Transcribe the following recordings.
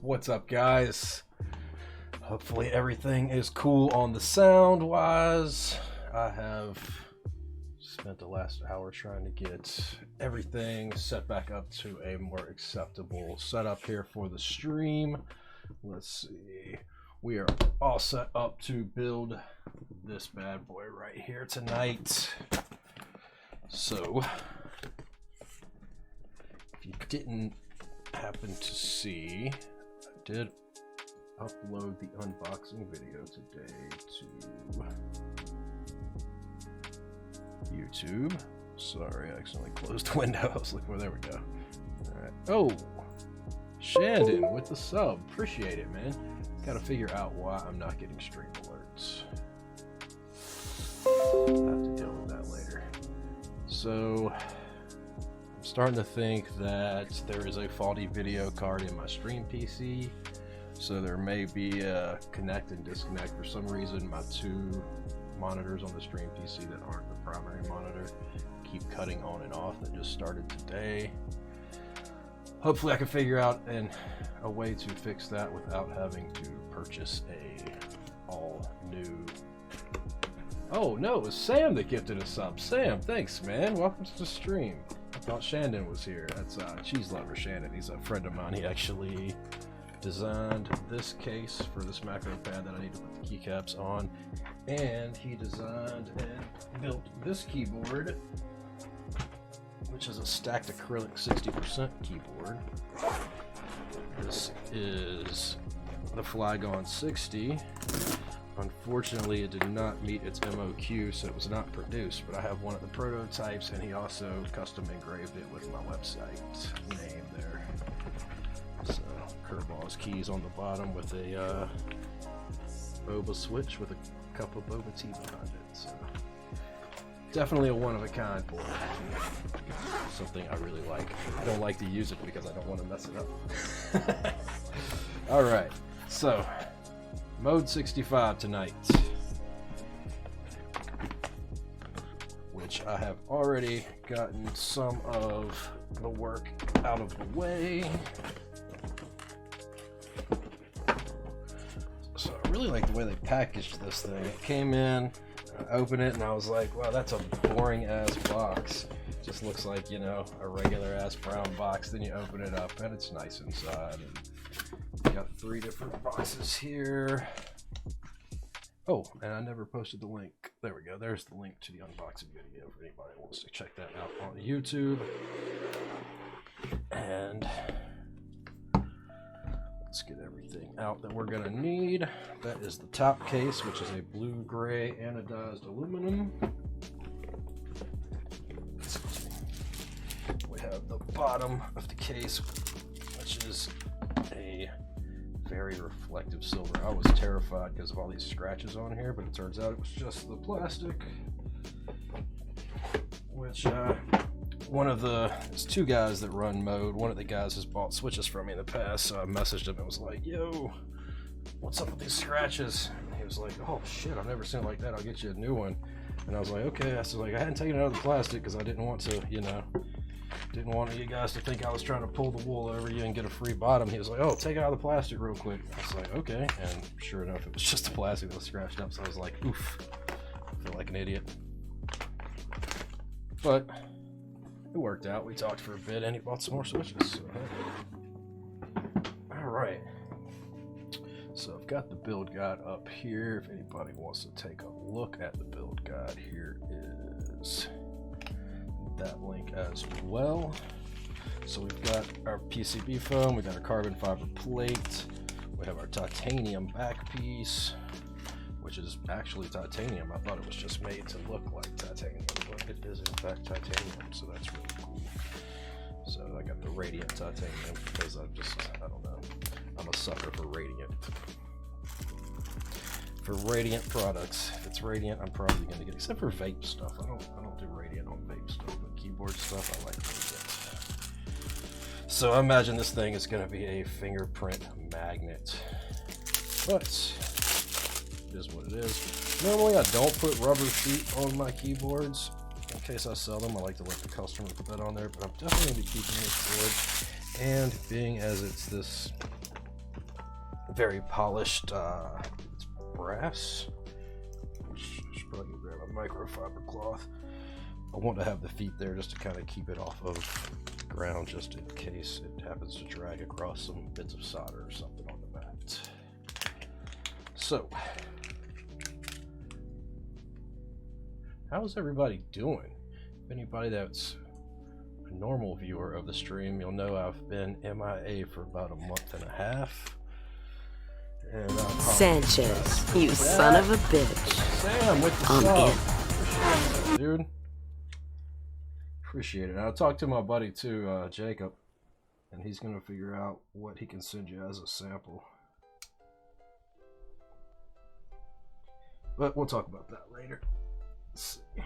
What's up, guys? Hopefully everything is cool on the sound wise. I have spent the last hour trying to get everything set back up to a more acceptable setup here for the stream. Let's see. We are all set up to build this bad boy right here tonight. So, if you didn't happen to see, I did upload the unboxing video today to YouTube. Sorry, I accidentally closed the window. I was like, well, there we go. All right. Oh, Shandon with the sub. Appreciate it, man. Gotta figure out why I'm not getting stream alerts. I'll have to deal with that later. So, I'm starting to think that there is a faulty video card in my stream PC. So there may be a connect and disconnect. For some reason, my two monitors on the stream PC that aren't the primary monitor keep cutting on and off. That just started today. Hopefully I can figure out a way to fix that without having to purchase a all new. Oh no, it was Sam that gifted a sub. Sam, thanks, man. Welcome to the stream. I thought Shandon was here. That's Cheese Lover Shandon. He's a friend of mine. He actually designed this case for this macro pad that I need to put the keycaps on, and he designed and built this keyboard, which is a stacked acrylic 60% keyboard. This is the Flygon 60. Unfortunately, it did not meet its MOQ, so it was not produced, but I have one of the prototypes, and he also custom engraved it with my website name there. So, Kirball's keys on the bottom with a boba switch with a cup of boba tea behind it. So, definitely a one-of-a-kind board. Something I really like. I don't like to use it because I don't want to mess it up. Alright, so Mode65 tonight, which I have already gotten some of the work out of the way. So I really like the way they packaged this thing. It came in, I opened it, and I was like, wow, that's a boring ass box. It just looks like, you know, a regular ass brown box. Then you open it up and it's nice inside. And we got 3 different boxes here. Oh, and I never posted the link. There we go. There's the link to the unboxing video for anybody who wants to check that out on YouTube. And let's get everything out that we're gonna need. That is the top case, which is a blue-gray anodized aluminum. We have the bottom of the case, which is a very reflective silver. I was terrified because of all these scratches on here, but it turns out it was just the plastic, which there's 2 guys that run Mode. One of the guys has bought switches from me in the past, so I messaged him and was like, yo, what's up with these scratches? And he was like, oh shit, I've never seen it like that, I'll get you a new one. And I was like, okay. I was like, I hadn't taken it out of the plastic because I didn't want to, you know, didn't want you guys to think I was trying to pull the wool over you and get a free bottom. He was like, oh, take it out of the plastic real quick. I was like, okay. And sure enough, it was just the plastic that was scratched up. So I was like, oof, I feel like an idiot. But it worked out. We talked for a bit and he bought some more switches. So, all right. So I've got the build guide up here. If anybody wants to take a look at the build guide, here is that link as well. So we've got our PCB foam, we got our carbon fiber plate, we have our titanium back piece, which is actually titanium. I thought it was just made to look like titanium, but it is in fact titanium, so that's really cool. So I got the radiant titanium because I don't know, I'm a sucker for radiant. For radiant products, if it's radiant, I'm probably going to get, except for vape stuff. I don't do radiant on vape stuff, but keyboard stuff, I like radiant. So I imagine this thing is going to be a fingerprint magnet, but it is what it is. Normally I don't put rubber sheet on my keyboards in case I sell them. I like to let the customer put that on there, but I'm definitely going to be keeping this board. And being as it's this very polished. It's brass. I should probably grab a microfiber cloth. I want to have the feet there just to kind of keep it off of the ground, just in case it happens to drag across some bits of solder or something on the mat. So, how's everybody doing? If anybody that's a normal viewer of the stream, you'll know I've been MIA for about a month and a half. And Sanchez, you son of a bitch. Sam with the sub. Dude. Appreciate it. I'll talk to my buddy too, Jacob, and he's gonna figure out what he can send you as a sample. But we'll talk about that later. Let's see.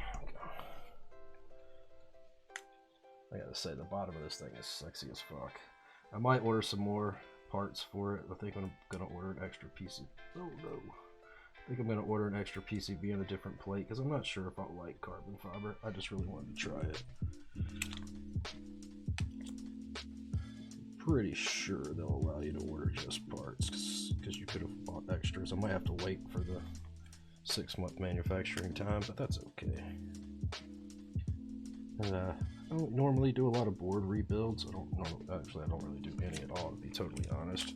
I gotta say, the bottom of this thing is sexy as fuck. I might order some more parts for it. I think I'm gonna order an extra PCB. Oh no. I think I'm gonna order an extra PCB and a different plate because I'm not sure if I'll like carbon fiber. I just really wanted to try it. Pretty sure they'll allow you to order just parts because you could have bought extras. I might have to wait for the 6-month manufacturing time, but that's okay. And I don't normally do a lot of board rebuilds. I don't really do any at all, to be totally honest.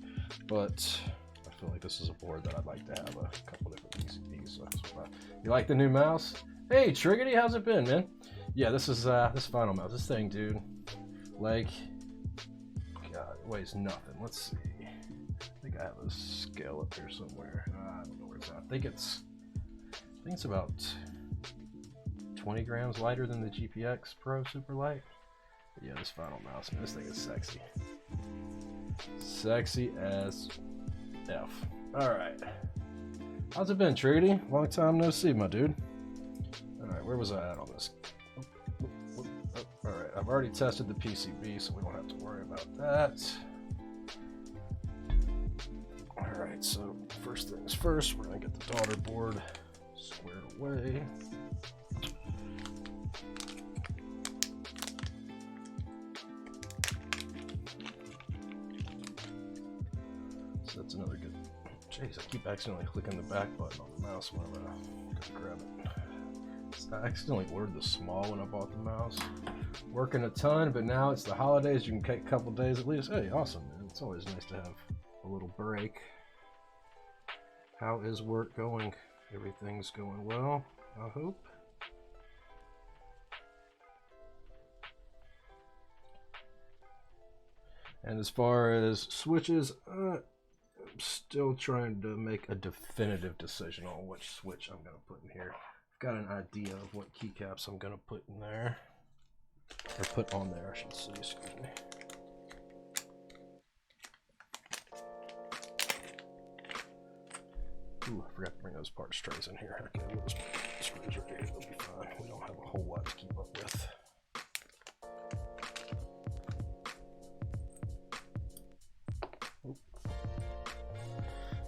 But I feel like this is a board that I'd like to have a couple different PCBs. So you like the new mouse? Hey, Triggity, how's it been, man? Yeah, this is this final mouse. This thing, dude, like, God, it weighs nothing. Let's see. I think I have a scale up here somewhere. I don't know where it's at. I think it's about 20 grams lighter than the GPX Pro Super Light. But yeah, this final mouse, man, this thing is sexy. Sexy as F. Alright. How's it been, Trudy? Long time no see, my dude. Alright, where was I at on this? Alright, I've already tested the PCB, so we don't have to worry about that. Alright, so first things first, we're going to get the daughter board squared away. So that's another good. Jeez, I keep accidentally clicking the back button on the mouse when I'm gonna grab it. I accidentally ordered the small when I bought the mouse. Working a ton, but now it's the holidays. You can take a couple days at least. Hey, awesome, man. It's always nice to have a little break. How is work going? Everything's going well, I hope. And as far as switches, I'm still trying to make a definitive decision on which switch I'm going to put in here. I've got an idea of what keycaps I'm going to put in there. Or put on there, I should say, excuse me. Ooh, I forgot to bring those parts trays in here. Okay, we'll just put the screws right here, they'll be fine. We don't have a whole lot to keep up with.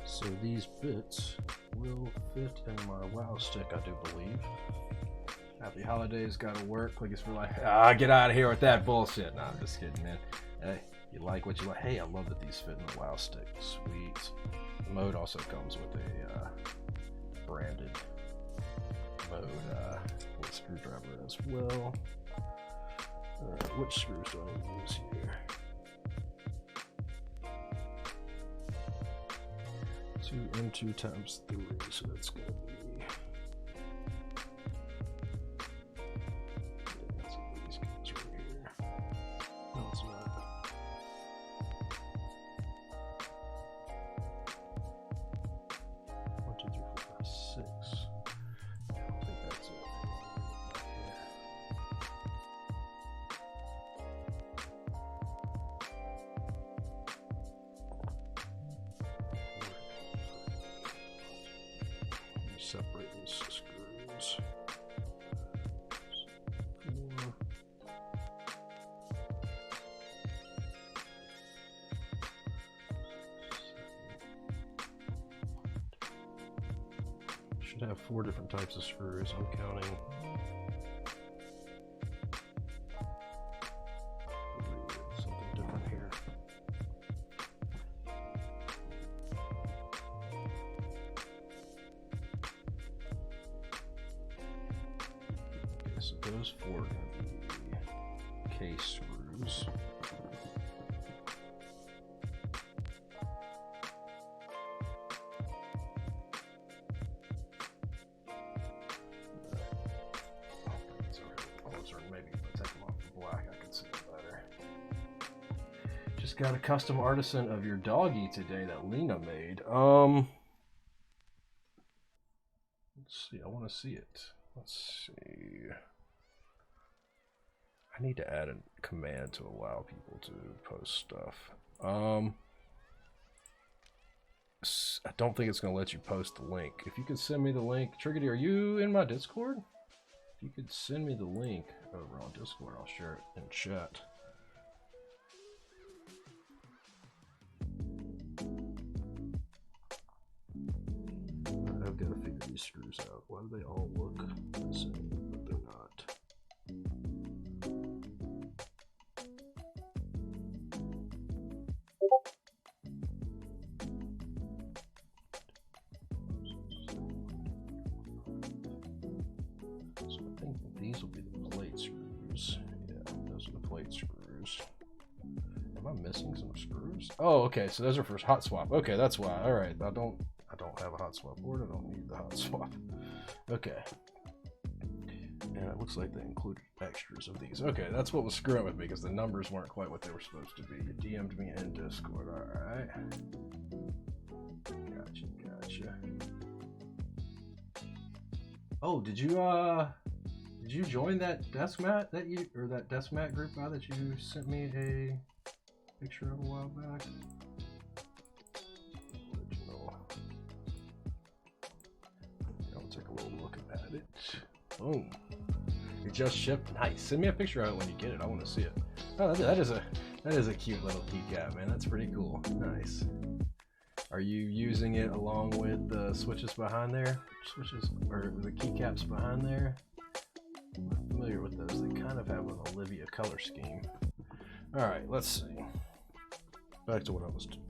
So these bits will fit in my wow stick, I do believe. Happy holidays, gotta work. Like it's for like, get out of here with that bullshit. Nah, I'm just kidding, man. Hey, you like what you like. Hey, I love that these fit in the wow stick. Sweet. The Mode also comes with a branded Mode with screwdriver as well. Alright, which screws do I need to use here? 2 and 2 times 3, so that's gonna be. That's these guys right here. No, it's not. 1, 2, 3, 4, 5, 6. I don't think that's it. Separate these screws. 4. Should have 4 different types of screws. I'm counting. Something different here. GMK screws. Maybe if I take them off the black, I can see it better. Just got a custom artisan of your doggy today that Lena made. Let's see. I want to see it. Let's see. I need to add a command to allow people to post stuff. I don't think it's going to let you post the link. If you could send me the link. Triggedy, are you in my Discord? If you could send me the link over on Discord, I'll share it in chat. I've got to figure these screws out. Why do they all look the same, but they're not? So I think these will be the plate screws. Yeah, those are the plate screws. Am I missing some screws? Oh, okay. So those are for hot swap. Okay, that's why. All right. I don't have a hot swap board. I don't need the hot swap. Okay. And it looks like they included extras of these. Okay, that's what was screwing with me because the numbers weren't quite what they were supposed to be. You DM'd me in Discord. All right. Gotcha. Oh, did you join that desk mat that that desk mat group that you sent me a picture of a while back? Original. I'll take a little look at it. Boom. It just shipped. Nice. Send me a picture of it when you get it. I want to see it. Oh, that is a cute little keycap, man. That's pretty cool. Nice. Are you using it along with the switches behind there? Switches or the keycaps behind there? I'm familiar with those. They kind of have an Olivia color scheme. All right, let's see. Back to what I was doing.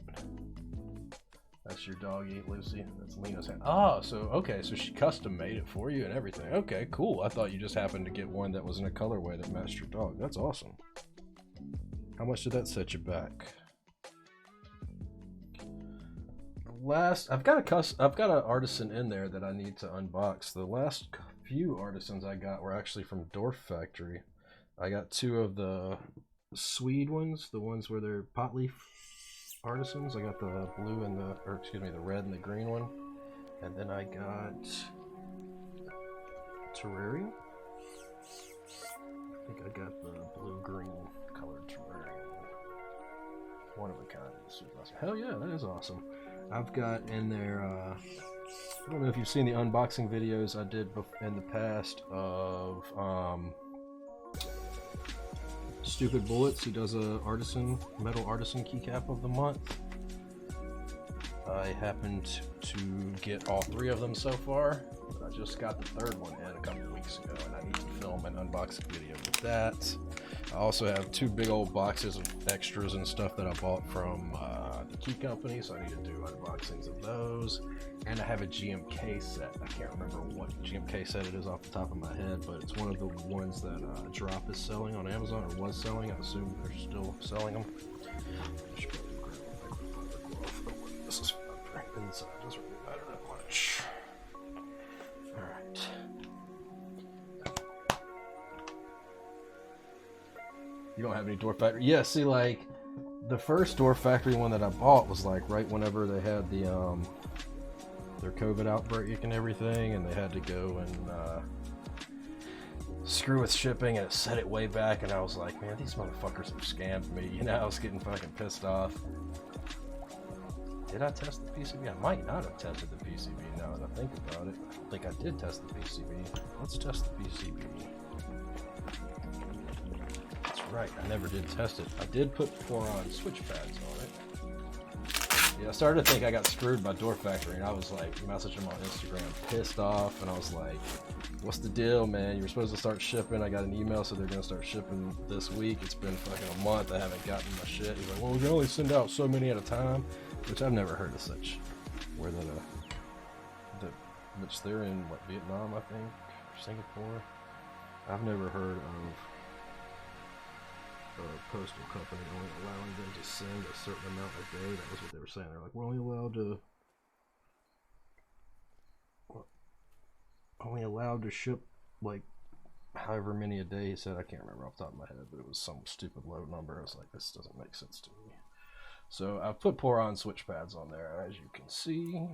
That's your doggy, Lucy. That's Lena's hand. Oh, so okay, so she custom made it for you and everything. Okay, cool. I thought you just happened to get one that was in a colorway that matched your dog. That's awesome. How much did that set you back? I've got an artisan in there that I need to unbox. The last few artisans I got were actually from Dwarf Factory. I got two of the Swede ones, the ones where they're pot leaf artisans. I got the blue and the red and the green one, and then I got terrarium. I think I got the blue-green colored terrarium. One of a kind. Hell yeah, that is awesome. I've got in there, I don't know if you've seen the unboxing videos I did in the past of Stupid Bullets, who does a metal artisan keycap of the month. I happened to get all three of them so far. I just got the third one in a couple of weeks ago, and I need to film an unboxing video with that. I also have two big old boxes of extras and stuff that I bought from the key company, so I need to do unboxings of those. And I have a GMK set. I can't remember what GMK set it is off the top of my head, but it's one of the ones that Drop is selling on Amazon, or was selling. I assume they're still selling them. I should probably grab a microfiber glove. This is inside. Doesn't really matter that much. Alright. You don't have any Dwarf Factory? Yeah, see, like, the first Dwarf Factory one that I bought was, like, right whenever they had the, their COVID outbreak and everything, and they had to go and, screw with shipping, and it set it way back, and I was like, man, these motherfuckers have scammed me, you know, I was getting fucking pissed off. Did I test the PCB? I might not have tested the PCB now that I think about it. I don't think I did test the PCB. Let's test the PCB. That's right, I never did test it. I did put 4-on switch pads on it. Yeah, I started to think I got screwed by Dwarf Factory, and I was like messaging them on Instagram pissed off, and I was like, what's the deal, man? You were supposed to start shipping. I got an email, so they're going to start shipping this week. It's been fucking a month. I haven't gotten my shit. He's like, well, we can only send out so many at a time, which I've never heard of such. Where which they're in, what, Vietnam, I think, or Singapore. I've never heard of postal company only allowing them to send a certain amount a day. That was what they were saying. They're like, we're only allowed to ship like however many a day. He said, I can't remember off the top of my head, but it was some stupid low number. I was like, this doesn't make sense to me. So I put pour-on switch pads on there, as you can see.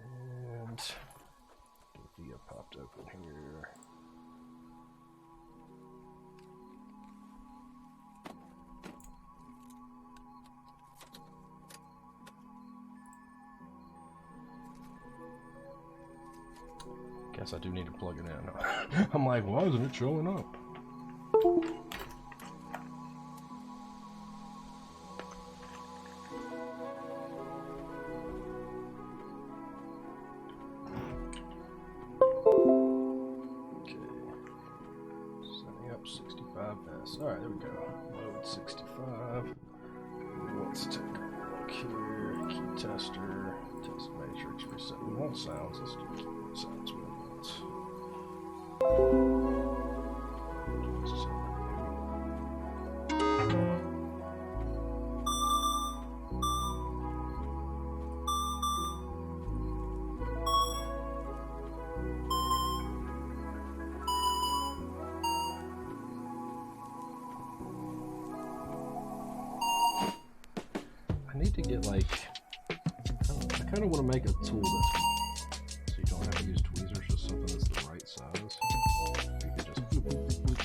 And Via popped open here. Guess I do need to plug it in. I'm like, why isn't it showing up? Alright, there we go. Mode 65. Let's take a look here. Key tester. Test matrix. Reset. We want sounds. Let's do keyboard sounds. I need to get like, I kind of want to make a tool that's, so you don't have to use tweezers, just something that's the right size. You can just bloop, bloop, bloop.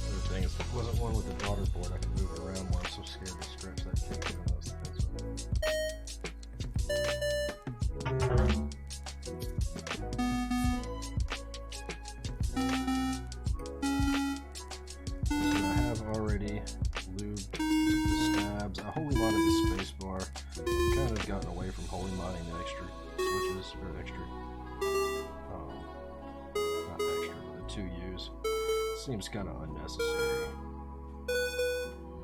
Other thing is, if it wasn't one with the daughter board, I could move it around more. I'm so scared to scratch that cake doing those things. Holy modded the spacebar. I've kind of gotten away from holy modding the extra switches, or extra, not extra, but the 2Us. Seems kind of unnecessary.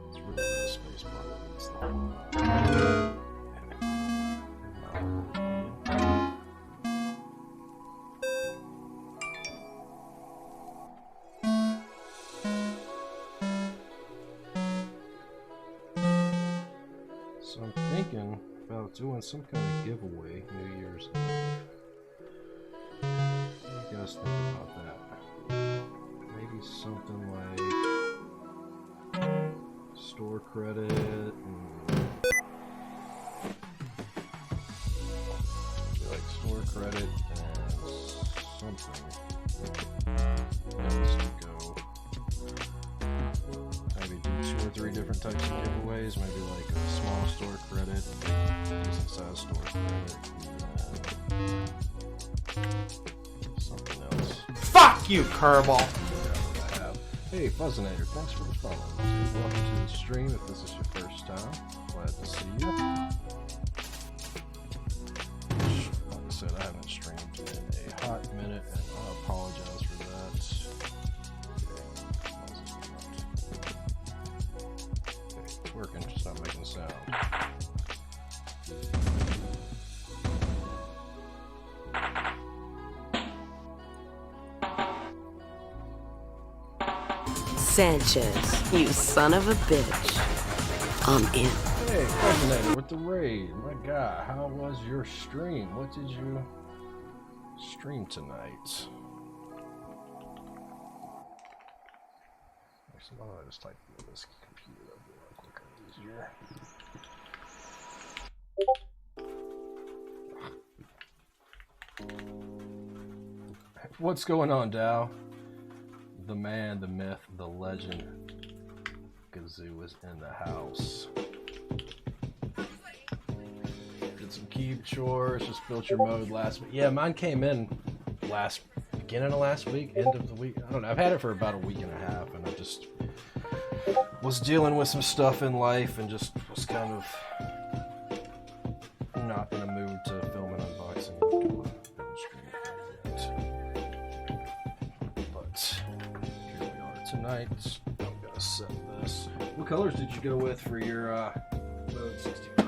It's really the spacebar that needs that. So I'm thinking about doing some kind of giveaway New Year's Eve. What do you guys think about that? Maybe something like store credit and like store credit and something else to go. Maybe do 2 or 3 different types of giveaways, maybe like a small store credit, decent size store credit, and something else. Fuck you, Kirball! Hey, Fuzzinator, thanks for the follow. Welcome to the stream if this is your first time. Glad to see you. Like I said, I haven't streamed in a hot minute, and I apologize for that. It's working, just not making sound. Sanchez, you son of a bitch. I'm in. Hey, President with the raid. My God, how was your stream? What did you stream tonight? Actually, why don't I just type in this computer? That'll be a lot quicker and easier. What's going on, Dow? The man, the myth, the legend, Gazzew is in the house. Did some cube chores, just built your mode last week. Yeah, mine came in beginning of last week, end of the week. I don't know. I've had it for about a week and a half, and I just was dealing with some stuff in life and just was kind of not in a mood to film an unboxing and do a stream yet. But tonight, I'm gonna gonna set this. What colors did you go with for your Mode 65? I'm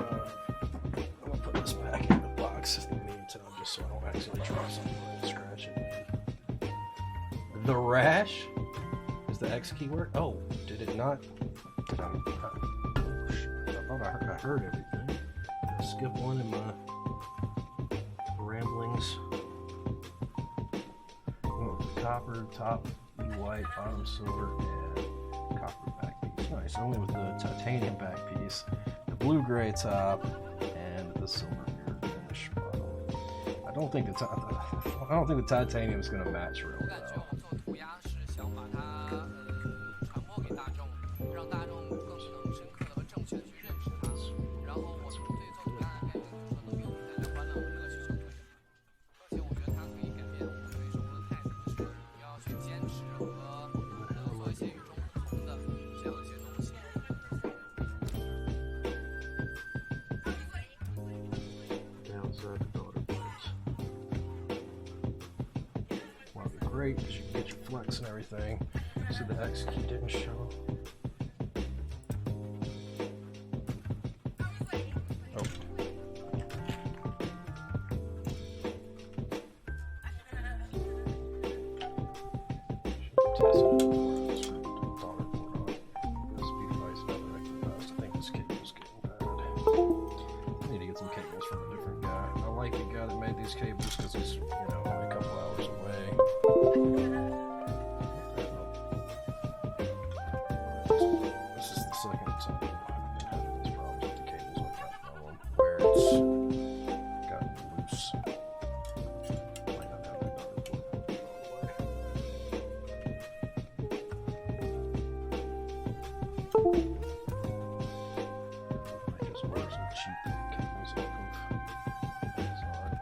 gonna put this back in the box in the meantime, just so I don't accidentally drop something and scratch it. The rash? Is the X key work? Oh, did it not? I thought I heard everything. Did I skip one in my ramblings? Copper top, white, bottom silver, and copper back piece. Nice. Only with the titanium back piece, the blue gray top, and the silver mirror finish bottom. I don't think the titanium is going to match real well. Great, because you can get your flex and everything. So the X key didn't show. Oh. I think this cable's getting bad. I need to get some cables from a different guy. I like the guy that made these cables because he's, only a couple hours away. This is the second time I've been having these problems with the cables like that where it's gotten loose. Might not have another board all the way. I just ordered some cheap cables off of Amazon.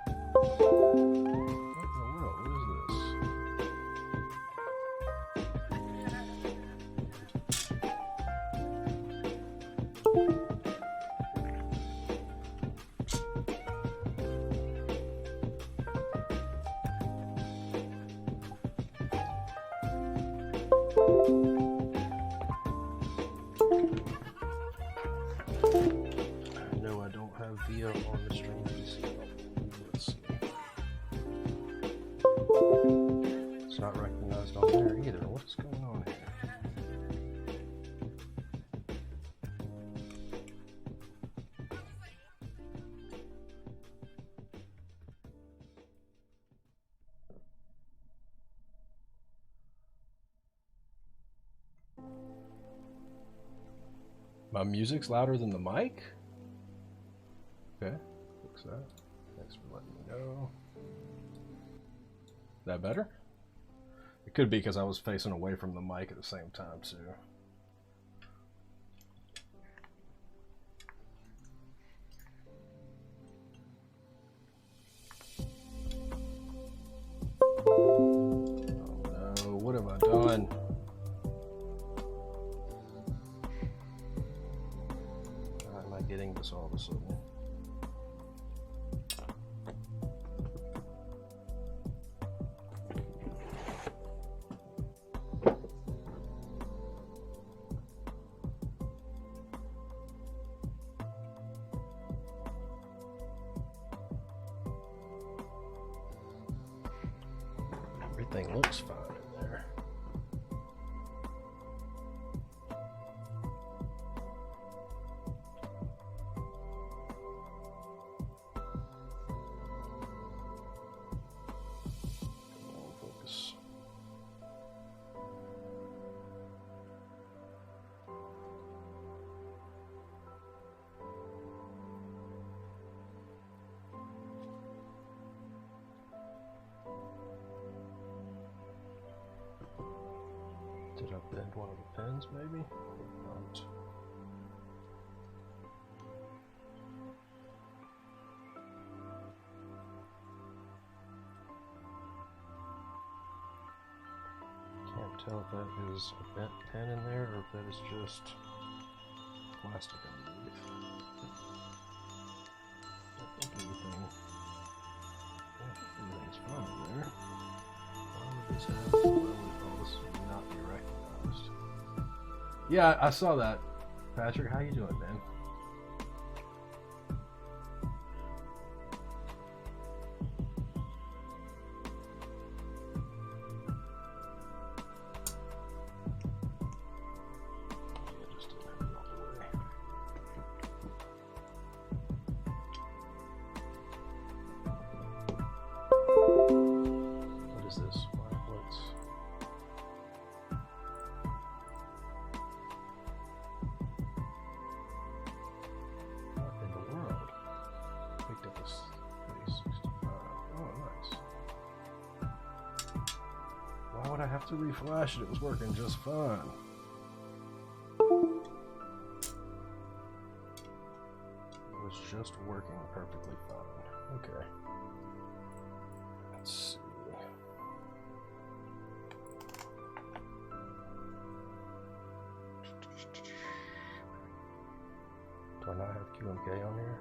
No, I don't have VIA on the stream PC. Let's see. It's not recognized on there either. What is going on here? My music's louder than the mic? Okay, fix that. Thanks for letting me know. That better? It could be because I was facing away from the mic at the same time too. Oh no, what have I done? Why am I getting this all of a sudden? Everything looks fine in there. Come on, focus. Did I bend one of the pins, maybe? Or not? Can't tell if that is a bent pin in there or if that is just plastic underneath. I think everything's fine there. Why would this happen? Why would all this not be recognized? Yeah, I saw that. Patrick, how you doing, man? What is this? What's... What in the world? Picked up a space65. Oh, nice. Why would I have to reflash it? It was working just fine. It was just working perfectly fine. Okay. Let's see. Do I not have QMK on here?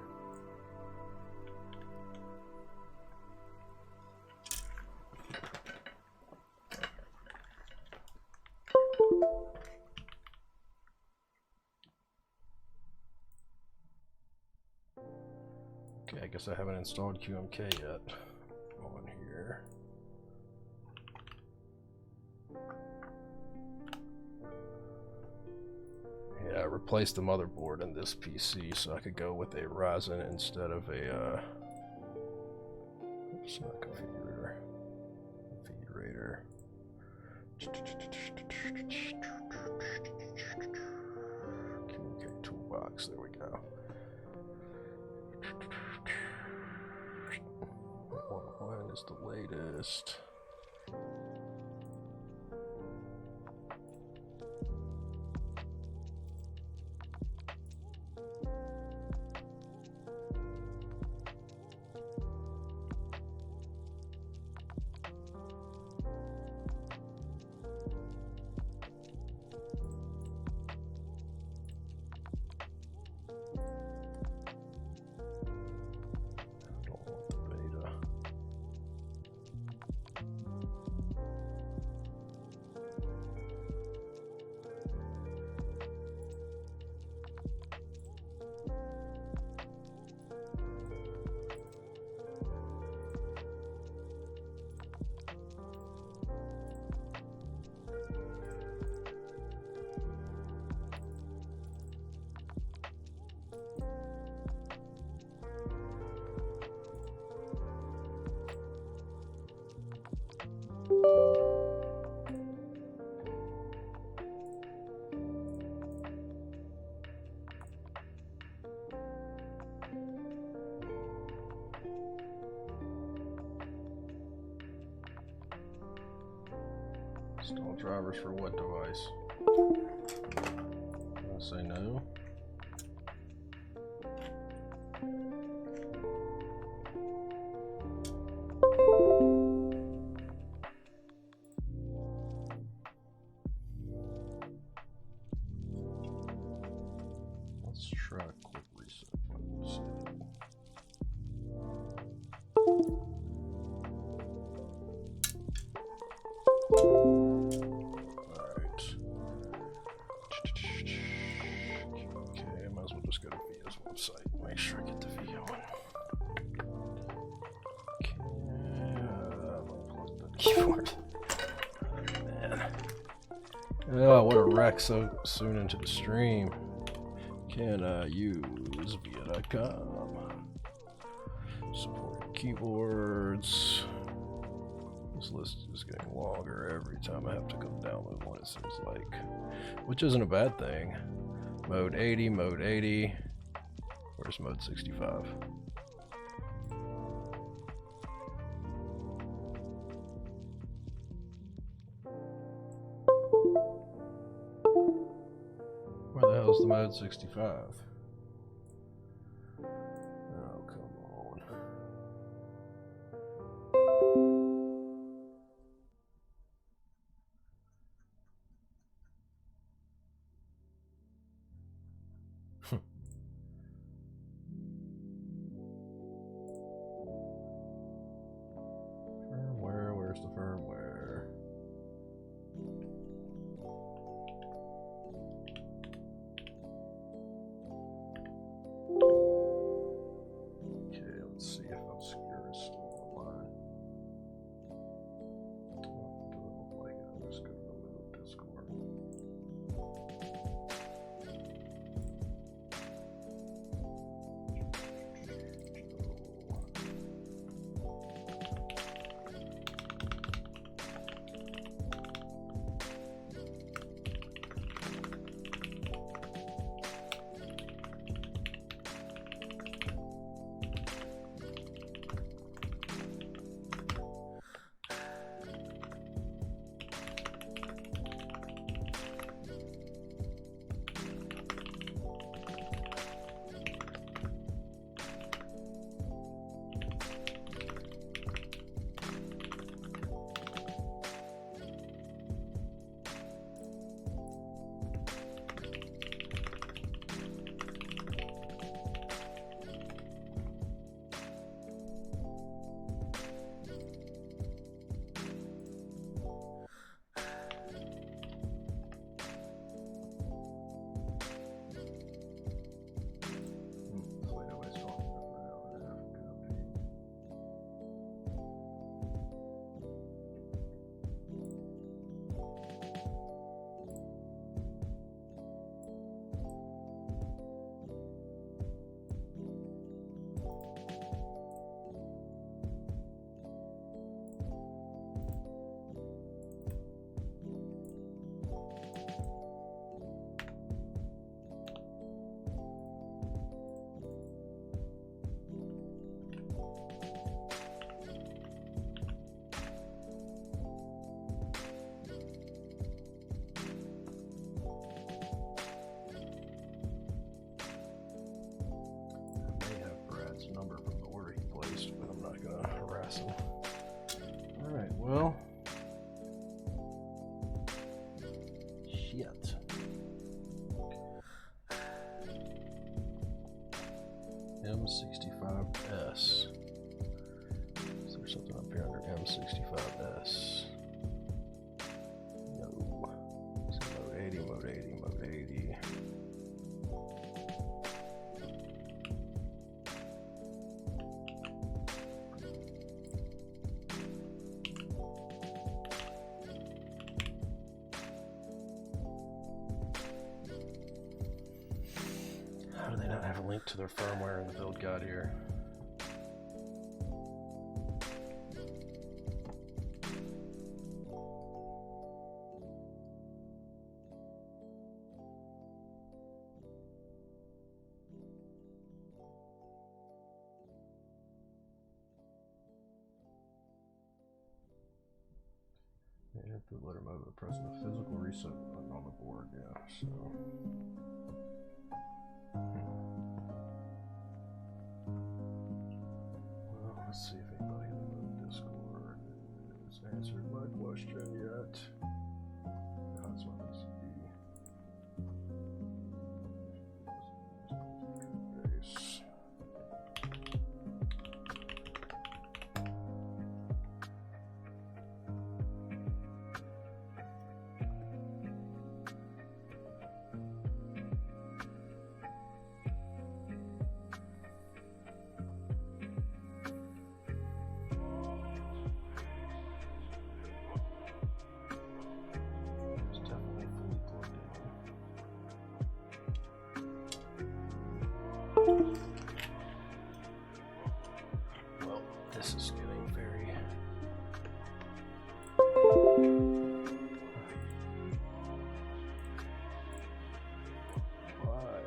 Okay, I guess I haven't installed QMK yet on here. Yeah, I replaced the motherboard in this PC so I could go with a Ryzen instead of a it's not configurator. QMK toolbox, there we go. What is the latest? Install drivers for what device? I'll say no. Let's try a quick reset. Let's see. Make sure I get the video on. Okay, unplug the keyboard. Man. Oh, what a wreck so soon into the stream. Can I use via.com? Support keyboards. This list is getting longer every time I have to come download one, it seems like. Which isn't a bad thing. Mode 80, Mode 80. Where's Mode 65? Where the hell's the Mode 65? Oh, come on. Where's the firmware? M65S. Is there something up here under M65S? No. So mode 80, mode 80, mode 80. How do they not have a link to their firmware in the build guide here? Input letter mode by pressing the physical reset button on the board, yeah, so. Well, let's see if anybody in the Discord has answered my question yet. That's my PCB. Base. Well, this is getting very... Why?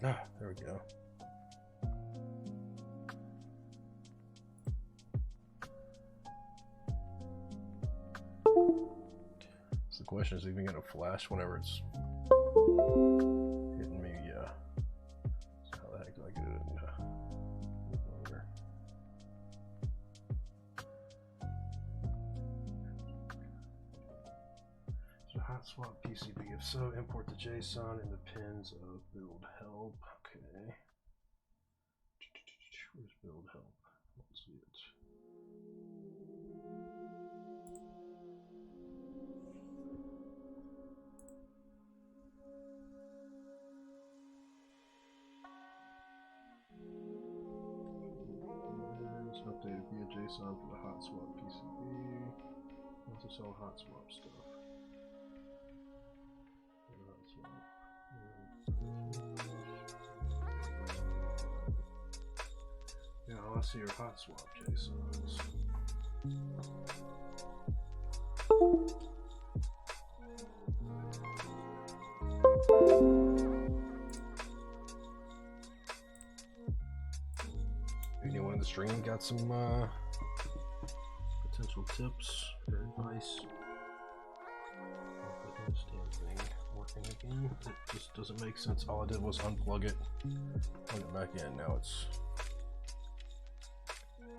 Ah, there we go. So the question is, even gonna flash whenever it's hitting me? Yeah. So how the heck do I get it in order? So hot swap PCB. If so, import the JSON in the pins of build help. Okay. Where's build help? Let's see it. It's updated via JSON for the hot swap PCB. Also sell hot swap stuff. Yeah, I want to see your hot swap JSONs. Anyone in the stream got some potential tips or advice? This damn thing working again. It just doesn't make sense. All I did was unplug it, plug it back in. Now it's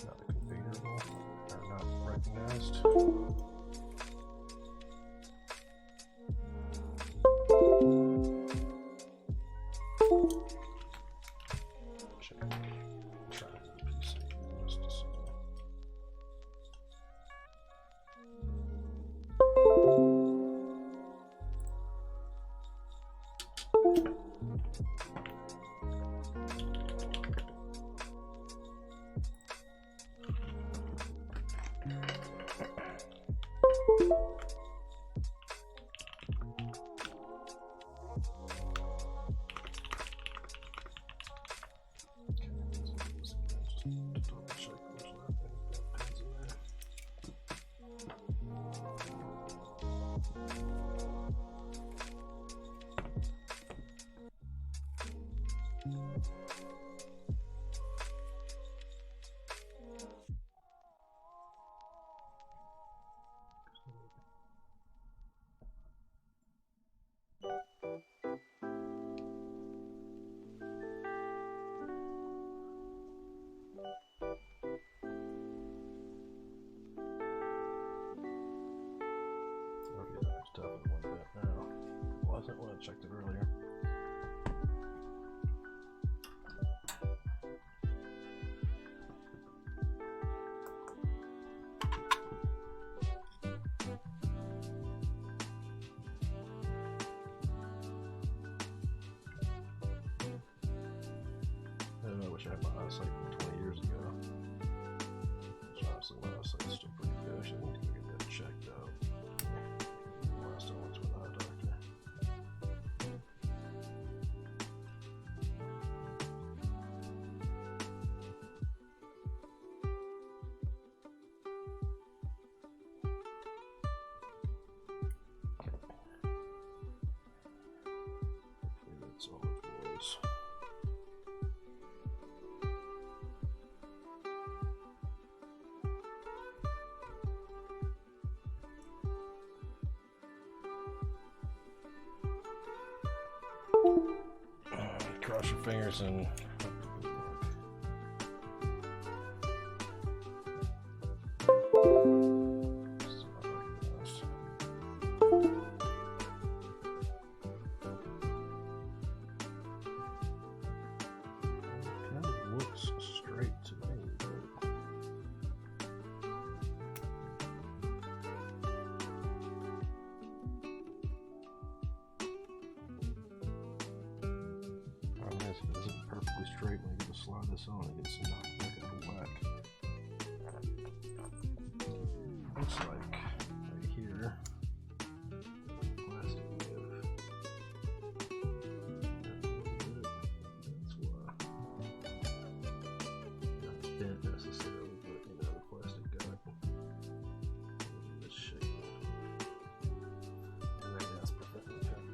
not configurable or not recognized. wasn't when I checked it earlier. I wish I had my eyesight from 20 years ago. Which honestly, my eyesight's still pretty good. I should need to go get that checked out. Last time I went to an eye doctor. Hopefully that's all it was. Cross your fingers and kind of looks straight to me, but if it isn't perfectly straight when I get to slide this on, it gets knocked back out of whack. Looks like right here, plastic nib. That's why. Not bent necessarily, but you know, the plastic got in this shape. And right now it's perfectly tight.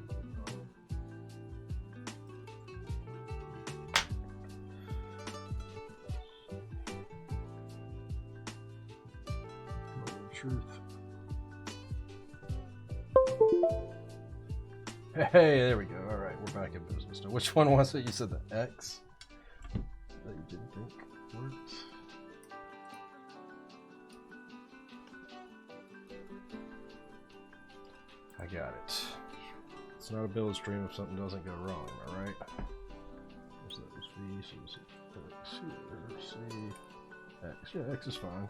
Truth. Hey, there we go. All right, we're back in business now. Which one was it? You said the X that you didn't think worked. I got it. It's not a build stream if something doesn't go wrong. Am I right? So that was V. So was it X here? C. X. Yeah, X is fine.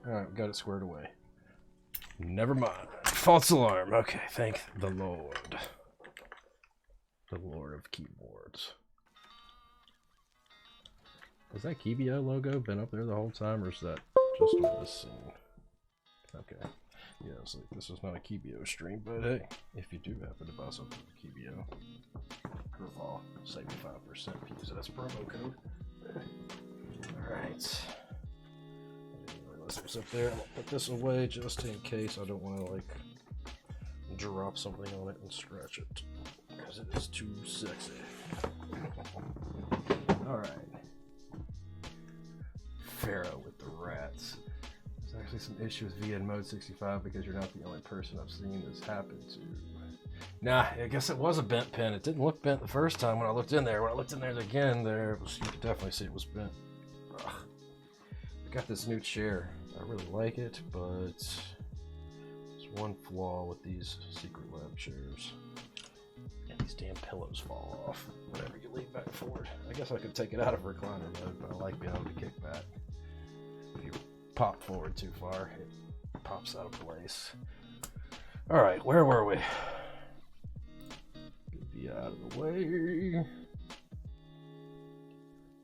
Alright, we got it squared away. Never mind. False alarm. Okay, thank the Lord. The Lord of keyboards. Has that Kirball logo been up there the whole time, or is that just on this scene? Okay. Yeah, it's like this is not a Kirball stream, but hey, if you do happen to buy something with Kirball, Kirball, save me 5%. Use that as promo code. Alright. What's up there? I'm gonna put this away just in case. I don't want to like drop something on it and scratch it because it is too sexy. Alright. Pharaoh with the rats. There's actually some issues via Mode65 because you're not the only person I've seen this happen to. Nah, I guess it was a bent pin. It didn't look bent the first time when I looked in there. When I looked in there again, you could definitely see it was bent. Ugh. I got this new chair. I really like it, but there's one flaw with these Secret Lab chairs. And these damn pillows fall off whenever you lean back forward. I guess I could take it out of recliner mode, but I like being able to kick back. If you pop forward too far, it pops out of place. Alright, where were we? Get the out of the way.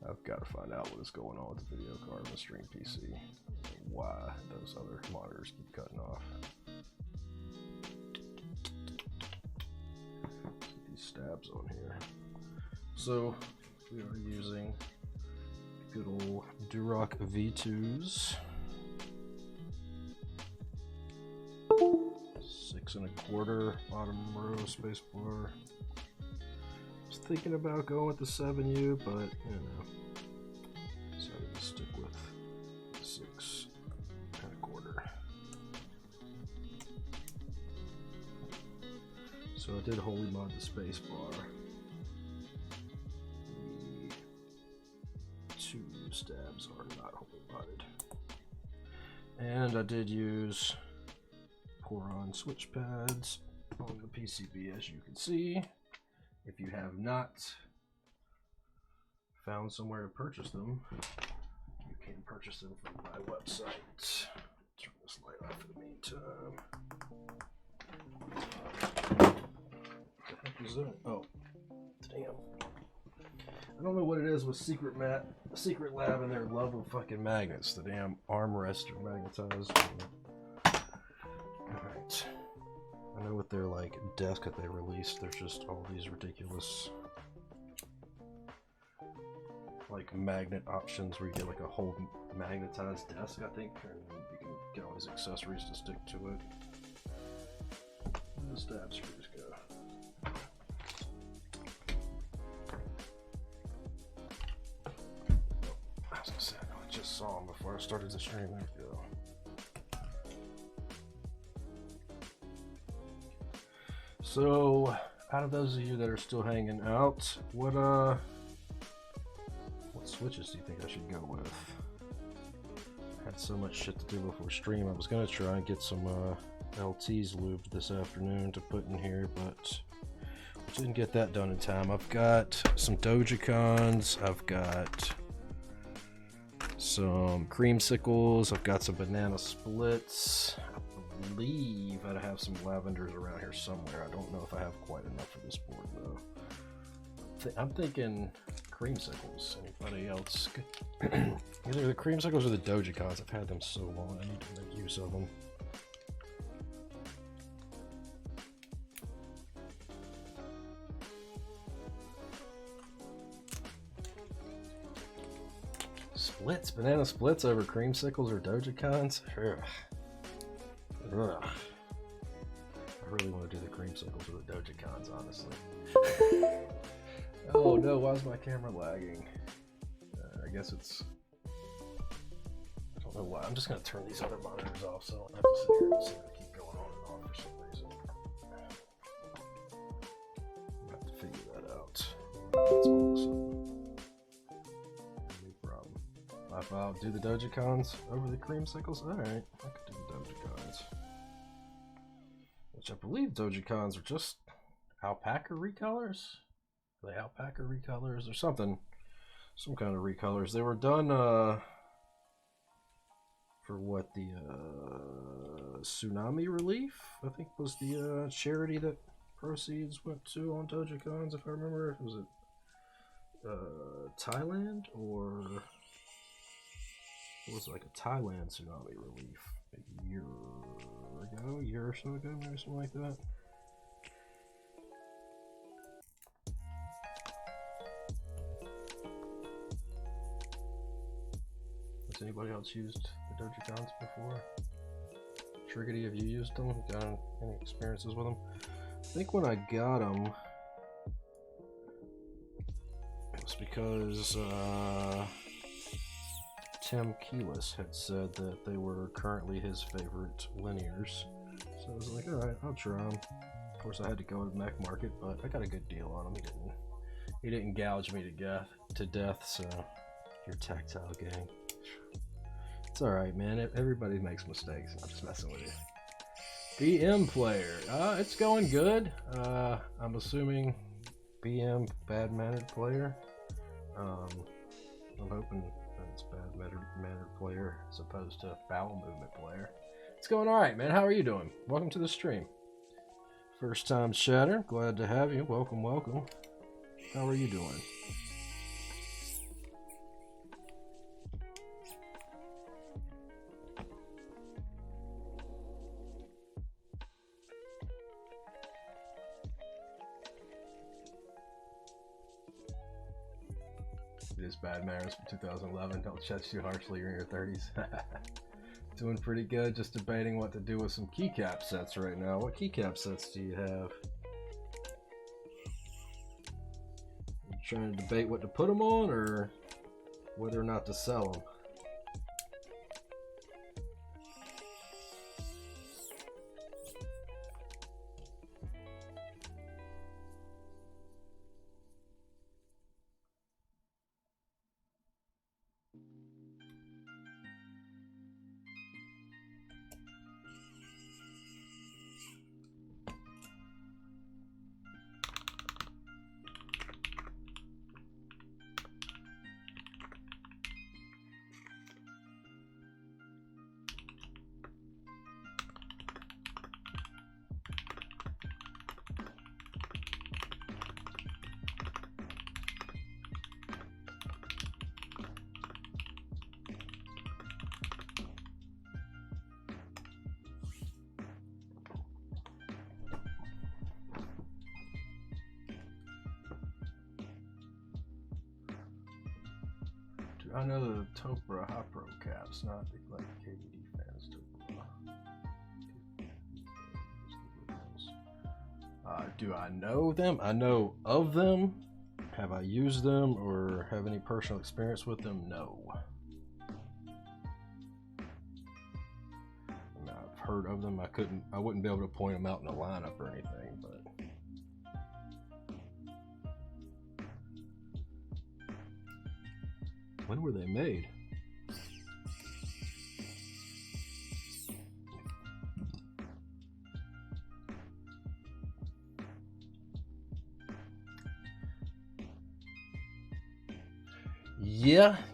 I've got to find out what is going on with the video card on the stream PC. And why those other monitors keep cutting off. See these stabs on here. So we are using good old Durock V2s. 6 1/4 bottom row spacebar. Was thinking about going with the 7U, but you know, decided to stick with 6 1/4. So I did holee mod the spacebar. The 2 stabs are not holee modded, and I did use pour on switch pads on the PCB, as you can see. If you have not found somewhere to purchase them, you can purchase them from my website. Turn this light off in the meantime. What the heck is that? Oh, damn. I don't know what it is with Secret Lab and their love of fucking magnets. The damn armrests are magnetized. Alright. I know with their like desk that they released, there's just all these ridiculous like magnet options where you get like a whole magnetized desk, I think, and you can get all these accessories to stick to it. Where the stab screws go? I was gonna say, I just saw them before I started the stream. There we go. So, out of those of you that are still hanging out, what switches do you think I should go with? I had so much shit to do before stream. I was gonna try and get some LTs lubed this afternoon to put in here, but didn't get that done in time. I've got some Dogikons, I've got some creamsicles, I've got some banana splits. I believe I have some lavenders around here somewhere. I don't know if I have quite enough for this board though. I'm thinking creamsicles. Anybody else? Either the creamsicles or the Dogikons. I've had them so long, I need to make use of them. Splits, banana splits over creamsicles or Dogikons. Ugh. Ugh. I really want to do the creamsicles or the Dogikons, honestly. Oh no, why is my camera lagging? I guess it's... I don't know why. I'm just going to turn these other monitors off so I don't have to sit here and see them keep going on and on for some reason. I'm going to have to figure that out. That's awesome. No problem. If I'll do the Dogikons over the creamsicles, alright, I could do the Dogikons. Which I believe Dogikons are just alpaca recolors? Are they alpaca recolors or something? Some kind of recolors. They were done for what, the tsunami relief, I think was the charity that proceeds went to on Dogikons, if I remember. Was it Thailand, or it was like a Thailand tsunami relief a year or so ago, maybe something like that. Has anybody else used the Dogikons before? Triggity, have you used them? Got any experiences with them? I think when I got them, it was because Tim Keyless had said that they were currently his favorite linears. So I was like, alright, I'll try them. Of course, I had to go to Mech Market, but I got a good deal on them. He didn't gouge me to death, so your tactile gang. It's alright, man. Everybody makes mistakes. I'm just messing with you. BM player. It's going good. I'm assuming BM bad-mannered player. I'm hoping that it's bad-mannered player as opposed to bowel movement player. It's going alright, man. How are you doing? Welcome to the stream. First time chatter. Glad to have you. Welcome, welcome. How are you doing? It is bad manners from 2011. Don't judge too harshly. You're in your 30s. Doing pretty good. Just debating what to do with some keycap sets right now. What keycap sets do you have? You trying to debate what to put them on, or whether or not to sell them? I know the Topra High Pro caps, not the like KBD fans. Do I know them? I know of them. Have I used them or have any personal experience with them? No. I've heard of them. I wouldn't be able to point them out in a lineup or anything, but when were they made?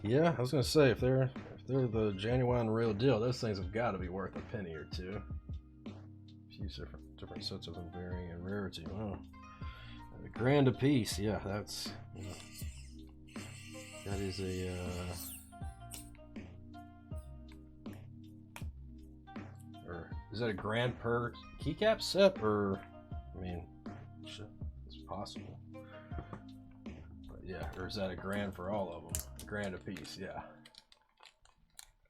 Yeah. I was gonna say if they're the genuine real deal, those things have got to be worth a penny or two. A few different sets of them varying in rarity. Wow, $1,000 a piece. Yeah, that's that is a. Or is that $1,000 per keycap set? Or I mean, shit, it's possible. Yeah, or is that $1,000 for all of them? $1,000 a piece, yeah.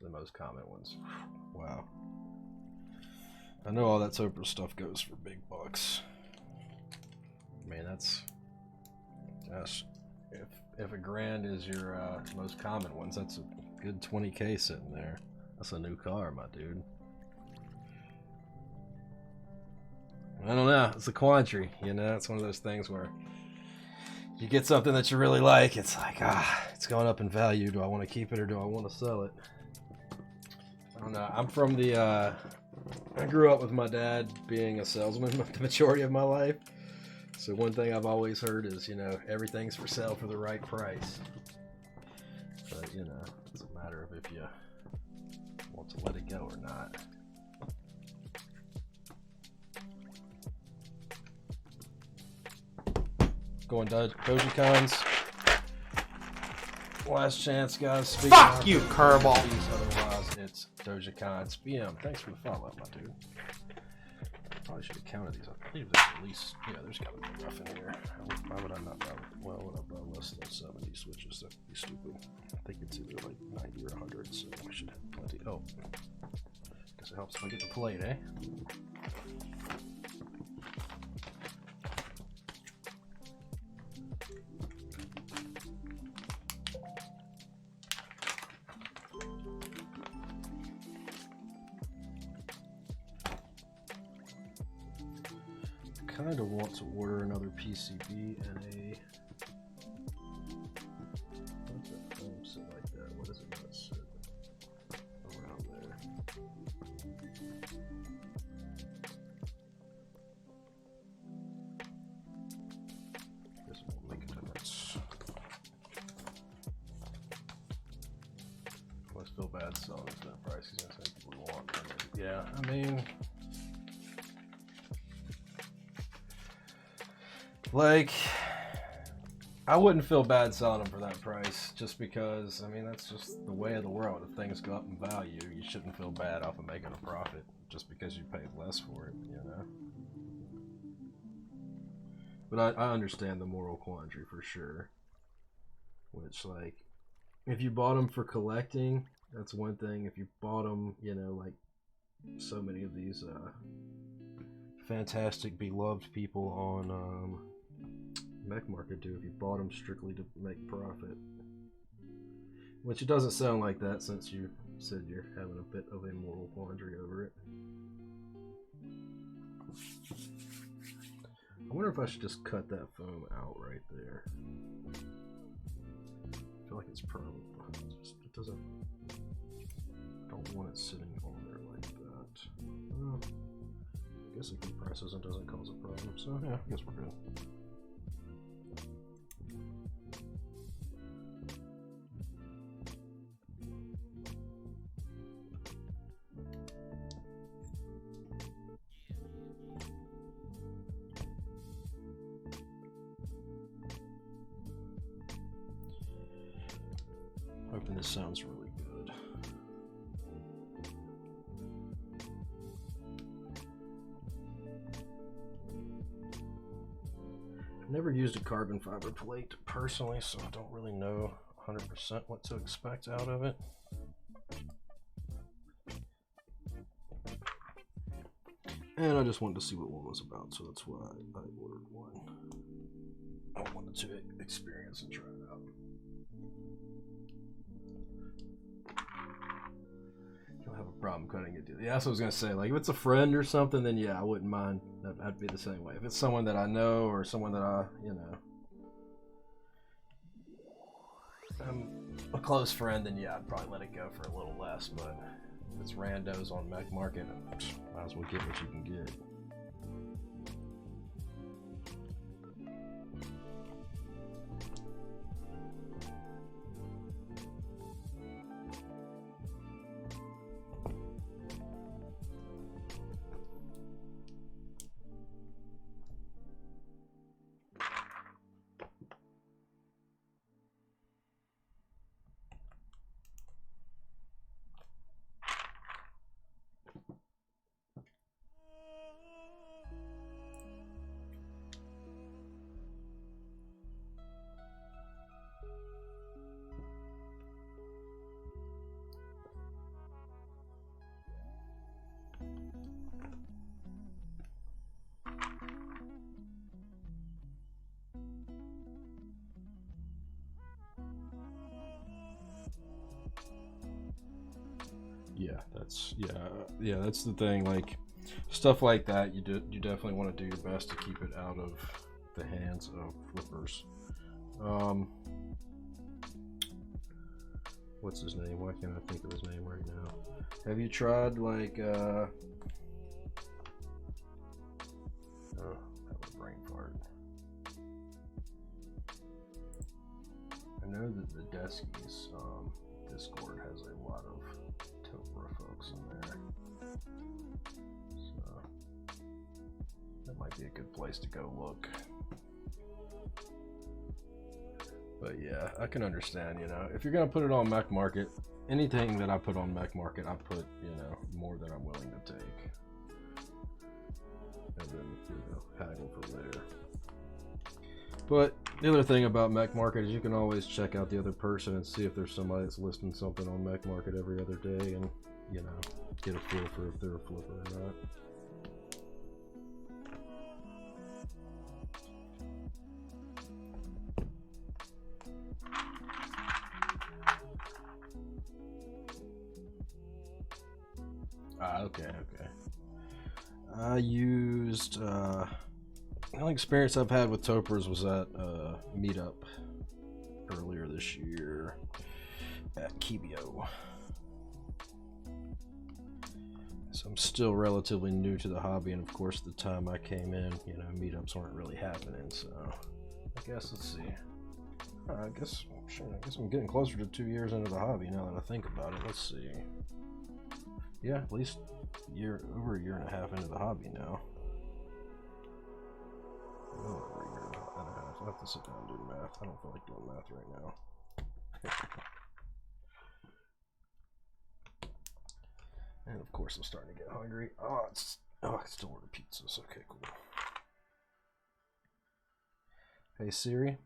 The most common ones. Wow. I know all that Topra stuff goes for big bucks. Man, that's if $1,000 is your most common ones, that's a good 20K sitting there. That's a new car, my dude. I don't know. It's a quandary, you know. It's one of those things where you get something that you really like, it's like, it's going up in value. Do I want to keep it or do I want to sell it? I don't know. I'm from the, I grew up with my dad being a salesman the majority of my life. So one thing I've always heard is, you know, everything's for sale for the right price. But, you know, it's a matter of if you want to let it go or not. Going Dogikons. Last chance, guys. Fuck you, Kirball. Otherwise, it's Dogikons. BM, thanks for the follow-up, my dude. Probably should have counted these. I believe there's at least, yeah, there's got to be enough in here. Why would I not buy? Well, would I buy less than 70 switches? That'd be stupid. I think it's either like 90 or 100, so we should have plenty. Oh, guess it helps if I get the plate, eh? Kind of want to order another PCB and a what's that foam sit like that? What is it that sit around there? Guess it won't make a difference. I always feel bad selling it for that price because that's what people want. Yeah, I mean. Like, I wouldn't feel bad selling them for that price just because, I mean, that's just the way of the world. If things go up in value, you shouldn't feel bad off of making a profit just because you paid less for it, you know? But I understand the moral quandary for sure. Which, like, if you bought them for collecting, that's one thing. If you bought them, you know, like so many of these fantastic, beloved people on Mech Market do, if you bought them strictly to make profit. Which it doesn't sound like that since you said you're having a bit of a moral quandary over it. I wonder if I should just cut that foam out right there. I feel like it's probably just, it doesn't, I don't want it sitting on there like that. Well, I guess it compresses and doesn't cause a problem, so yeah, I guess we're good. Hoping this sounds really good. I've never used a carbon fiber plate personally, so I don't really know 100% what to expect out of it. And I just wanted to see what one was about, so that's why I ordered one. I wanted to experience and try it out. You don't have a problem cutting it, do you? Yeah, that's what I was gonna say. Like, if it's a friend or something, then yeah, I wouldn't mind. I'd be the same way. If it's someone that I know or someone that I, you know, I'm a close friend, then yeah, I'd probably let it go for a little less. But if it's randos on Mech Market, might as well get what you can get. Yeah, that's the thing. Like, stuff like that, you definitely want to do your best to keep it out of the hands of flippers. What's his name? Why can't I think of his name right now? Have you tried, like, oh, that was a brain fart. I know that the Deskies Discord has a lot of Topra folks in there, so that might be a good place to go look. But yeah, I can understand, you know, if you're gonna put it on Mech Market, anything that I put on Mech Market, I put, you know, more than I'm willing to take, and then, you know, haggle from there. But the other thing about Mech Market is you can always check out the other person and see if there's somebody that's listing something on Mech Market every other day, and, you know, get a feel for if they're a flipper or not. Okay. I used, the only experience I've had with Topers was at meetup earlier this year at Kirball. So I'm still relatively new to the hobby, and of course the time I came in, you know, meetups weren't really happening, so I guess, let's see. I guess I'm getting closer to 2 years into the hobby now that I think about it. Let's see. Yeah, at least over a year and a half into the hobby now. Well, over a year and a half. I have to sit down and do the math. I don't feel like doing math right now. And of course I'm starting to get hungry. Oh, I can still order pizzas. Okay, cool. Hey Siri,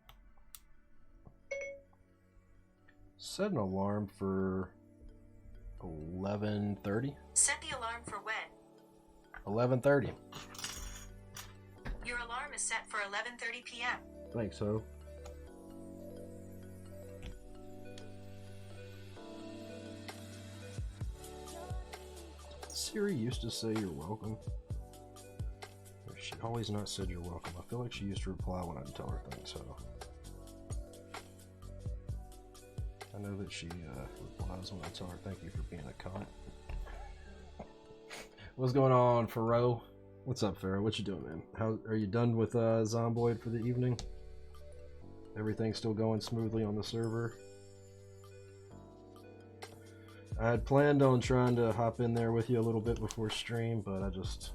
set an alarm for 11:30. Set the alarm for when? 11:30. Your alarm is set for 11:30 p.m. Thanks, Ho. Siri used to say you're welcome. Or she always not said you're welcome. I feel like she used to reply when I'd tell her things, so. I know that she replies when I tell her thank you for being a cunt. What's going on, Pharaoh? What's up, Pharaoh? What you doing, man? How are you done with Zomboid for the evening? Everything still going smoothly on the server? I had planned on trying to hop in there with you a little bit before stream, but I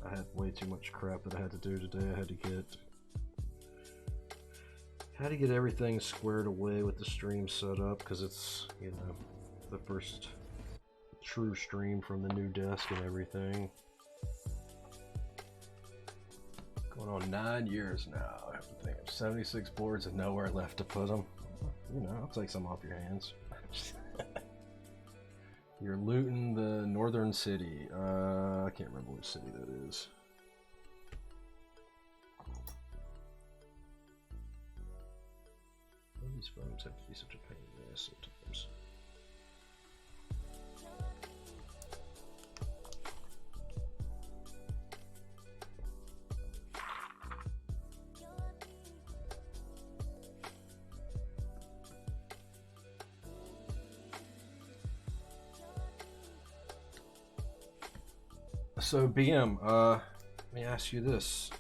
had way too much crap that I had to do today. I had to get everything squared away with the stream set up, because it's, you know, the first true stream from the new desk and everything. Going on 9 years now. I have to think of 76 boards and nowhere left to put them. You know, I'll take some off your hands. You're looting the northern city. I can't remember which city that is. Why do these phones have to be such a pain in the ass sometimes? So BM, let me ask you this.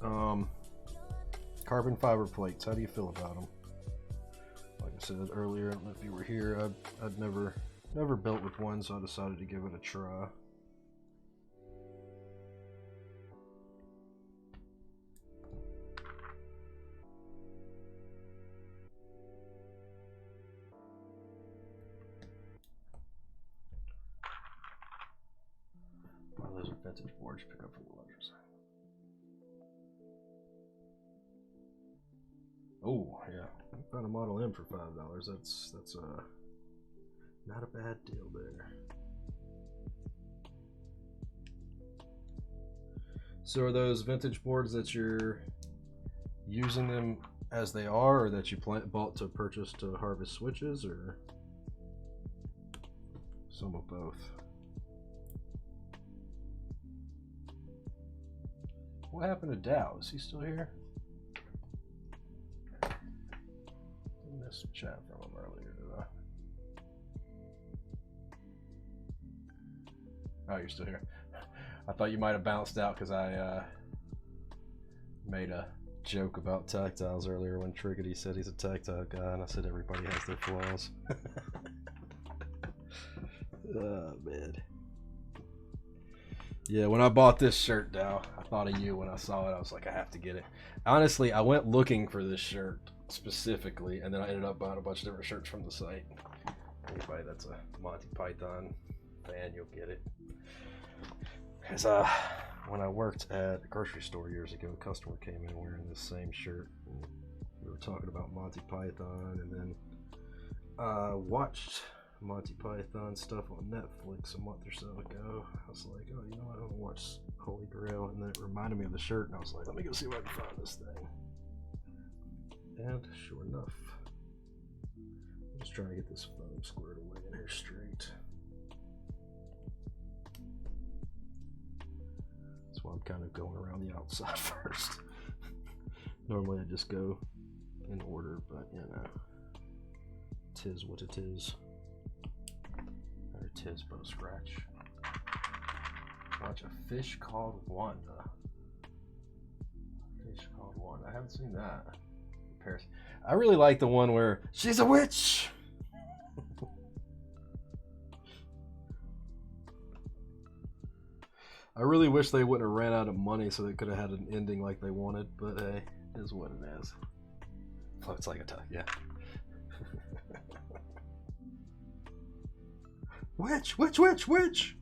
Carbon fiber plates, how do you feel about them? Like I said earlier, I don't know if you were here, I'd never built with one, so I decided to give it a try. One of those are vintage boards you pick up from the leisure side. Oh yeah, I found a Model M for $5. That's not a bad deal there. So are those vintage boards that you're using them as they are, or that you bought to purchase to harvest switches, or some of both? What happened to Dow? Is he still here? I missed chat from him earlier, did I? Oh, you're still here. I thought you might have bounced out because I made a joke about tactiles earlier when Triggity said he's a tactile guy, and I said everybody has their flaws. Oh, man. Yeah, when I bought this shirt, Dow, I thought of you when I saw it. I was like, I have to get it. Honestly, I went looking for this shirt specifically, and then I ended up buying a bunch of different shirts from the site. Anybody that's a Monty Python fan, you'll get it. Because when I worked at a grocery store years ago, a customer came in wearing this same shirt. And we were talking about Monty Python, and then watched Monty Python stuff on Netflix a month or so ago. I was like, oh, you know what, I want to watch Holy Grail, and then it reminded me of the shirt, and I was like, let me go see if I can find this thing. And sure enough, I'm just trying to get this phone squared away in here straight. That's why I'm kind of going around the outside first. Normally I just go in order, but you know, 'tis what it is. Or 'tis but a scratch. Watch A Fish Called Wanda. Fish Called Wanda. I haven't seen that. Paris. I really like the one where she's a witch. I really wish they wouldn't have ran out of money so they could have had an ending like they wanted, but hey, it is what it is. Floats like a duck, yeah. Witch, witch, witch, witch!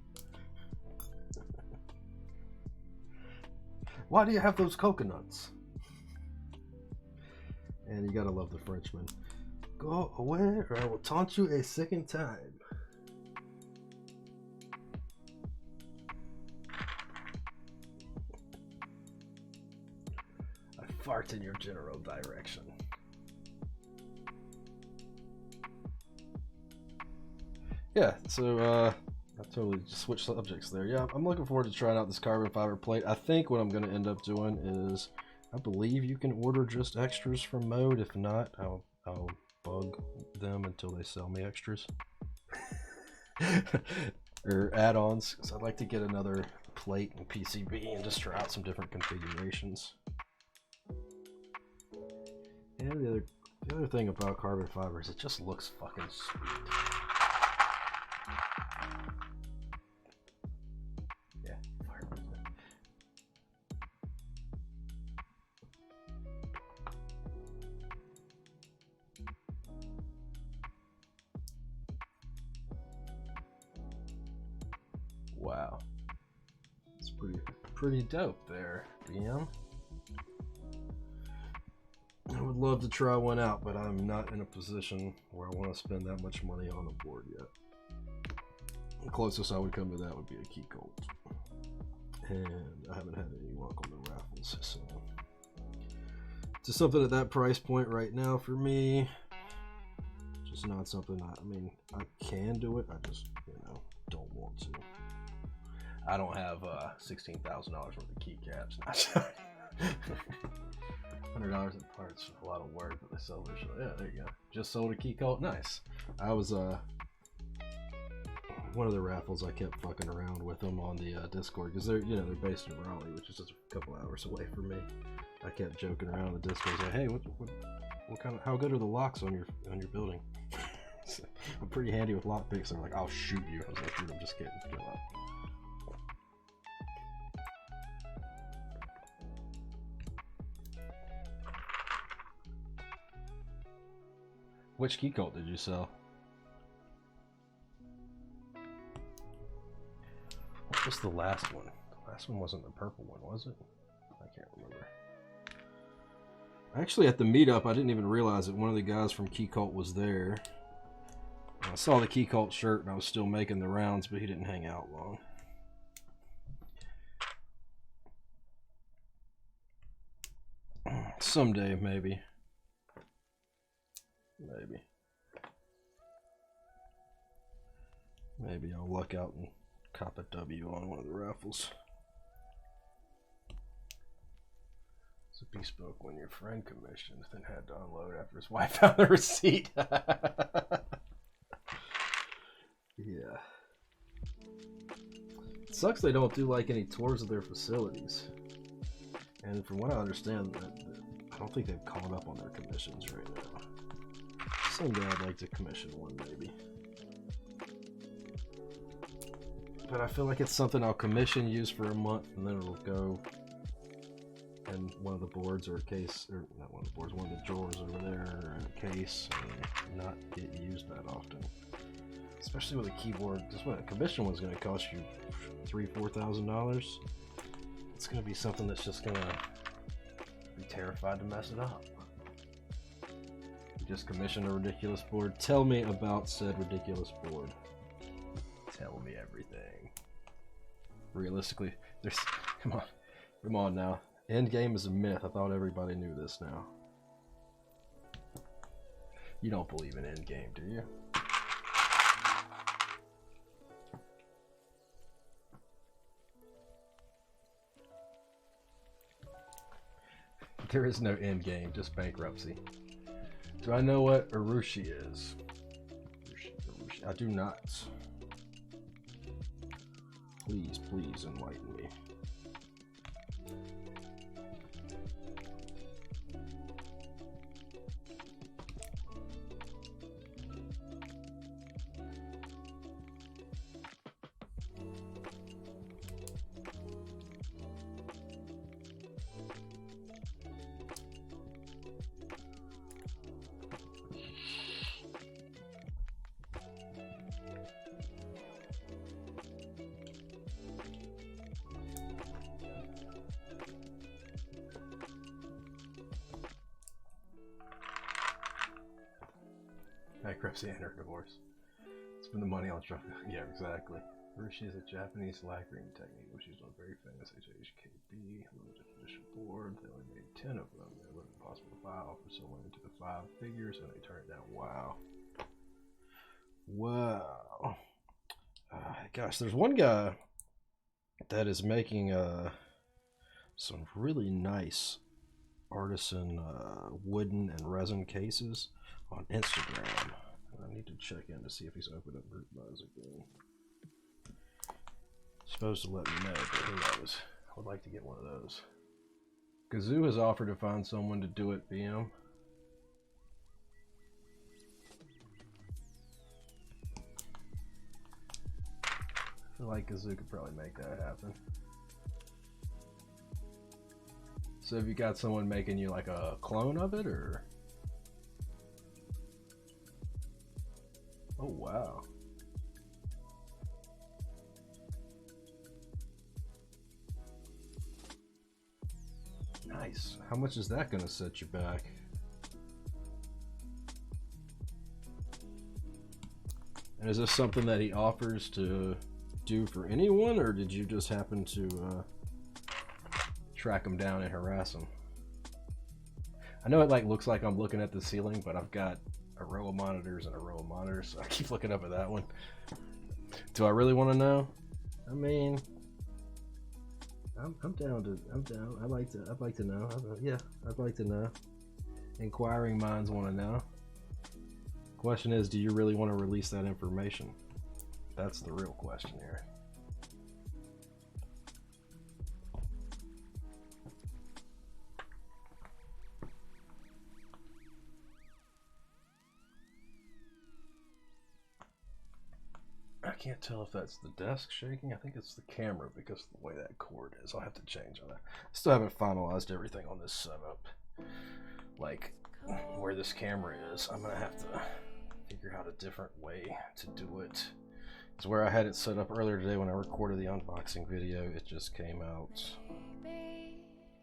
Why do you have those coconuts? And you gotta love the Frenchman. Go away or I will taunt you a second time. I fart in your general direction. Yeah, so I totally just switched subjects there. Yeah, I'm looking forward to trying out this carbon fiber plate. I think what I'm going to end up doing is, I believe you can order just extras from Mode. If not, I'll bug them until they sell me extras. Or add-ons, because I'd like to get another plate and PCB and just try out some different configurations. And the other thing about carbon fiber is it just looks fucking sweet. Yeah, fire. Wow, it's pretty dope there, BM. I would love to try one out, but I'm not in a position where I want to spend that much money on a board yet. The closest I would come to that would be a Key Colt, and I haven't had any luck on the raffles, so just something at that price point right now for me. Just not something I mean, I can do it, I just, you know, don't want to. I don't have $16,000 worth of keycaps. $100 in parts, a lot of work, but they sell this. Yeah, there you go. Just sold a Key Colt. Nice. I was one of the raffles. I kept fucking around with them on the Discord because they're, you know, they're based in Raleigh, which is just a couple hours away from me. I kept joking around on the Discord, like, hey, what kind of, how good are the locks on your building? I'm pretty handy with lock picks. They're like, I'll shoot you. I was like, dude, I'm just kidding. Chill out. Which Key Colt did you sell? What was the last one? The last one wasn't the purple one, was it? I can't remember. Actually, at the meetup, I didn't even realize that one of the guys from Key Colt was there. I saw the Key Colt shirt and I was still making the rounds, but he didn't hang out long. Someday, maybe. Maybe I'll luck out and cop a W on one of the raffles. It's a bespoke when your friend commissioned, then had to unload after his wife found the receipt. Yeah. It sucks they don't do like any tours of their facilities. And from what I understand, I don't think they've caught up on their commissions right now. Someday I'd like to commission one, maybe. But I feel like it's something I'll commission, use for a month, and then it'll go in one of the boards or a case, or not one of the boards, one of the drawers over there, or in a case, and not get used that often. Especially with a keyboard, because what a commission one's going to cost you $3,000–4,000. It's going to be something that's just going to be terrified to mess it up. You just commissioned a ridiculous board. Tell me about said ridiculous board. Tell me everything. Realistically, there's come on now. Endgame is a myth. I thought everybody knew this now. You don't believe in Endgame, do you? There is no endgame, just bankruptcy. Do I know what Urushi is? Urushi. I do not. Please enlighten me. Bankruptcy and her divorce. Spend the money on truck. Yeah, exactly. Urushi is a Japanese lacquering technique which is on very famous HHKB limited edition board. They only made 10 of them. It wasn't possible to buy, offer someone into the 5 figures, and they turned it down. Wow. Wow. Gosh, there's one guy that is making some really nice artisan wooden and resin cases on Instagram. I need to check in to see if he's opened up Root Buzz again. Supposed to let me know, but who knows? I would like to get one of those. Gazzew has offered to find someone to do it BM. I feel like Gazzew could probably make that happen. So have you got someone making you like a clone of it, or? Oh wow. Nice. How much is that gonna set you back? And is this something that he offers to do for anyone, or did you just happen to track him down and harass him? I know it like looks like I'm looking at the ceiling, but I've got a row of monitors and a row of monitors, so I keep looking up at that one. Do I really want to know? I mean, I'm down. I'd like to know. Yeah, I'd like to know. Inquiring minds want to know. Question is, do you really want to release that information? That's the real question here. I can't tell if that's the desk shaking. I think it's the camera because of the way that cord is. I'll have to change on that. Still haven't finalized everything on this setup. Like where this camera is. I'm gonna have to figure out a different way to do it. It's where I had it set up earlier today when I recorded the unboxing video. It just came out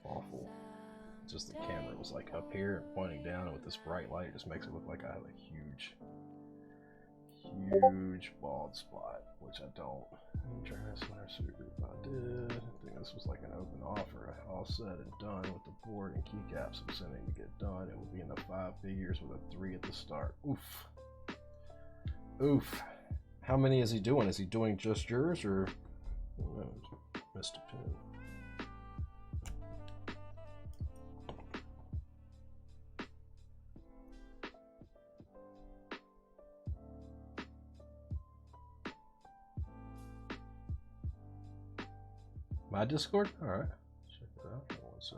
awful. Just the camera was like up here and pointing down, and with this bright light it just makes it look like I have a huge bald spot, which I don't. I'm trying to swing our super group. I did. I think this was like an open offer. All said and done with the board and keycaps I'm sending to get done. It will be in the 5 figures with a 3 at the start. Oof. Oof. How many is he doing? Is he doing just yours, or missed a pin? My Discord? Alright. Check it out. Hold on 1 sec.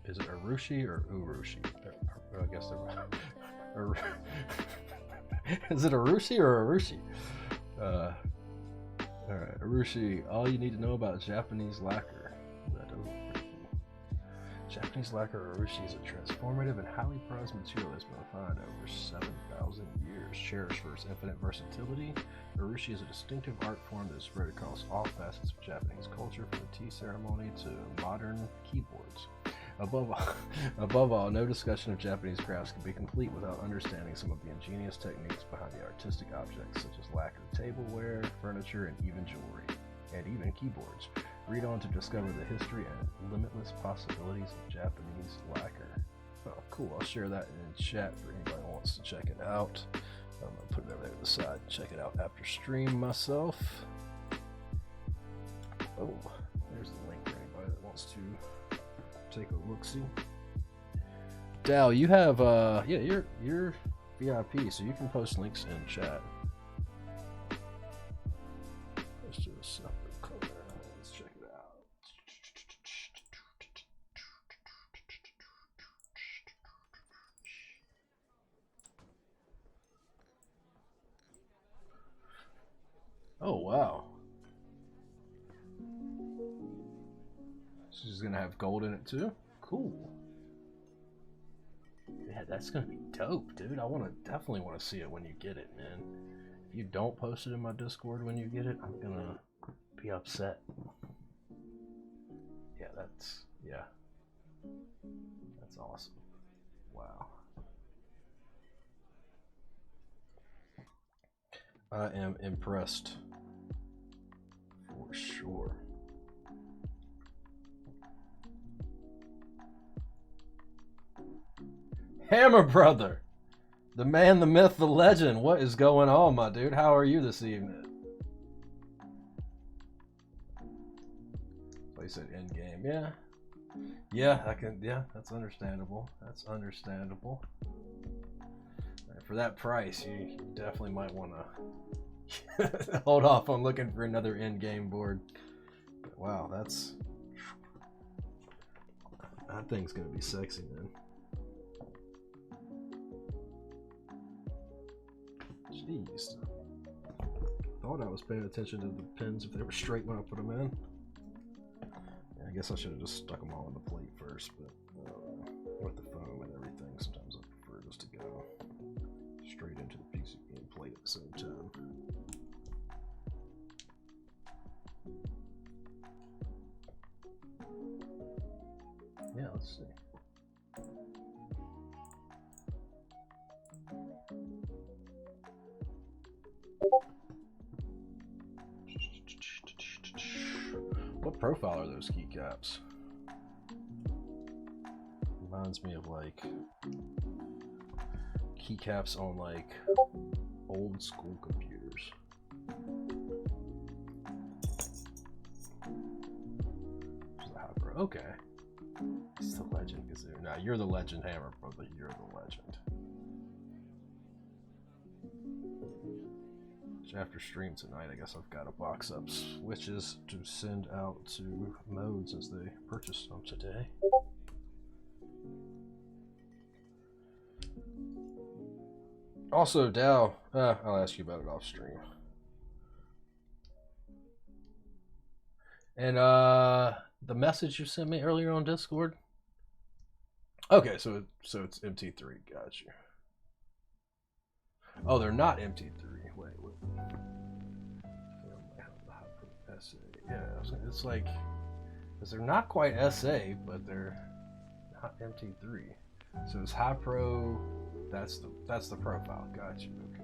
Is it Arushi or Urushi? I guess they're is it Arushi or Arushi? Alright, Arushi, all you need to know about Japanese lacquer. Japanese lacquer Arushi is a transformative and highly prized material that's been refined over 7,000 years. Cherished for its infinite versatility, Arushi is a distinctive art form that is spread across all facets of Japanese culture, from the tea ceremony to modern keyboards. Above all, no discussion of Japanese crafts can be complete without understanding some of the ingenious techniques behind the artistic objects, such as lacquer tableware, furniture, and even jewelry, and even keyboards. Read on to discover the history and limitless possibilities of Japanese lacquer. Oh, cool. I'll share that in chat for anybody who wants to check it out. I'm going to put it over there to the side and check it out after stream myself. Oh, there's the link for anybody that wants to take a look-see. Dal, you have, yeah, you're VIP, so you can post links in chat. Let's do a separate color. Let's check it out. Oh, wow. She's gonna have gold in it too? Cool. Yeah, that's gonna be dope, dude. Definitely wanna see it when you get it, man. If you don't post it in my Discord when you get it, I'm gonna be upset. Yeah, that's awesome. Wow. I am impressed. For sure. Hammer Brother! The man, the myth, the legend. What is going on, my dude? How are you this evening? So you said end game. Yeah. Yeah, that's understandable. That's understandable. Right, for that price, you definitely might want to hold off on looking for another end game board. But wow, that thing's gonna be sexy, man. Jeez. Thought I was paying attention to the pins if they were straight when I put them in. Yeah, I guess I should have just stuck them all on the plate first, but with the foam and everything, sometimes I prefer just to go straight into the PCB and plate at the same time. Yeah, let's see. What profile are those keycaps? Reminds me of like keycaps on like old school computers. Okay. It's the legend Gazzew. Now you're the legend hammer, brother. You're the legend. After stream tonight, I guess I've got to box up switches to send out to Mode since they purchased them today. Also, Dow, I'll ask you about it off stream. And the message you sent me earlier on Discord. Okay, so it's MT3. Got you. Oh, they're not MT3. Wait. Yeah, it's like, because they're not quite SA, but they're not MT3. So it's high pro. That's the profile. Got you. Okay.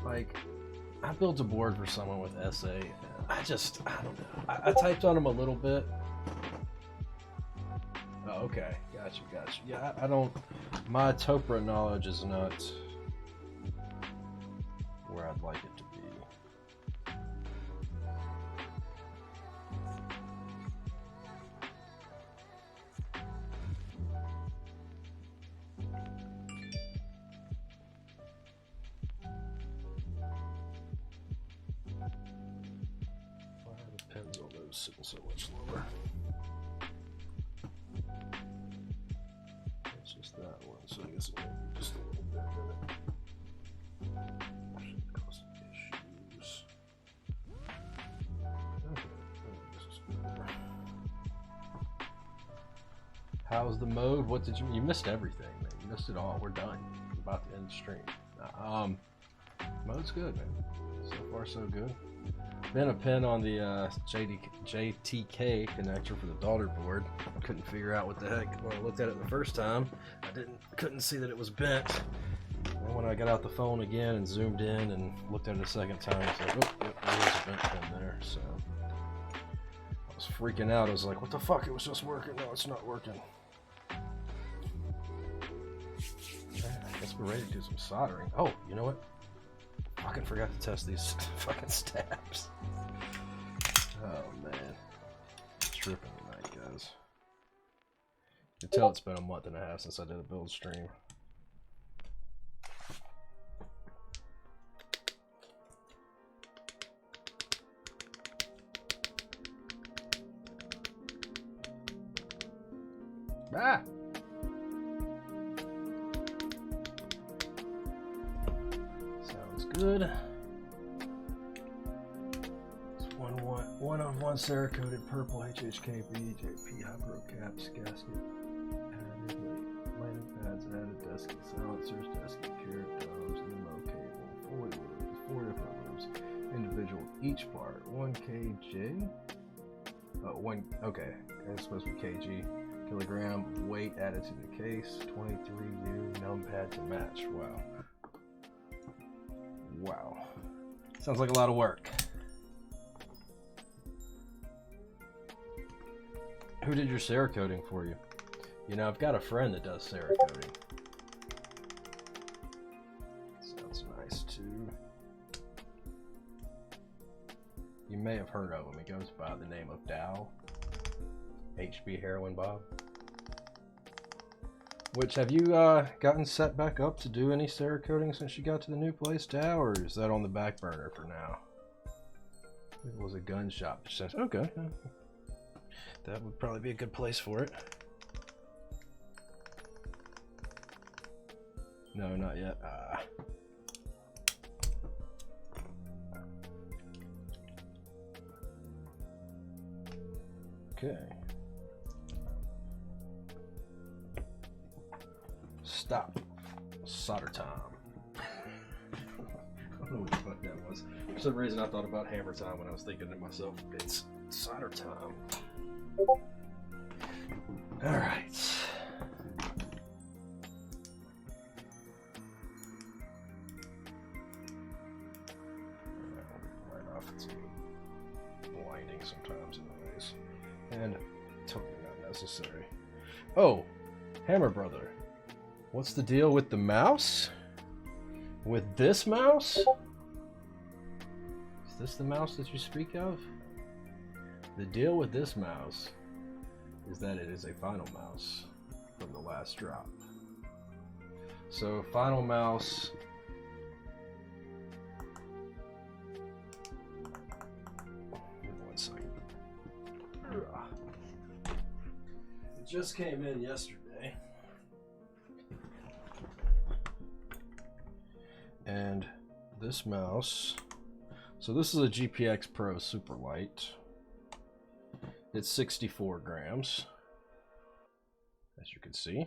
Like, I built a board for someone with SA. I don't know. I typed on them a little bit. Oh, okay. Got you. Yeah, I don't. My Topra knowledge is not where I'd like it to be. Why are the pins on those sitting so much lower? That one, so I guess it might be just a little bit in it. Should cause some issues. Okay, this is good. How's the mode? What did you missed everything, man. You missed it all. We're done. We're about to end the stream. Mode's good, man. So far, so good. Been a pin on the JTK connector for the daughter board. Couldn't figure out what the heck when I looked at it the first time. Couldn't see that it was bent. And when I got out the phone again and zoomed in and looked at it a second time, it's like, oh, yep, there is a bent pin there. So I was freaking out. I was like, what the fuck? It was just working. No, it's not working. Okay, I guess we're ready to do some soldering. Oh, you know what? Fucking forgot to test these fucking stabs. Oh man, tripping tonight, guys. You can tell it's been a month and a half since I did a build stream. Ah! Good. It's one of one Cerakoted purple HHK BJP Hypro caps gasket. Added landing pads, added desky silencers, desky carrot domes, limo cable, 4 different rooms, individual each part, 1 kg. Okay, it's supposed to be kg. Kilogram weight added to the case, 23U numpad to match. Wow. Sounds like a lot of work. Who did your Cerakoting for you? You know, I've got a friend that does Cerakoting. Sounds nice too. You may have heard of him. He goes by the name of Dow. HB Heroin Bob. Which, have you gotten set back up to do any Cerakoting since you got to the new place, Dow, or is that on the back burner for now? It was a gun shop. Okay. That would probably be a good place for it. No, not yet. Okay. Stop. Solder time. I don't know what the fuck that was. For some reason I thought about hammer time when I was thinking to myself, it's solder time. Alright. Right off, it's blinding sometimes anyways. And totally not necessary. Oh! Hammer brother. What's the deal with the mouse? With this mouse? Is this the mouse that you speak of? The deal with this mouse is that it is a final mouse from the last drop. So final mouse. Give me 1 second. It just came in yesterday. And this mouse, so this is a GPX Pro Super Light. It's 64 grams, as you can see.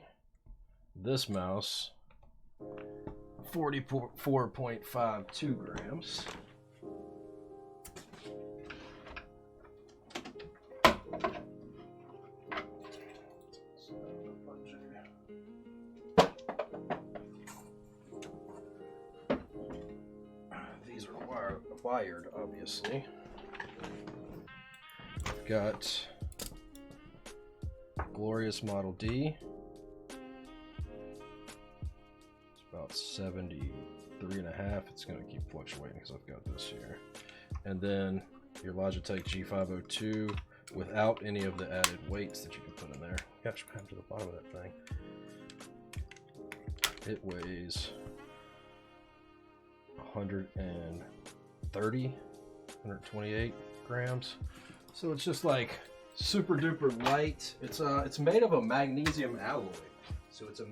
This mouse, 44.52 grams. These are wired, obviously. We've got Glorious Model D. It's about 73.5. It's going to keep fluctuating because I've got this here. And then your Logitech G502 without any of the added weights that you can put in there. Gosh, what happened to the bottom of that thing? It weighs 128 grams. So it's just like super duper light. It's made of a magnesium alloy. So it's a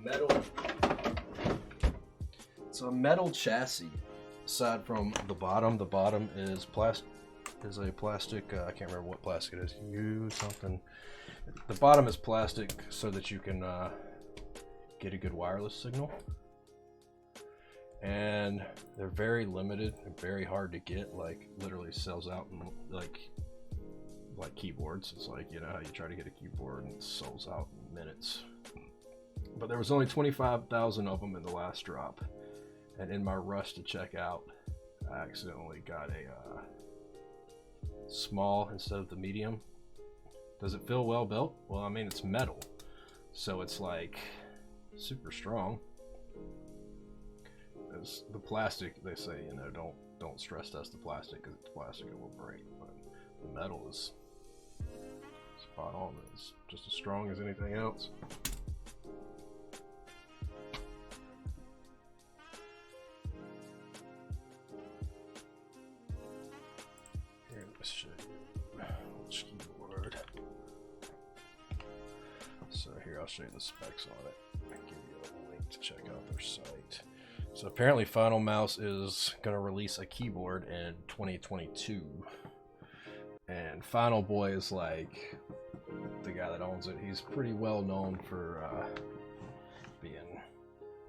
metal chassis. Aside from the bottom is a plastic, I can't remember what plastic it is. Something. The bottom is plastic so that you can get a good wireless signal. And they're very limited and very hard to get, like literally sells out in like keyboards. It's like, you know how you try to get a keyboard and it sells out in minutes. But there was only 25,000 of them in the last drop. And in my rush to check out, I accidentally got a small instead of the medium. Does it feel well built? Well, I mean, it's metal, so it's like super strong. As the plastic, they say, you know, don't stress test the plastic, because it's plastic, it will break. But the metal is spot on. It's just as strong as anything else. Here, let's show you which keyboard. So here, I'll show you the specs on it. I'll give you a link to check out their site. So apparently Final Mouse is going to release a keyboard in 2022. And Final Boy is like the guy that owns it. He's pretty well known for being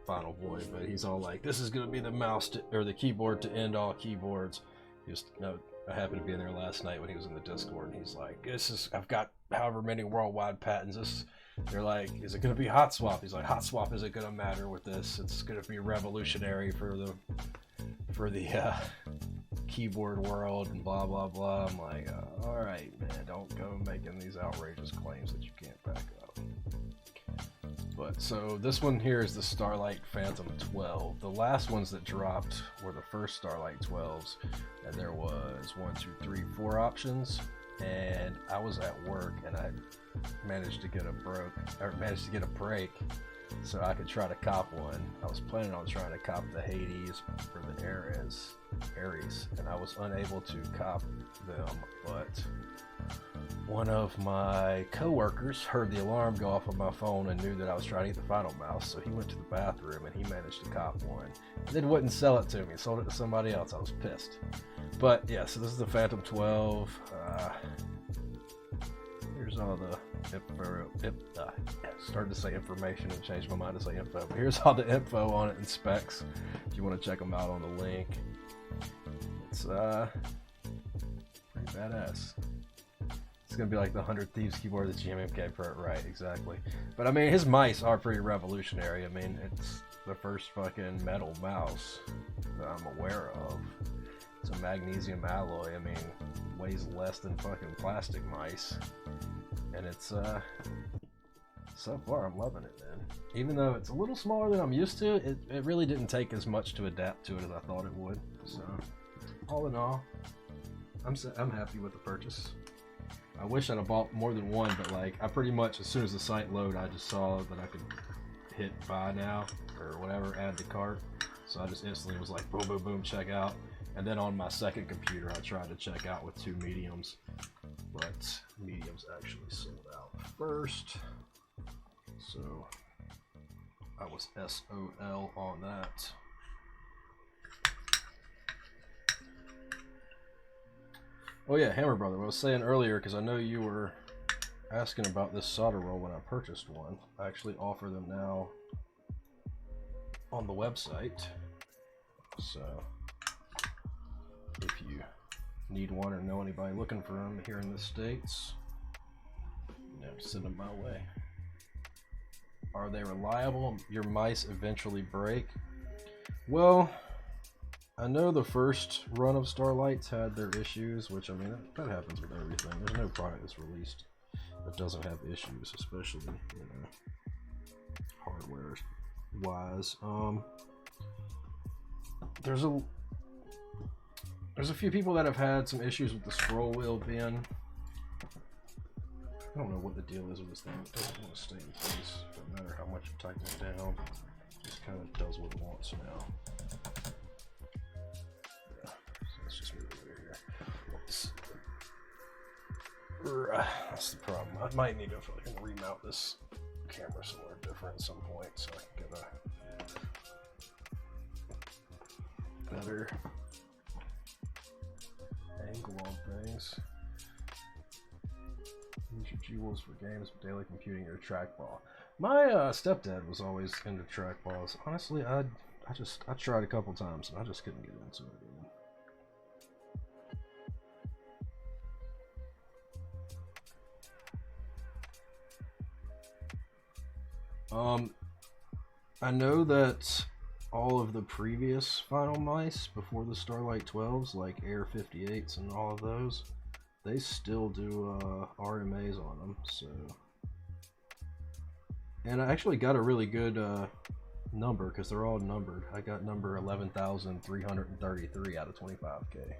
Final Boy, but he's all like, this is going to be the mouse or the keyboard to end all keyboards. I happened to be in there last night when he was in the Discord, and he's like, I've got however many worldwide patents. They're like, is it going to be hot swap? He's like, hot swap isn't going to matter with this. It's going to be revolutionary for the keyboard world and blah blah blah. I'm like, all right, man, don't go making these outrageous claims that you can't back up. But so this one here is the Starlight Phantom 12. The last ones that dropped were the first Starlight 12s, and there was 1, 2, 3, 4 options. And I was at work, and I managed to get a break so I could try to cop one. I was planning on trying to cop the Hades for the Ares, and I was unable to cop them, but one of my coworkers heard the alarm go off on my phone and knew that I was trying to get the final mouse, so he went to the bathroom and he managed to cop one. And then wouldn't sell it to me, sold it to somebody else. I was pissed. But yeah, so this is the Phantom 12. Here's all the info. Started to say information and changed my mind to say info. But here's all the info on it and specs if you want to check them out on the link. It's pretty badass. It's gonna be like the 100 Thieves keyboard that GMK Pro, right? Exactly. But I mean, his mice are pretty revolutionary. I mean, it's the first fucking metal mouse that I'm aware of. It's a magnesium alloy. I mean, weighs less than fucking plastic mice, and it's so far I'm loving it, man. Even though it's a little smaller than I'm used to, it really didn't take as much to adapt to it as I thought it would. So, all in all, I'm happy with the purchase. I wish I'd have bought more than one, but like I pretty much, as soon as the site loaded, I just saw that I could hit buy now or whatever, add to cart. So I just instantly was like boom, boom, boom, check out. And then on my second computer, I tried to check out with 2 mediums, but mediums actually sold out first. So I was SOL on that. Oh yeah, Hammer Brother, what I was saying earlier, because I know you were asking about this solder roll when I purchased one. I actually offer them now on the website. So if you need one or know anybody looking for them here in the States, you know, send them my way. Are they reliable? Your mice eventually break? Well, I know the first run of Starlights had their issues, which I mean, that happens with everything. There's no product that's released that doesn't have issues, especially, you know, hardware wise. There's a few people that have had some issues with the scroll wheel being. I don't know what the deal is with this thing. It doesn't want to stay in place. No matter how much you tighten it down, it just kind of does what it wants now. Yeah, so let's just move it over here. That's the problem. I might need to fucking remount this camera somewhere different at some point so I can get a better angle on things. Use your G-Wolves for games, daily computing, or trackball. My stepdad was always into trackballs. Honestly, I tried a couple times and I just couldn't get into it. I know that all of the previous final mice before the Starlight 12s, like Air 58s and all of those, they still do RMAs on them. So, and I actually got a really good number because they're all numbered. I got number 11,333 out of 25K.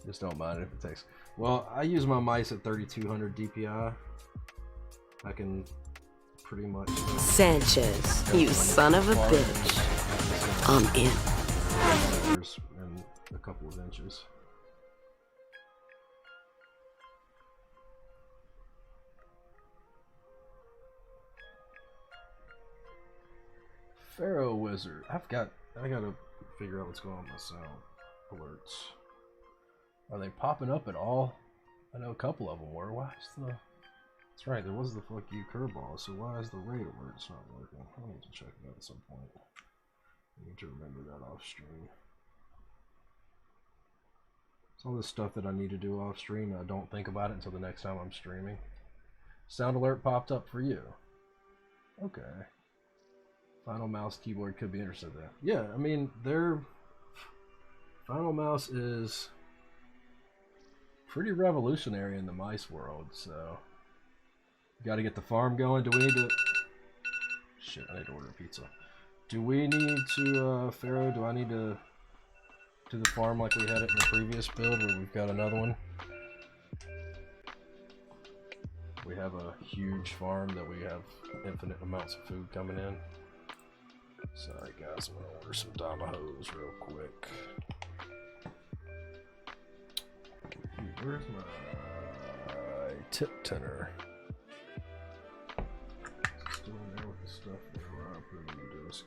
Just don't mind it if it takes. Well, I use my mice at 3200 DPI. I can pretty much. Sanchez, you son of a bitch. I'm in. And a couple of inches. Pharaoh Wizard. I gotta figure out what's going on with my sound alerts. Are they popping up at all? I know a couple of them were. Why is the... That's right, there was the fuck you Kirball, so why is the raid alerts not working? I need to check that at some point. I need to remember that off stream. It's all this stuff that I need to do off stream, and I don't think about it until the next time I'm streaming. Sound alert popped up for you. Okay. Final Mouse keyboard could be interested in that. Yeah, I mean, their Final Mouse is pretty revolutionary in the mice world, so got to get the farm going. Do we need to... Shit, I need to order a pizza. Do we need to, Pharaoh, do I need to do the farm like we had it in the previous build where we've got another one? We have a huge farm that we have infinite amounts of food coming in. Sorry guys, I'm gonna order some Domahos real quick. Where's my tip tenor? Still in there with the stuff that I put on the disc.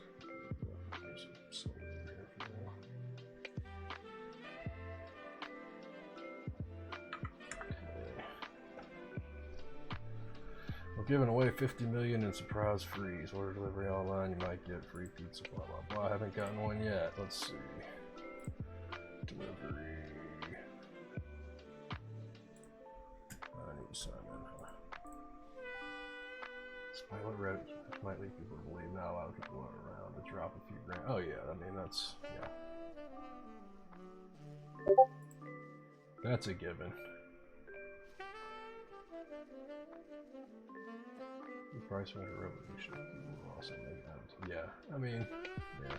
We're giving away 50 million in surprise frees. Order delivery online, you might get free pizza, blah blah blah. I haven't gotten one yet. Let's see. Delivery. I need to sign in. Might leave people to believe not a lot of people are around to drop a few grand. Oh yeah, I mean that's that's a given. The price range revolution. Awesome. Yeah, I mean, yeah.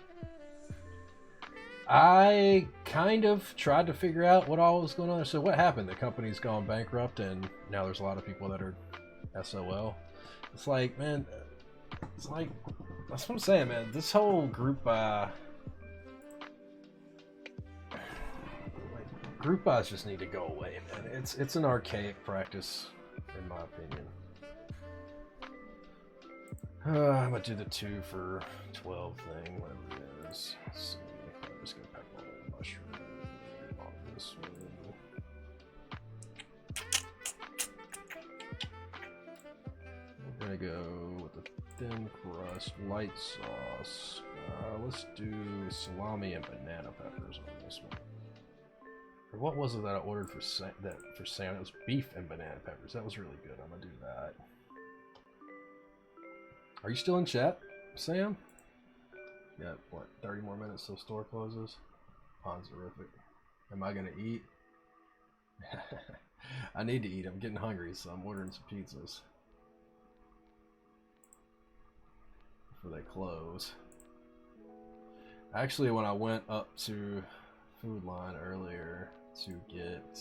I kind of tried to figure out what all was going on. So what happened? The company's gone bankrupt, and now there's a lot of people that are SOL. It's like, man, it's like, that's what I'm saying, man. This whole group buys just need to go away, man. It's an archaic practice, in my opinion. I'm gonna do the 2 for 12 thing, whatever it is. Let's see. I'm just gonna pack one of the mushroom on this one. We're gonna go with the thin crust, light sauce. Let's do salami and banana peppers on this one. Or what was it that I ordered for Sam? It was beef and banana peppers. That was really good. I'm gonna do that. Are you still in chat, Sam? Yeah, what, 30 more minutes till store closes? Pon's terrific. Am I gonna eat? I need to eat. I'm getting hungry, so I'm ordering some pizzas before they close. Actually, when I went up to Food Line earlier to get,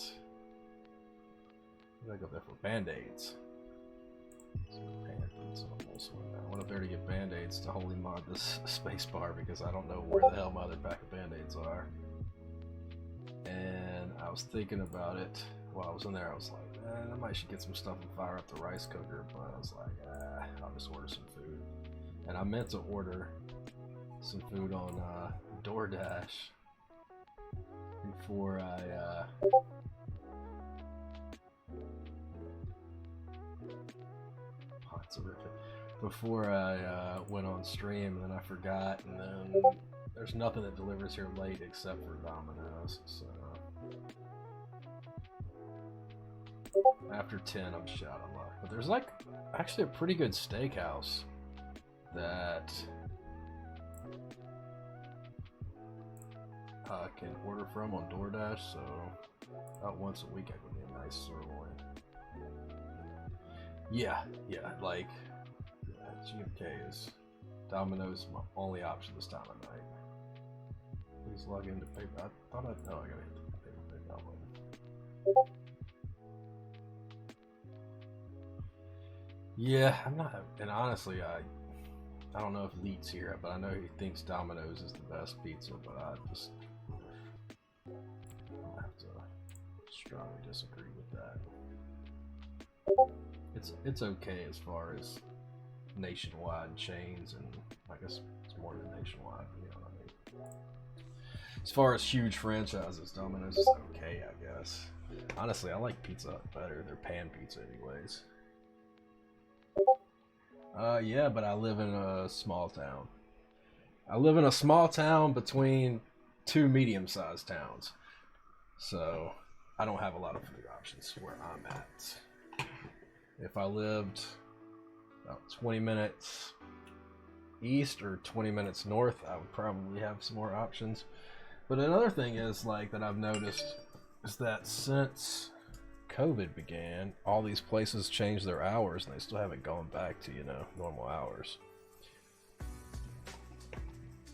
I go there for Band-Aids. I went up there to get Band-Aids to holy mod this spacebar because I don't know where the hell my other pack of Band-Aids are. And I was thinking about it while I was in there. I was like, man, I might should get some stuff and fire up the rice cooker, but I was like, I'll just order some food. And I meant to order some food on DoorDash before I went on stream, and then I forgot, and then there's nothing that delivers here late except for Domino's, so after 10 I'm shot of luck. But there's like actually a pretty good steakhouse that I can order from on DoorDash, so about once a week I can get a nice sirloin. Yeah, like GMK is Domino's my only option this time of night. Please log into PayPal. I thought I gotta hit the PayPal button. Yeah, I'm not, and honestly, I don't know if Leet's here, but I know he thinks Domino's is the best pizza, but I just have to strongly disagree with that. It's okay as far as nationwide chains, and I guess it's more than nationwide, you know what I mean? As far as huge franchises, Domino's is okay, I guess. Honestly, I like Pizza Hut better. They're pan pizza anyways. Yeah, but I live in a small town. I live in a small town between two medium-sized towns. So, I don't have a lot of food options where I'm at. If I lived about 20 minutes east or 20 minutes north, I would probably have some more options. But another thing is, like, that I've noticed is that since COVID began, all these places changed their hours and they still haven't gone back to, you know, normal hours.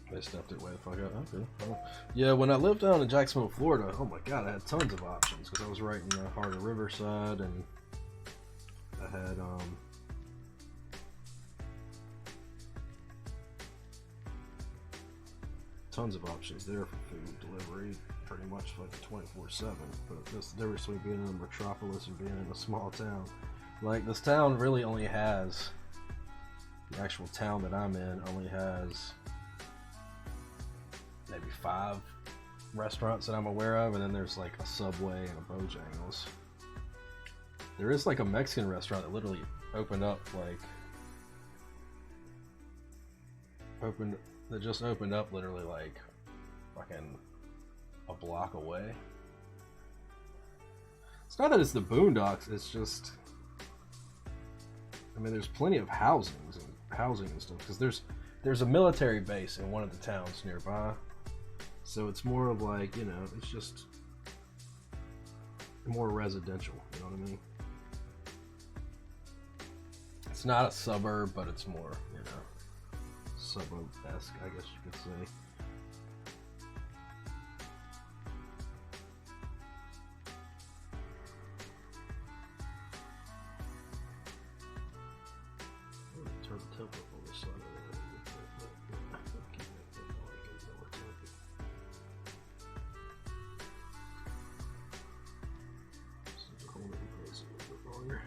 They stepped it way the fuck up. Okay. Well, yeah, when I lived down in Jacksonville, Florida, oh my god, I had tons of options because I was right in the heart of Riverside, and I had tons of options there for food delivery. pretty much like 24/7. But this difference between being in a metropolis and being in a small town. Like, this town really only has, the actual town that I'm in only has maybe 5 restaurants that I'm aware of, and then there's like a Subway and a Bojangles. There is like a Mexican restaurant that literally opened up that just opened up literally like fucking a block away. It's not that it's the boondocks, it's just, I mean, there's plenty of housing and stuff, because there's a military base in one of the towns nearby, so it's more of like, you know, it's just more residential, you know what I mean? It's not a suburb, but it's more, you know, suburb-esque, I guess you could say. Turn the tempo up on this side of the so hold it in place a little bit longer.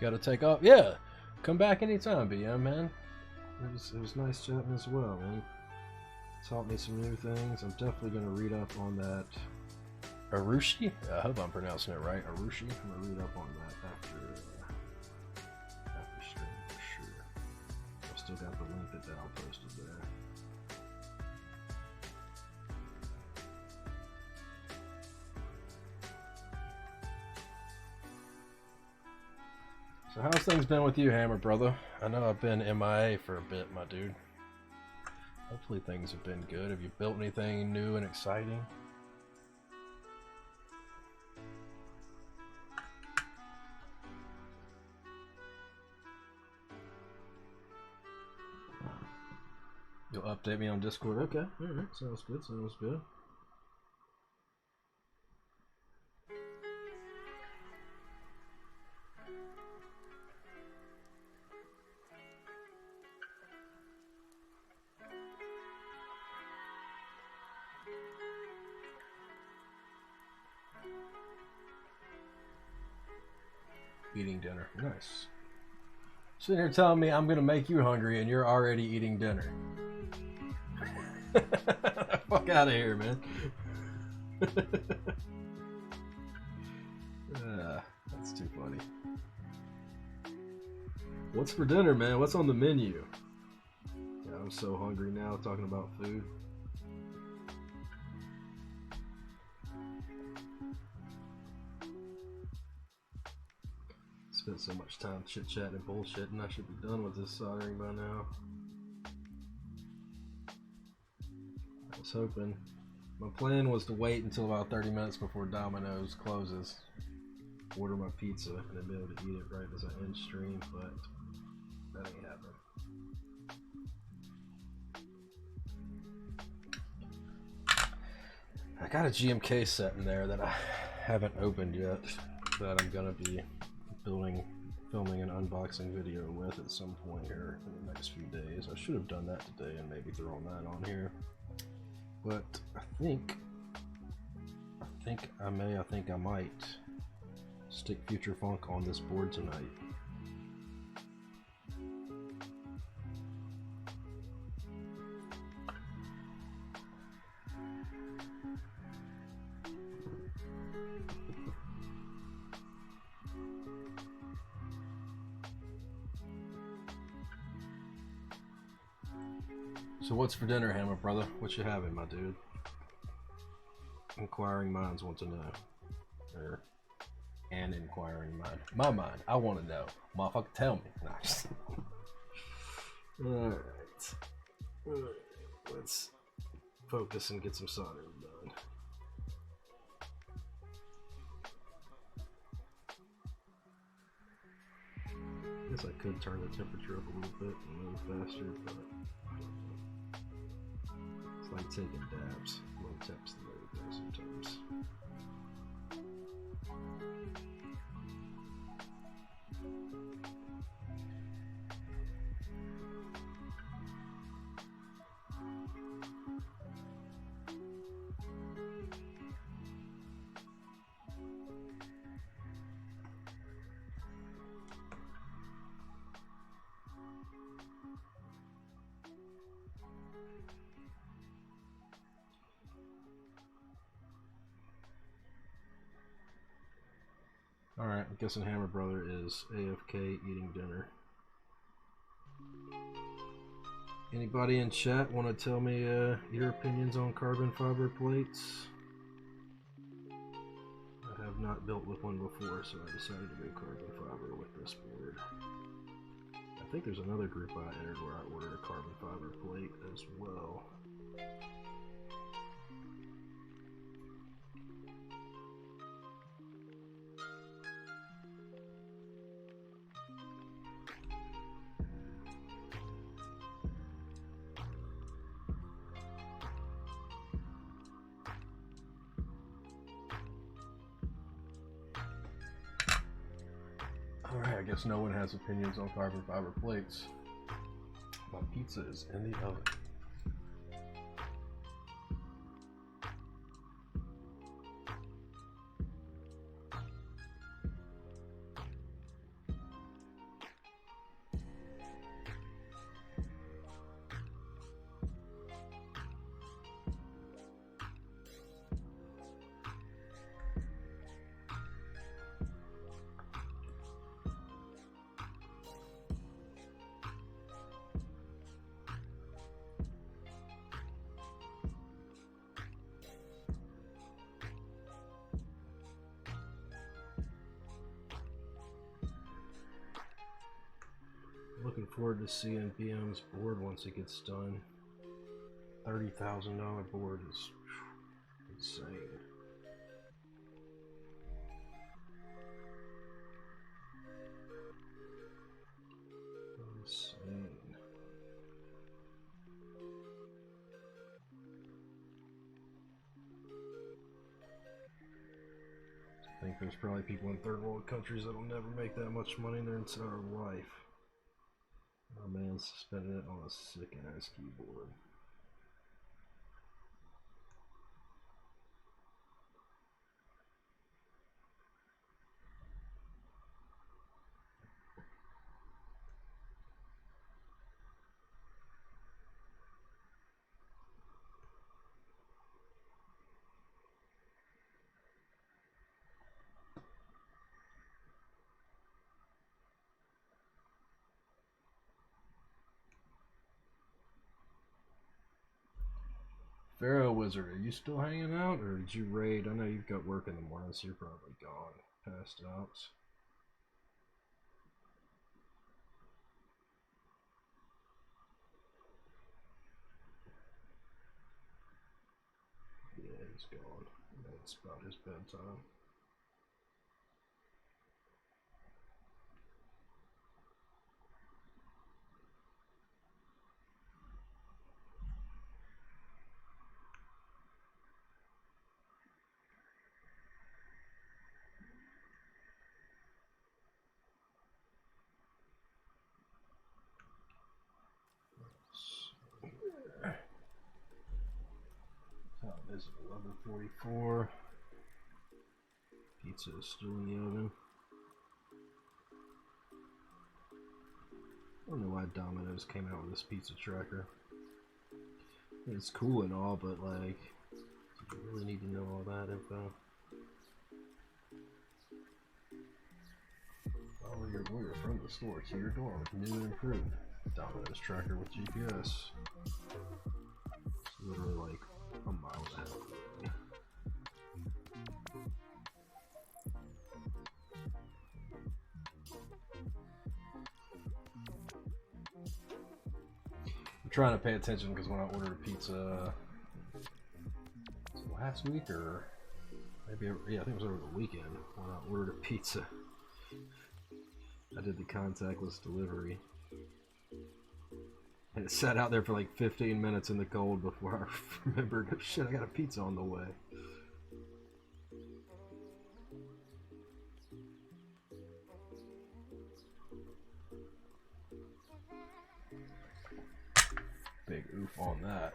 Gotta take off. Yeah, come back anytime, BM, man. It was nice chatting as well, man. Taught me some new things. I'm definitely gonna read up on that Arushi. I hope I'm pronouncing it right. Arushi. I'm gonna read up on that after stream for sure. I've still got the link that Dal posted there. So how's things been with you, Hammer brother? I know I've been MIA for a bit, my dude. Hopefully things have been good. Have you built anything new and exciting? You'll update me on Discord. Okay, alright, sounds good, sounds good. Eating dinner. Nice. Sitting here telling me I'm gonna make you hungry and you're already eating dinner. Fuck out of here, man. That's too funny. What's for dinner, man? What's on the menu? Yeah, I'm so hungry now talking about food. Spent so much time chit-chatting and bullshitting. I should be done with this soldering by now. I was hoping. My plan was to wait until about 30 minutes before Domino's closes, order my pizza, and then be able to eat it right as I end stream, but that ain't happening. I got a GMK set in there that I haven't opened yet, that I'm gonna be filming an unboxing video with at some point here in the next few days. I should have done that today and maybe thrown that on here, but I think I might stick Future Funk on this board tonight. So what's for dinner, Hammer brother? What you having, my dude? Inquiring minds want to know. Or an inquiring mind. My mind. I want to know. Motherfucker, tell me. Nice. Alright. Let's focus and get some soldering done. I guess I could turn the temperature up a little bit and move faster, but it's like taking dabs. Low temps the way to go sometimes. Alright, I'm guessing Hammer Brother is AFK eating dinner. Anybody in chat want to tell me your opinions on carbon fiber plates? I have not built with one before, so I decided to go carbon fiber with this board. I think there's another group I entered where I ordered a carbon fiber plate as well. Alright, I guess no one has opinions on carbon fiber plates. My pizza is in the oven. Looking forward to seeing BM's board once it gets done. $30,000 board is insane. Insane. I think there's probably people in third world countries that'll never make that much money in their entire life. Oh man, suspended it on a sick ass keyboard. Pharaoh Wizard, are you still hanging out, or did you raid? I know you've got work in the morning, so you're probably gone, passed out. Yeah, he's gone. It's about his bedtime. Time is 11:44. Pizza is still in the oven. I don't know why Domino's came out with this pizza tracker. It's cool and all, but like, do you really need to know all that info? Oh, you're from the store to your door with new and improved Domino's tracker with GPS. It's literally like a mile and a half away. I'm trying to pay attention because when I ordered a pizza last week, or maybe, yeah, I think it was over the weekend when I ordered a pizza. I did the contactless delivery. And it sat out there for like 15 minutes in the cold before I remembered, oh shit, I got a pizza on the way. Big oof on that.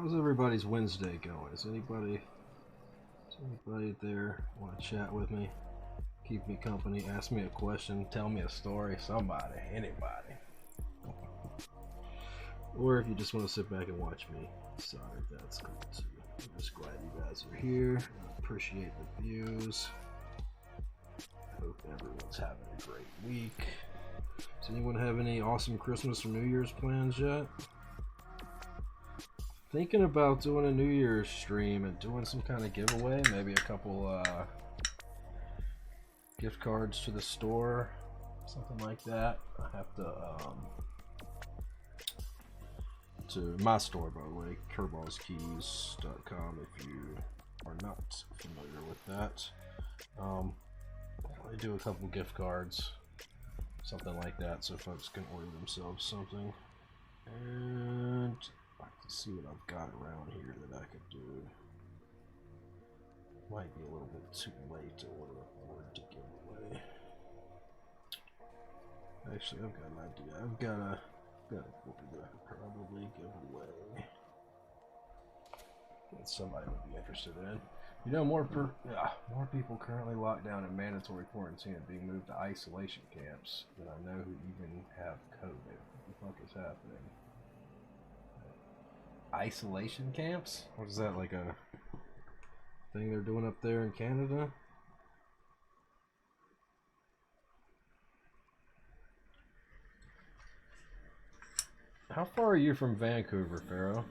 How's everybody's Wednesday going? Is anybody there want to chat with me? Keep me company, ask me a question, tell me a story, somebody, anybody. Or if you just want to sit back and watch me, sorry, that's cool too. I'm just glad you guys are here. I appreciate the views. Hope everyone's having a great week. Does anyone have any awesome Christmas or New Year's plans yet? Thinking about doing a New Year's stream and doing some kind of giveaway, maybe a couple gift cards to the store, something like that. I have to my store, by the way, KirballsKeys.com, if you are not familiar with that. I do a couple gift cards, something like that, so folks can order themselves something. And let's see what I've got around here that I could do. Might be a little bit too late to order a board to give away. Actually, I've got an idea. I've got a board that I could probably give away that somebody would be interested in. You know, more people currently locked down in mandatory quarantine are being moved to isolation camps than I know who even have COVID. What the fuck is happening? Isolation camps? What is that, like a thing they're doing up there in Canada? How far are you from Vancouver, Pharaoh?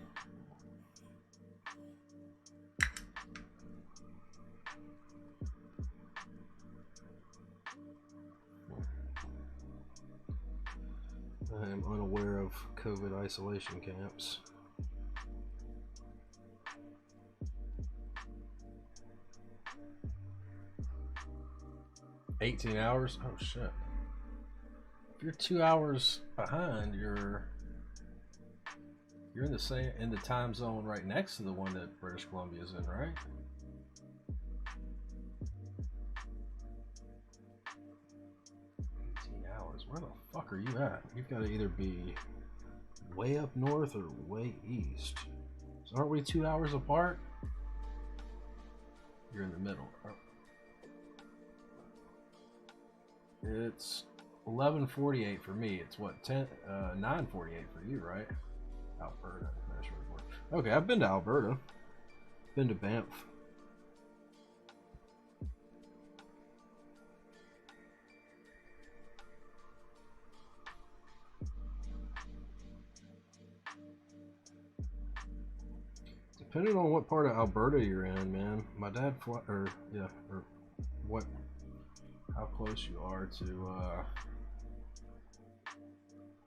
I am unaware of COVID isolation camps. $18 hours? Oh shit. If you're 2 hours behind, you're in the time zone right next to the one that British Columbia is in, right? Where the fuck are you at? You've got to either be way up north or way east. So aren't we 2 hours apart? You're in the middle. It's 11:48 for me. It's what, 9:48 for you, right? Alberta. Okay, I've been to Alberta. Been to Banff. Depending on what part of Alberta you're in, man. My dad how close you are to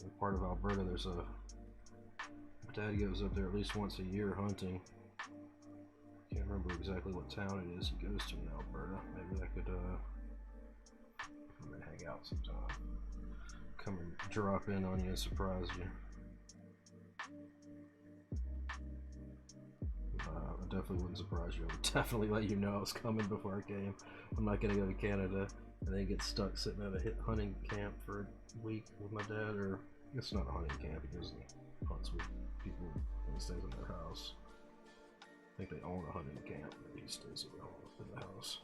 what part of Alberta. My dad goes up there at least once a year hunting. Can't remember exactly what town it is he goes to in Alberta. Maybe I could come and hang out sometime. Come and drop in on you and surprise you. I definitely wouldn't surprise you. I would definitely let you know I was coming before I came. I'm not gonna go to Canada and then get stuck sitting at a hunting camp for a week with my dad, or it's not a hunting camp, he goes and hunts with people and he stays in their house. I think they own a hunting camp, but he stays in the house.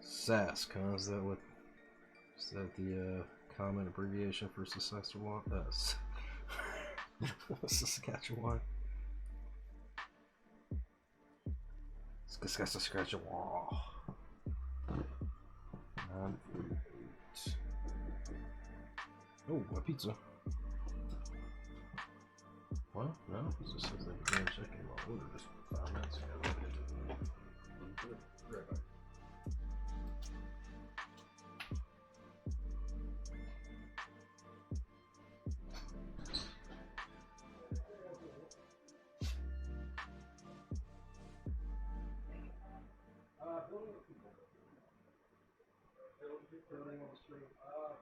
SASC, huh? Is that the common abbreviation for Saskatchewan? Saskatchewan. Saskatchewan. Oh, a pizza. What? No, it just says they began checking my order just 5 minutes ago. Right back. Building on the street.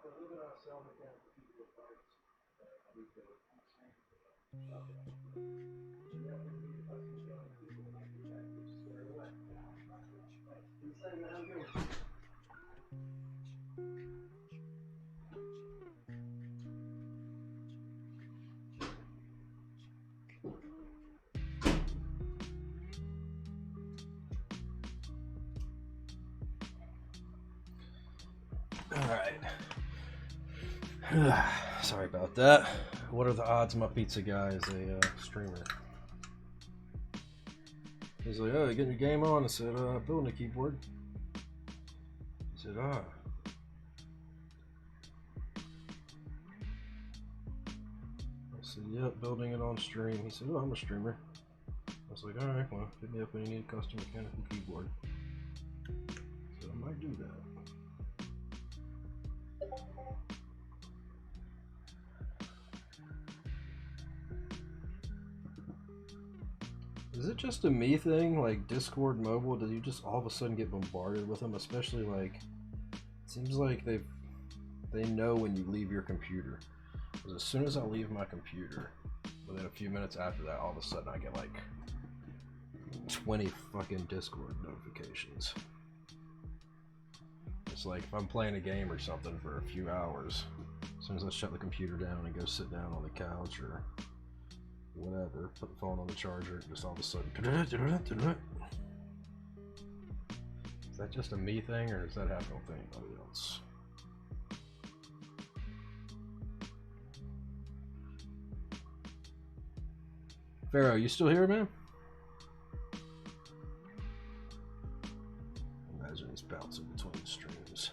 For a little bit, I sell mechanical people parts. Alright. Sorry about that. What are the odds my pizza guy is a streamer? He's like, oh, you getting your game on? I said, building a keyboard. He said, ah. I said, yep, building it on stream. He said, oh, I'm a streamer. I was like, alright, well, hit me up when you need a custom mechanical keyboard. So I might do that. Is it just a me thing, like Discord mobile? Do you just all of a sudden get bombarded with them? Especially like, it seems like they know when you leave your computer. Because as soon as I leave my computer, within a few minutes after that, all of a sudden I get like 20 fucking Discord notifications. It's like if I'm playing a game or something for a few hours, as soon as I shut the computer down and go sit down on the couch or whatever, put the phone on the charger, just all of a sudden. Is that just a me thing, or does that happen with anybody else? Pharaoh, you still here, man? Imagine he's bouncing between streams.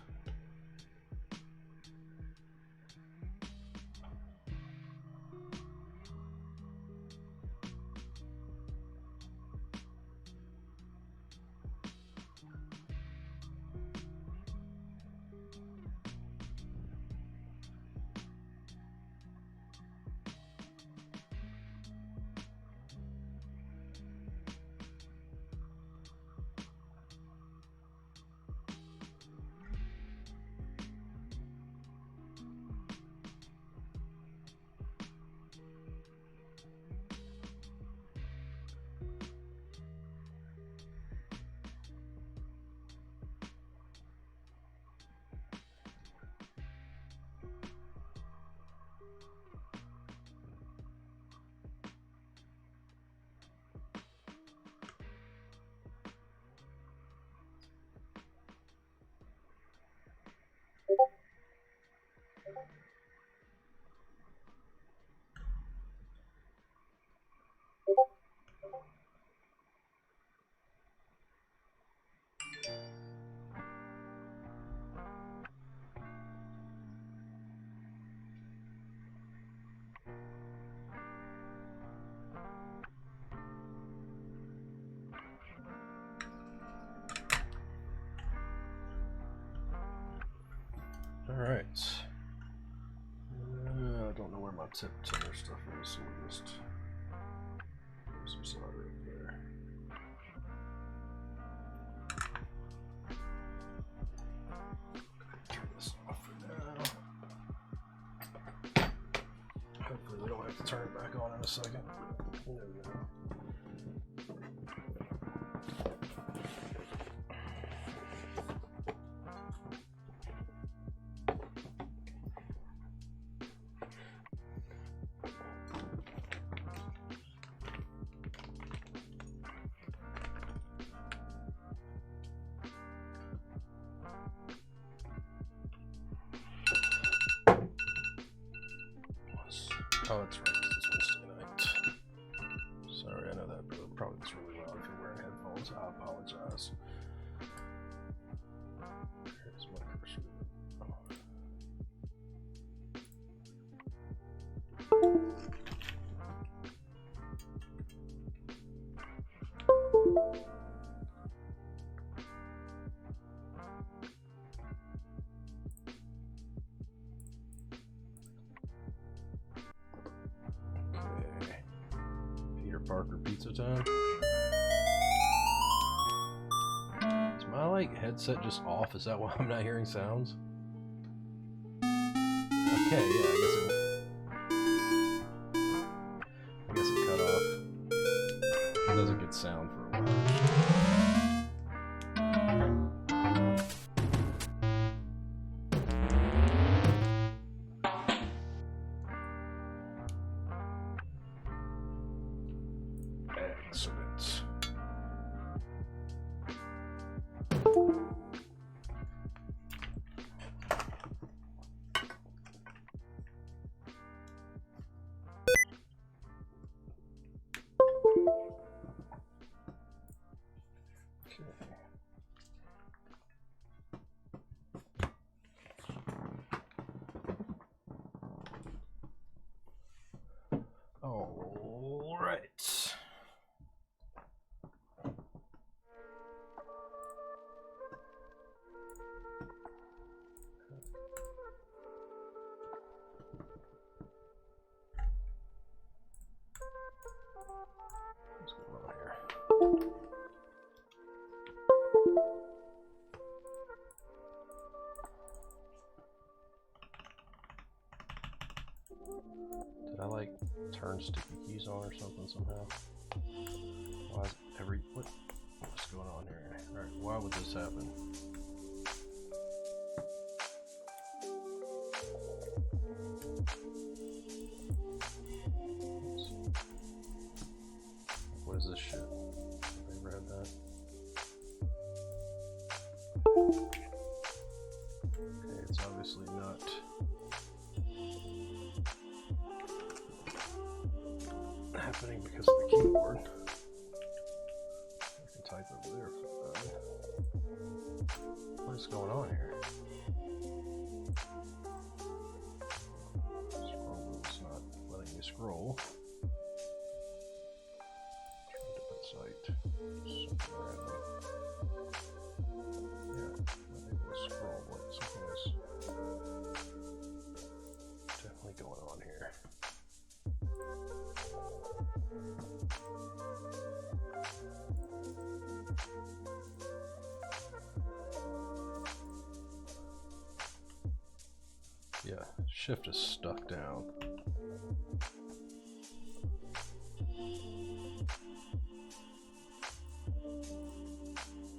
Alright. I don't know where my tip tenor stuff is, so we'll just put some solder up there. Turn this off for now. Hopefully we don't have to turn it back on in a second. No. Oh, that's right, 'cause it's Wednesday night. Sorry, I know that probably was really loud if you're wearing headphones. I apologize. Here's my cursor. Parker pizza time. Is my like headset just off? Is that why I'm not hearing sounds? Okay, yeah, I guess it cut off. It doesn't get sound for a while. Excellent. All right. What's going on here? Did I like turn sticky keys on or something somehow? Why is what's going on here? Alright, why would this happen? Oops. What is this shit? Have I ever had that? Okay, it's obviously not happening because of the keyboard. I can type over there for that. What is going on here? Scroll's not letting me scroll. Try a different site. Something random. Yeah, I'm able to scroll. What? Something is definitely going on here. Yeah, shift is stuck down.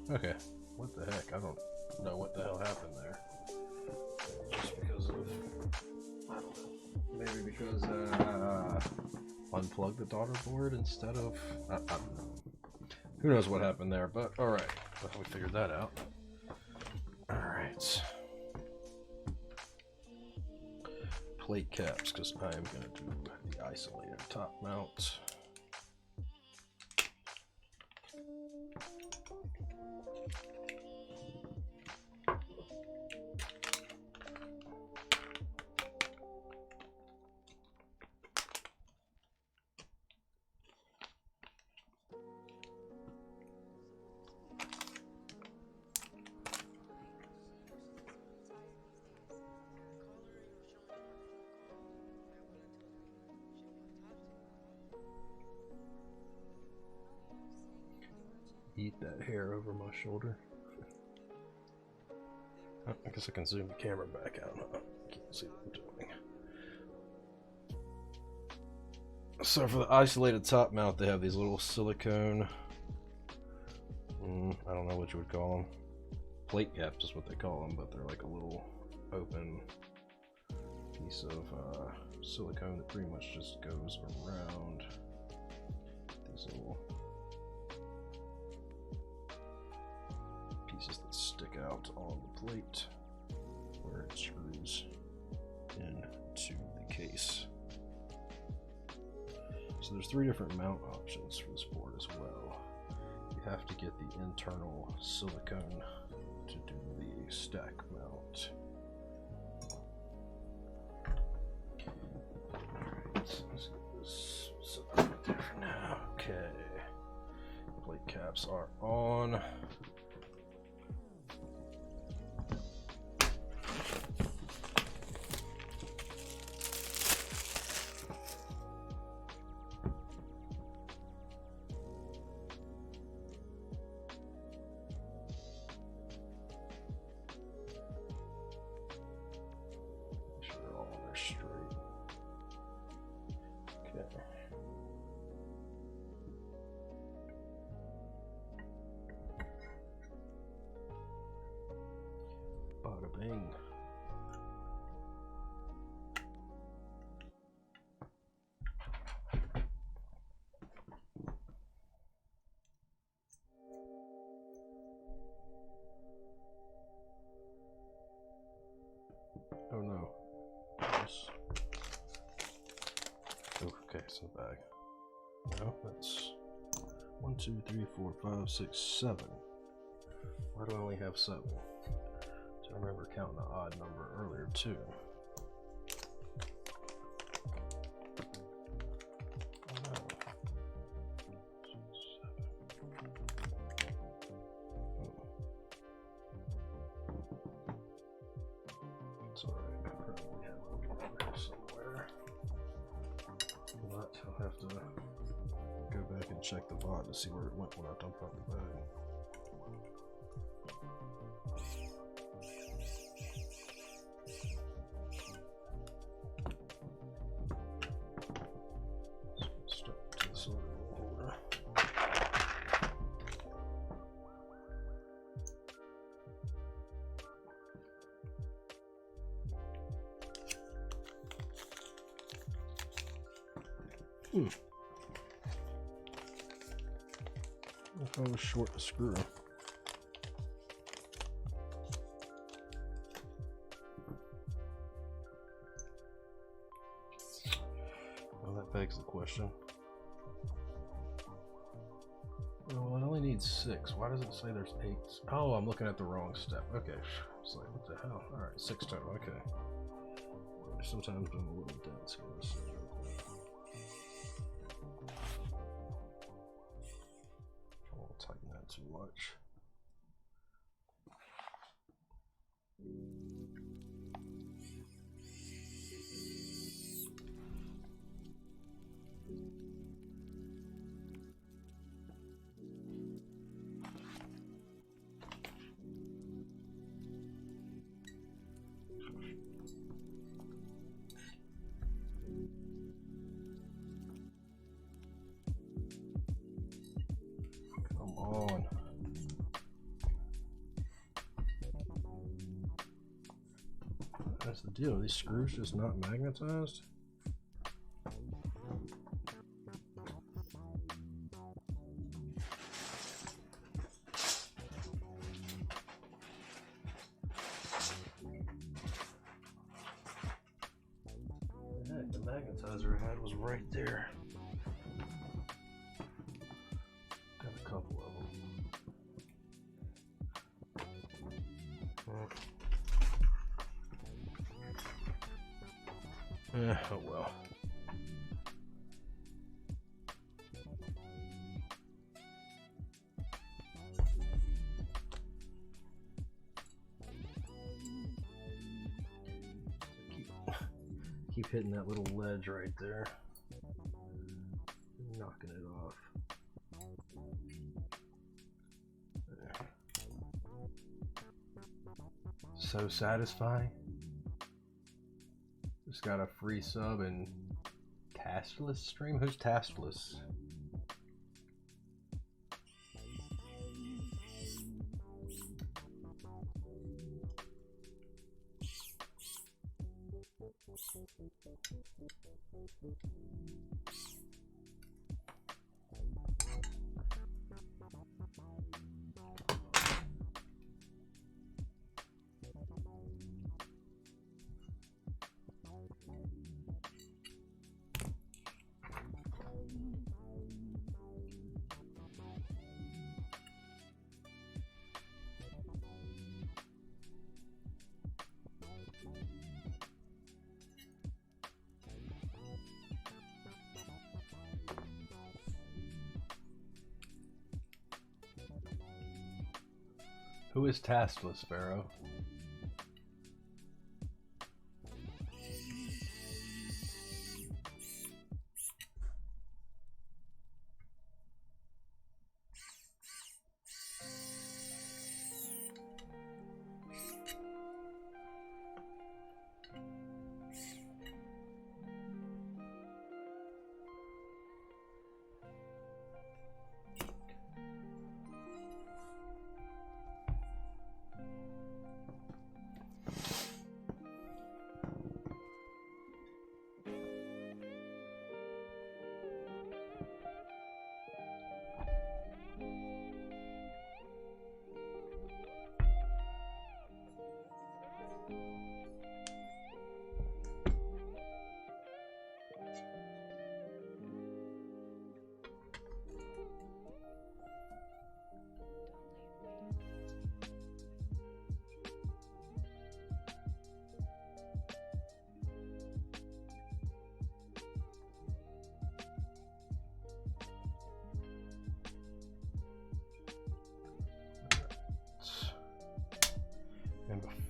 Okay, what the heck? I don't know what the hell happened there. Just because of, I don't know, maybe because unplugged the daughter board instead of, I don't know. Who knows what happened there, but alright, we figured that out. Alright. Plate caps, because I am going to do the isolated top mount. Eat that hair over my shoulder. Oh, I guess I can zoom the camera back out. Can't see what I'm doing. So for the isolated top mount, they have these little silicone, I don't know what you would call them. Plate caps is what they call them, but they're like a little open piece of silicone that pretty much just goes around these little pieces that stick out on the plate where it screws into the case. So there's 3 different mount options for this board as well. You have to get the internal silicone to do the stack mount. Alright, let's get this set right there for now. Okay. Plate caps are on. Bada bing. packs in the bag? No, that's 1, 2, 3, 4, 5, 6, 7. Why do I only have 7? So I remember counting an odd number earlier too. It's alright, I probably have it over there somewhere. But I'll have to go back and check the VOD to see where it went when I dumped out the bag. Stuck to the side of the holder. If I was short a screw. Well, that begs the question. Well, it only needs 6. Why does it say there's 8? Oh, I'm looking at the wrong step. Okay. It's like, what the hell? Alright, 6 total. Okay. Sometimes I'm a little dense with this. I won't tighten that too much. Come on. That's the deal. Are these screws just not magnetized? Heck, the magnetizer I had was right there. Got a couple of them. Oh well. Keep hitting that little ledge right there, knocking it off. There. So satisfying. Just got a free sub and Taskless stream. Who's Taskless? Who is Taskless, Pharaoh?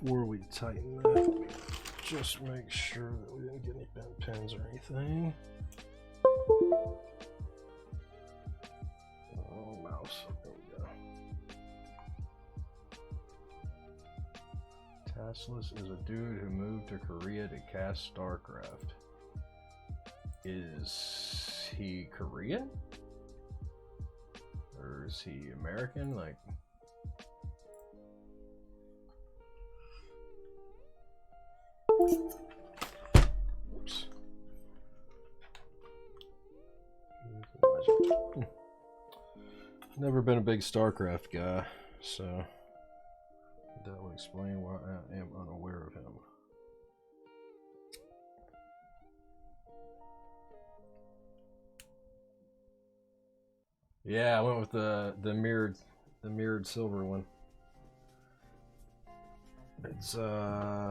before we tighten that, let me just make sure that we didn't get any bent pins or anything. Oh, mouse. There we go. Tassless is a dude who moved to Korea to cast StarCraft. Is he Korean? Or is he American? Like, oops. Never been a big StarCraft guy, so that will explain why I am unaware of him. Yeah, I went with the mirrored silver one. It's copper,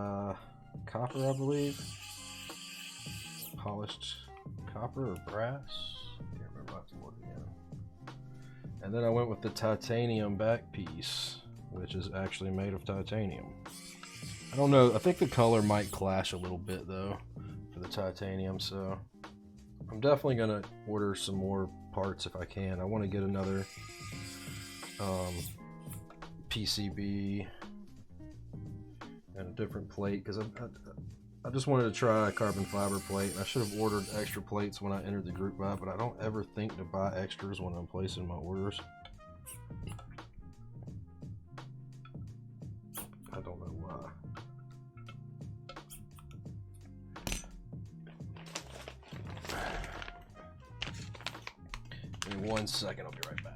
I believe. Polished copper or brass. I can't remember. I have to look again. And then I went with the titanium back piece, which is actually made of titanium. I don't know. I think the color might clash a little bit though for the titanium, so I'm definitely gonna order some more parts if I can. I want to get another PCB and a different plate because I just wanted to try a carbon fiber plate. I should have ordered extra plates when I entered the group buy, but I don't ever think to buy extras when I'm placing my orders. I don't know why. Give me 1 second, I'll be right back.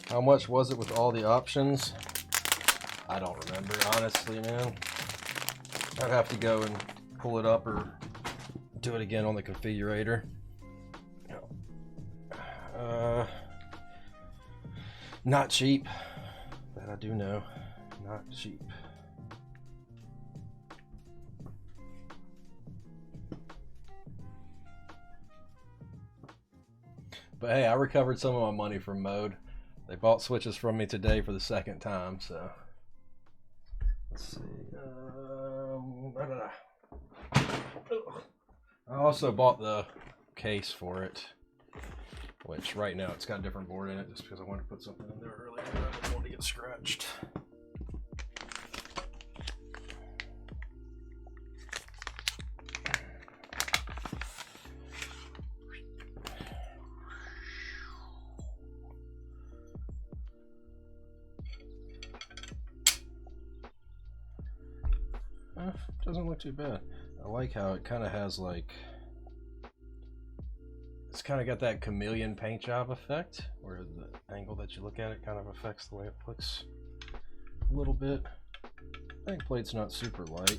How much was it with all the options? I don't remember, honestly, man. I'd have to go and pull it up or do it again on the configurator. Not cheap. That I do know. Not cheap. But hey, I recovered some of my money from Mode. They bought switches from me today for the second time, so let's see. I also bought the case for it, which right now it's got a different board in it just because I wanted to put something in there earlier and I didn't want to get scratched. Doesn't look too bad. I like how it kind of has like, it's kind of got that chameleon paint job effect where the angle that you look at it kind of affects the way it looks a little bit. I think plate's not super light.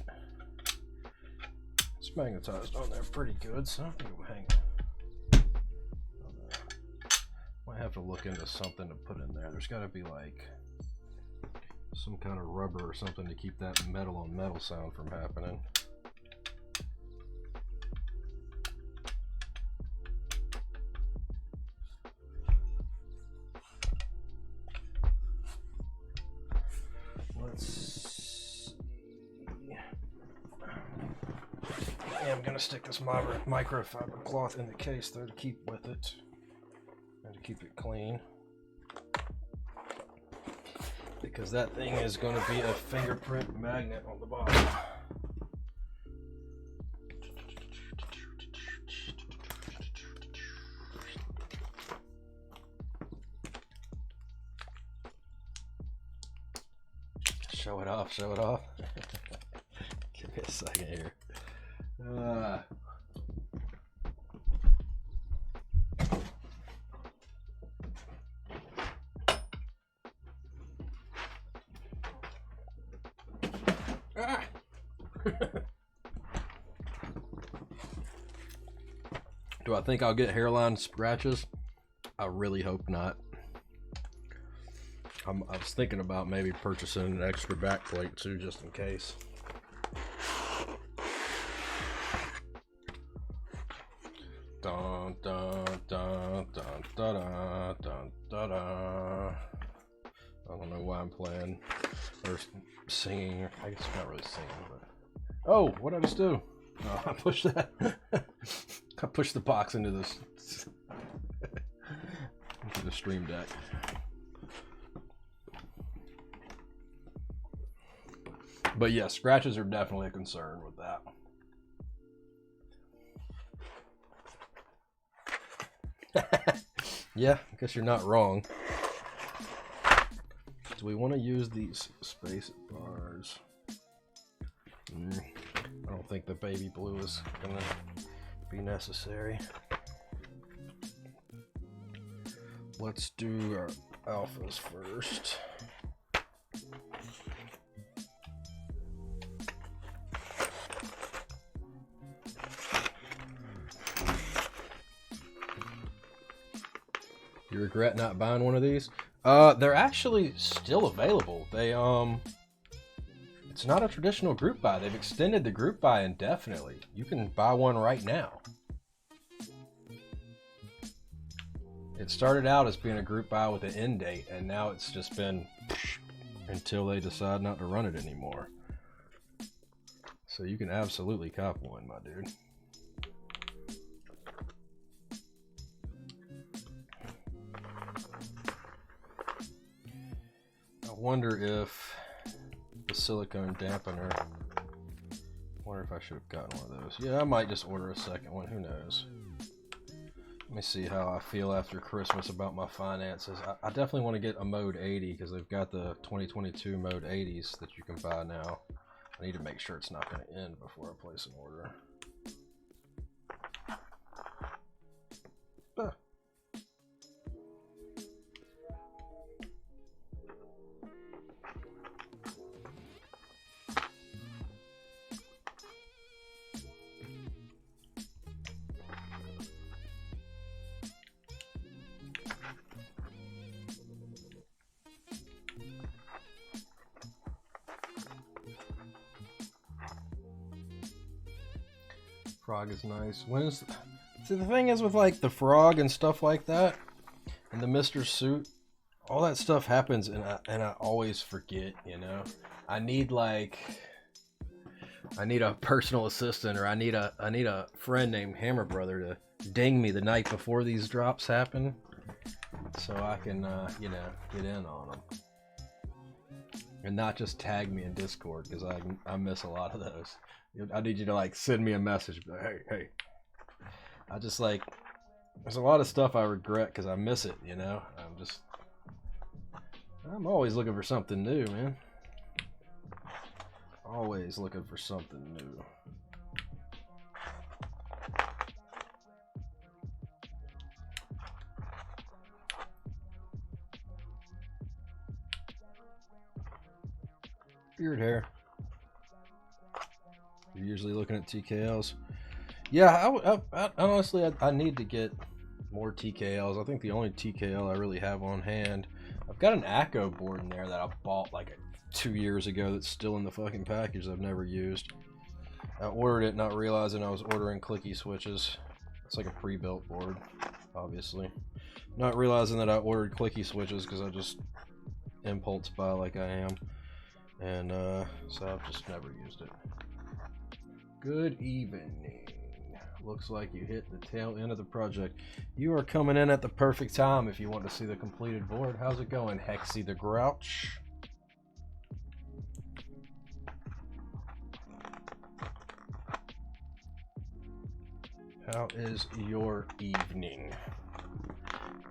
It's magnetized on there pretty good, so I think it will hang. Might have to look into something to put in there. There's got to be like some kind of rubber or something to keep that metal on metal sound from happening. Let's see. Yeah, I'm gonna stick this microfiber cloth in the case though to keep with it and to keep it clean, because that thing is going to be a fingerprint magnet on the bottom. Show it off, show it off. Give me a second here. Do I think I'll get hairline scratches? I really hope not. I was thinking about maybe purchasing an extra back plate too, just in case. Dun dun dun dun dun dun dun dun dun. I don't know why I'm playing or singing. I guess I'm not really singing, but oh, what did I just do? Oh, I pushed that. I pushed the box into this into the stream deck. But yeah, scratches are definitely a concern with that. Yeah, I guess you're not wrong. Do we want to use these space bars? I don't think the baby blue is gonna be necessary. Let's do our alphas first. You regret not buying one of these? They're actually still available. They it's not a traditional group buy. They've extended the group buy indefinitely. You can buy one right now. It started out as being a group buy with an end date, and now it's just been until they decide not to run it anymore. So you can absolutely cop one, my dude. I wonder if the silicone dampener, I wonder if I should have gotten one of those. Yeah, I might just order a second one, who knows. Let me see how I feel after Christmas about my finances. I definitely want to get a Mode 80 because they've got the 2022 Mode 80s that you can buy now. I need to make sure it's not going to end before I place an order. Frog is nice. See, the thing is with like the frog and stuff like that, and the Mr. Suit, all that stuff happens, and I always forget. You know, I need a personal assistant, or I need a friend named Hammer Brother to ding me the night before these drops happen, so I can you know, get in on them, and not just tag me in Discord, because I miss a lot of those. I need you to like send me a message, but hey. I just like, there's a lot of stuff I regret because I miss it, you know. I'm always looking for something new, man. Always looking for something new. Beard hair. You're usually looking at TKLs. Yeah, I honestly, I need to get more TKLs. I think the only TKL I really have on hand, I've got an ACO board in there that I bought like 2 years ago that's still in the fucking package I've never used. I ordered it not realizing I was ordering clicky switches. It's like a pre-built board, obviously. Not realizing that I ordered clicky switches because I just impulse buy like I am. And so I've just never used it. Good evening. Looks like you hit the tail end of the project. You are coming in at the perfect time if you want to see the completed board. How's it going, Hexy the Grouch? How is your evening?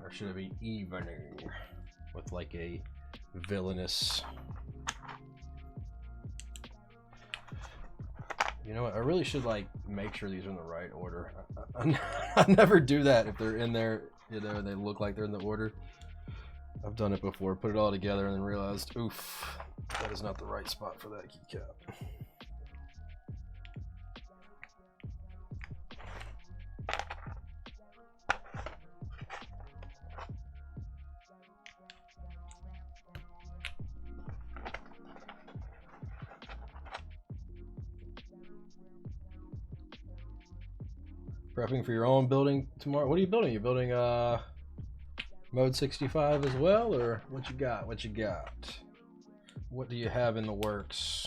Or should it be evening? With like a villainous... You know what, I really should like make sure these are in the right order. I never do that if they're in there, you know, they look like they're in the order. I've done it before, put it all together and then realized, oof, that is not the right spot for that keycap. Prepping for your own building tomorrow. What are you building? You building Mode65 as well, or what you got? What you got? What do you have in the works?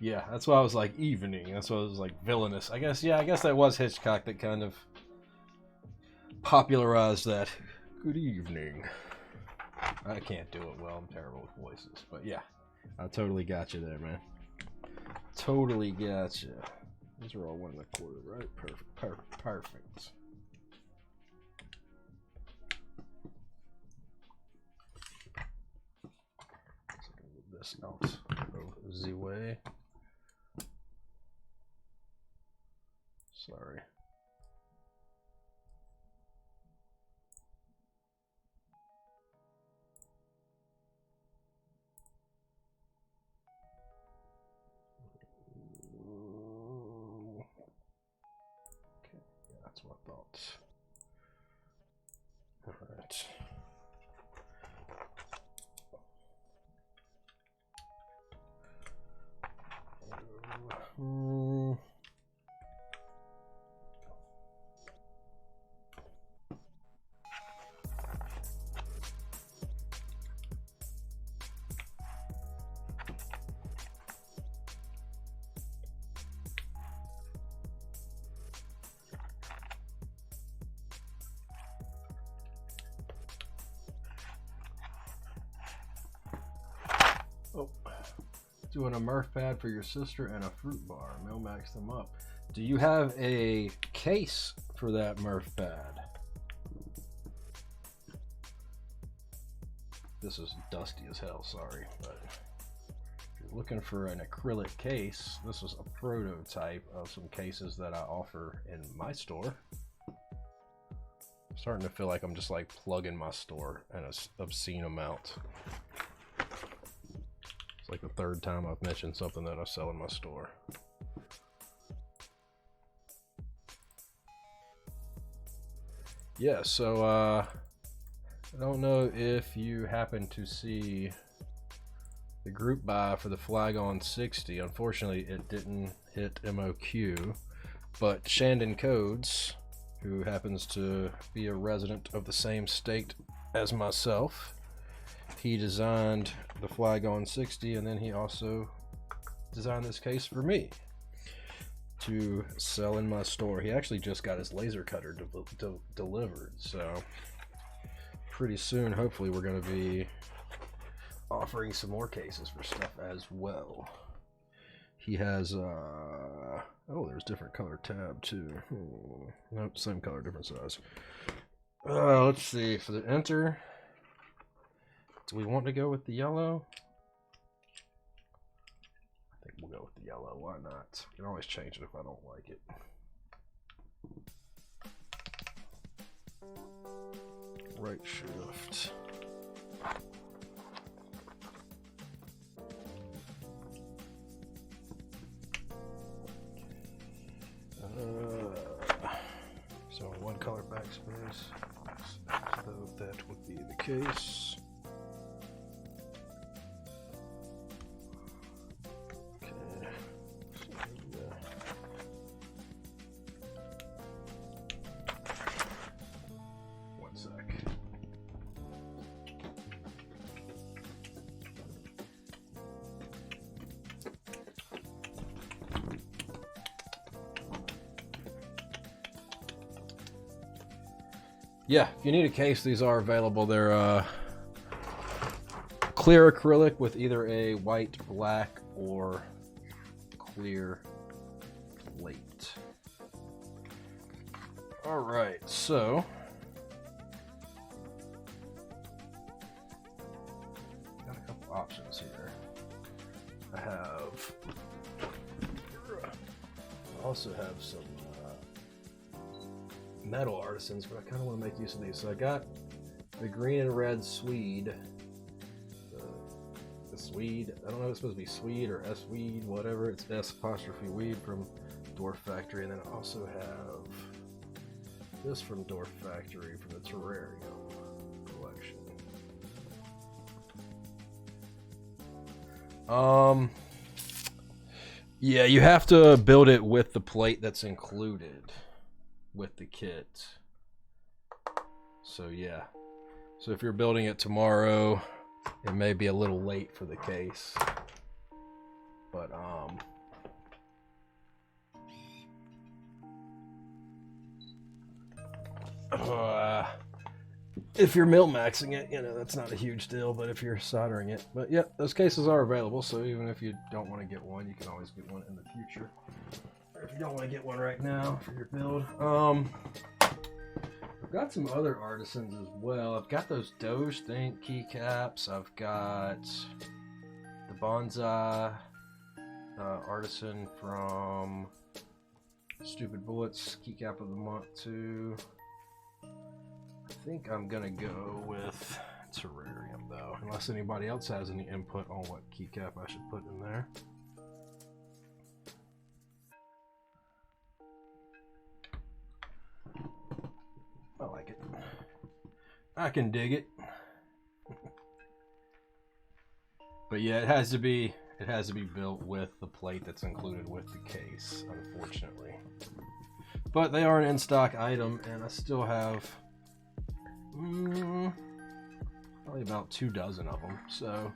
Yeah, that's why I was like evening. That's why I was like villainous. I guess, yeah, I guess that was Hitchcock that kind of popularized that. Good evening. I can't do it well. I'm terrible with voices. But yeah, I totally got you there, man. Totally got you. These are all 1 1/4, right? Perfect. Perfect. Perfect. So I'm gonna move this out of the way. Sorry. Okay, yeah, that's what I thought. All right. Oh, doing a Murph pad for your sister and a fruit bar. Mail max them up. Do you have a case for that Murph pad? This is dusty as hell, sorry, but if you're looking for an acrylic case, this is a prototype of some cases that I offer in my store. I'm starting to feel like I'm just like plugging my store an obscene amount. It's like the 3rd time I've mentioned something that I sell in my store. Yeah, so I don't know if you happen to see the group buy for the Flagon 60. Unfortunately, it didn't hit MOQ, but Shandon Codes, who happens to be a resident of the same state as myself, he designed the Flagon 60, and then he also designed this case for me to sell in my store. He actually just got his laser cutter delivered, so pretty soon, hopefully, we're going to be offering some more cases for stuff as well. He has, oh, there's different color tab too. Nope, same color, different size. Let's see, for the enter, do we want to go with the yellow? I think we'll go with the yellow, why not? You can always change it if I don't like it. Right shift. So 1 color backspace, so that would be the case. Okay, so one sec. Yeah, if you need a case, these are available. They're clear acrylic with either a white, black, or clear plate. All right, so got a couple options here. I also have some metal artisans, but I kind of want to make use of these. So I got the green and red Swede. The Swede, I don't know if it's supposed to be Swede or S-Weed, whatever. It's S''Weed from Dwarf Factory. And then I also have this from Dwarf Factory from the Terrarium collection. Yeah, you have to build it with the plate that's included with the kit. So yeah. So if you're building it tomorrow, it may be a little late for the case. But if you're mil-maxing it, you know, that's not a huge deal, but if you're soldering it. But yeah, those cases are available, so even if you don't want to get one, you can always get one in the future. Or if you don't want to get one right now for your build. I've got some other artisans as well. I've got those Doge Think keycaps. I've got the Bonsai artisan from Stupid Bullets keycap of the month too. I think I'm gonna go with Terrarium though, unless anybody else has any input on what keycap I should put in there. I like it. I can dig it. But yeah, it has to be built with the plate that's included with the case, unfortunately. But they are an in-stock item, and I still have probably about 24 of them, so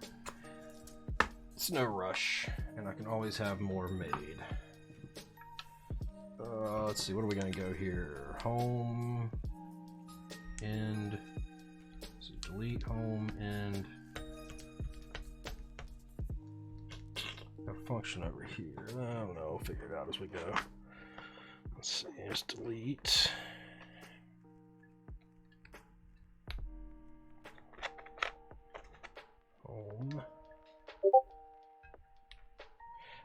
it's no rush, and I can always have more made. Let's see, what are we gonna go here? Home, end, so delete home, end. Got a function over here. I don't know, we'll figure it out as we go. Let's see, just delete. Home.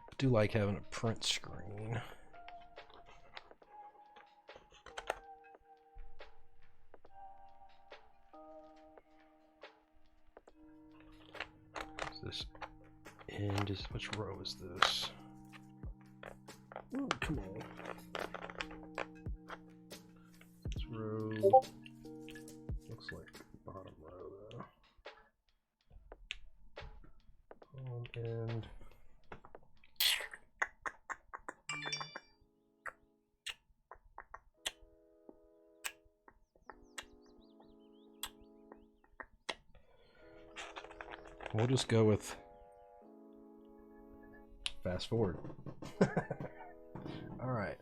I do like having a print screen. This end is, which row is this? Oh, come on. This row looks like bottom row though. Home end. We'll just go with fast forward. Alright.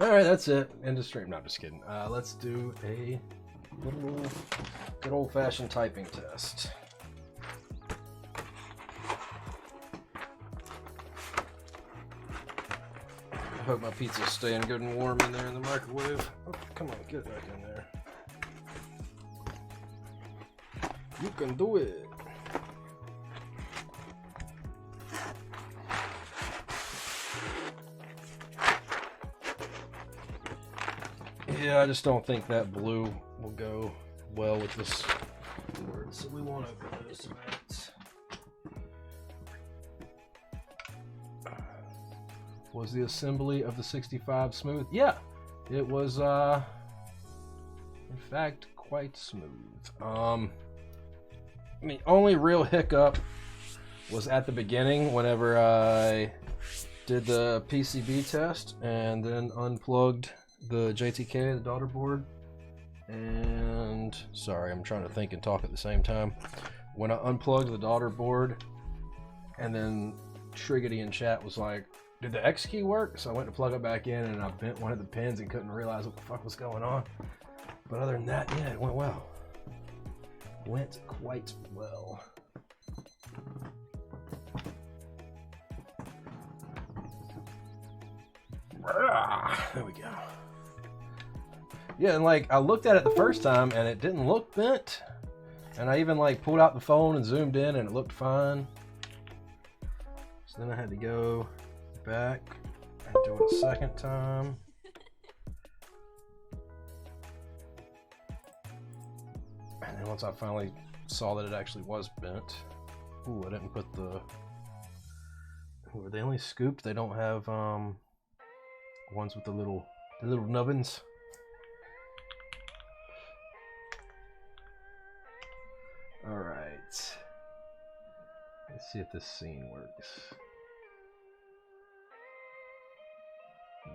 Alright, that's it. End of stream. No, I'm just kidding. Let's do a little good old-fashioned typing test. I hope my pizza's staying good and warm in there in the microwave. Oh, come on, get back in there. You can do it. Yeah, I just don't think that blue will go well with this word, so we won't open those tonight. Was the assembly of the 65 smooth? Yeah, it was in fact quite smooth. I mean, only real hiccup was at the beginning whenever I did the PCB test and then unplugged the JTK, the daughter board. And sorry, I'm trying to think and talk at the same time. When I unplugged the daughter board and then Triggity in chat was like, did the X key work? So I went to plug it back in and I bent one of the pins and couldn't realize what the fuck was going on. But other than that, yeah, it went well. Went quite well. There we go. Yeah, and like I looked at it the first time and it didn't look bent. And I even like pulled out the phone and zoomed in and it looked fine. So then I had to go back and do it a second time. And then once I finally saw that it actually was bent. Ooh, I didn't put the... Ooh, are they only scooped? They don't have ones with the little nubbins. Alright. Let's see if this scene works.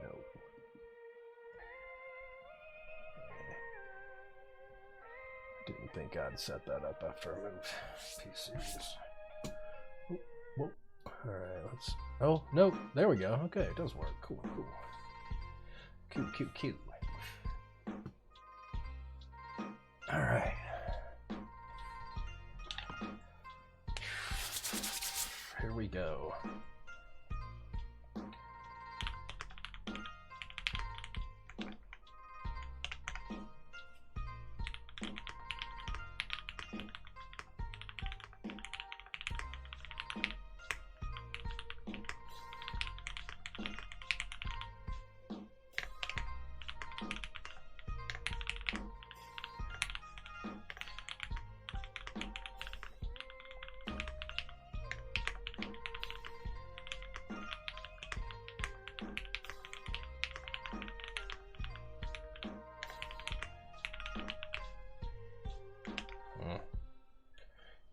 No. Didn't think I'd set that up after I moved PCs. Oh, whoa. Alright, let's... Oh, no, there we go. Okay, it does work. Cool, cool. Cute, cute, cute. Alright. Here we go.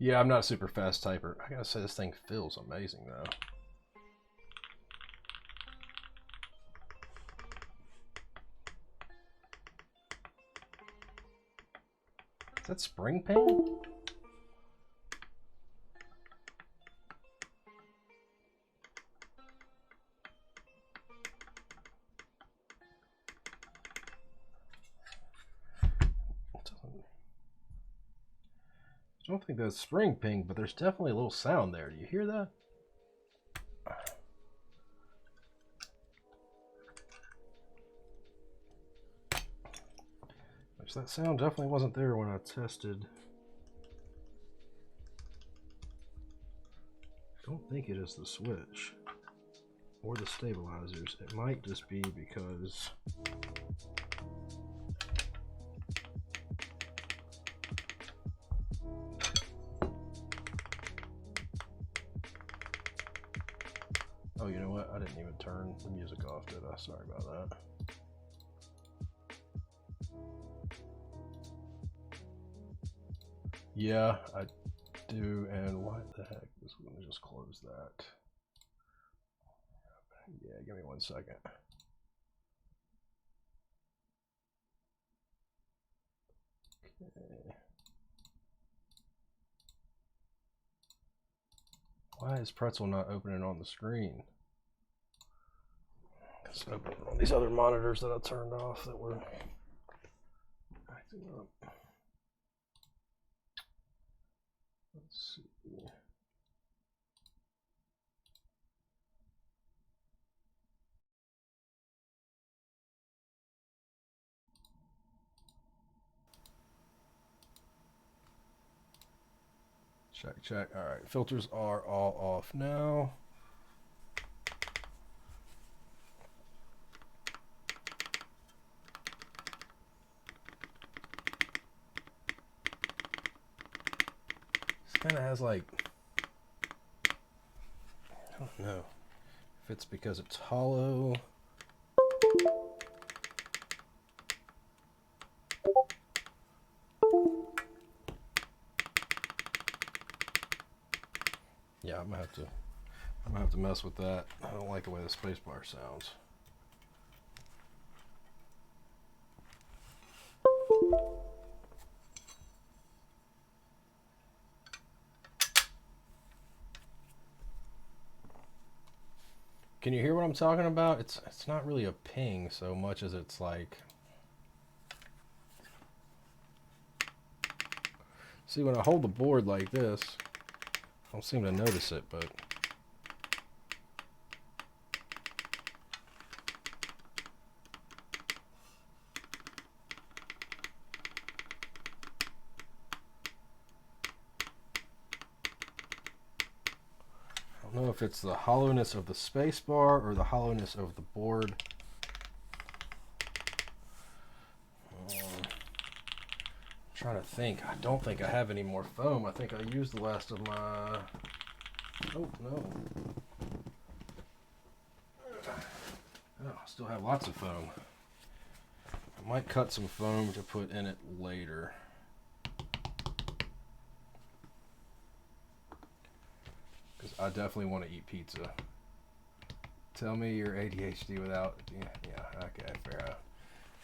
Yeah, I'm not a super fast typer. I gotta say, this thing feels amazing, though. Is that spring paint? I don't think that's spring pink, but there's definitely a little sound there. Do you hear that? Which that sound definitely wasn't there when I tested. I don't think it is the switch or the stabilizers. It might just be because oh, you know what? I didn't even turn the music off, did I? Sorry about that. Yeah, I do. And what the heck? Let me just close that. Yeah, give me 1 second. Okay. Why is Pretzel not opening on the screen? It's opening on these other monitors that I turned off that were acting up. Let's see. Check, check. All right, filters are all off now. This kind of has like, I don't know if it's because it's hollow. Yeah, I'm gonna have to mess with that. I don't like the way the spacebar sounds. Can you hear what I'm talking about? It's not really a ping so much as it's like, see, when I hold the board like this, I don't seem to notice it, but I don't know if it's the hollowness of the spacebar or the hollowness of the board. I'm trying to think. I don't think I have any more foam. I think I used the last of my... Oh, no. Oh, I still have lots of foam. I might cut some foam to put in it later. I definitely want to eat pizza. Tell me your ADHD without... Yeah, okay, fair enough.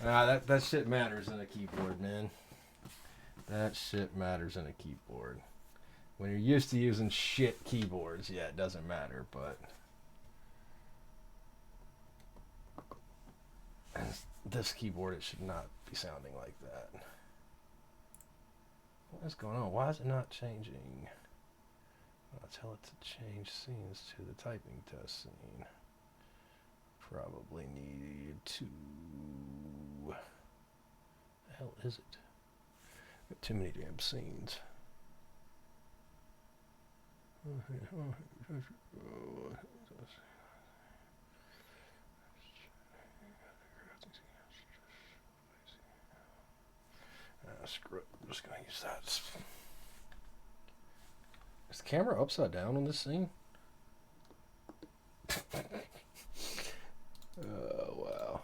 Nah, that shit matters in a keyboard, man. That shit matters in a keyboard. When you're used to using shit keyboards, yeah, it doesn't matter, but... This keyboard, it should not be sounding like that. What is going on? Why is it not changing? I'll tell it to change scenes to the typing test scene. Probably need to... What the hell is it? Got too many damn scenes. Screw it. I'm just going to use that. Is the camera upside down on this scene? Oh, wow.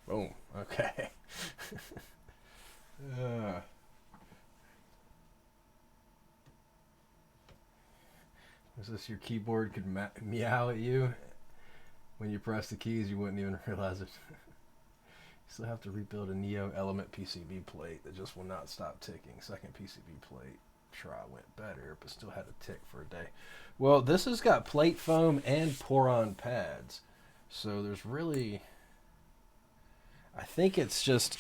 Boom. Okay. Is this your keyboard could meow at you? When you press the keys, you wouldn't even realize it. You still have to rebuild a Neo Element PCB plate that just will not stop ticking. Second PCB plate try went better, but still had to tick for a day. Well, this has got plate foam and pour-on pads. So there's really... I think it's just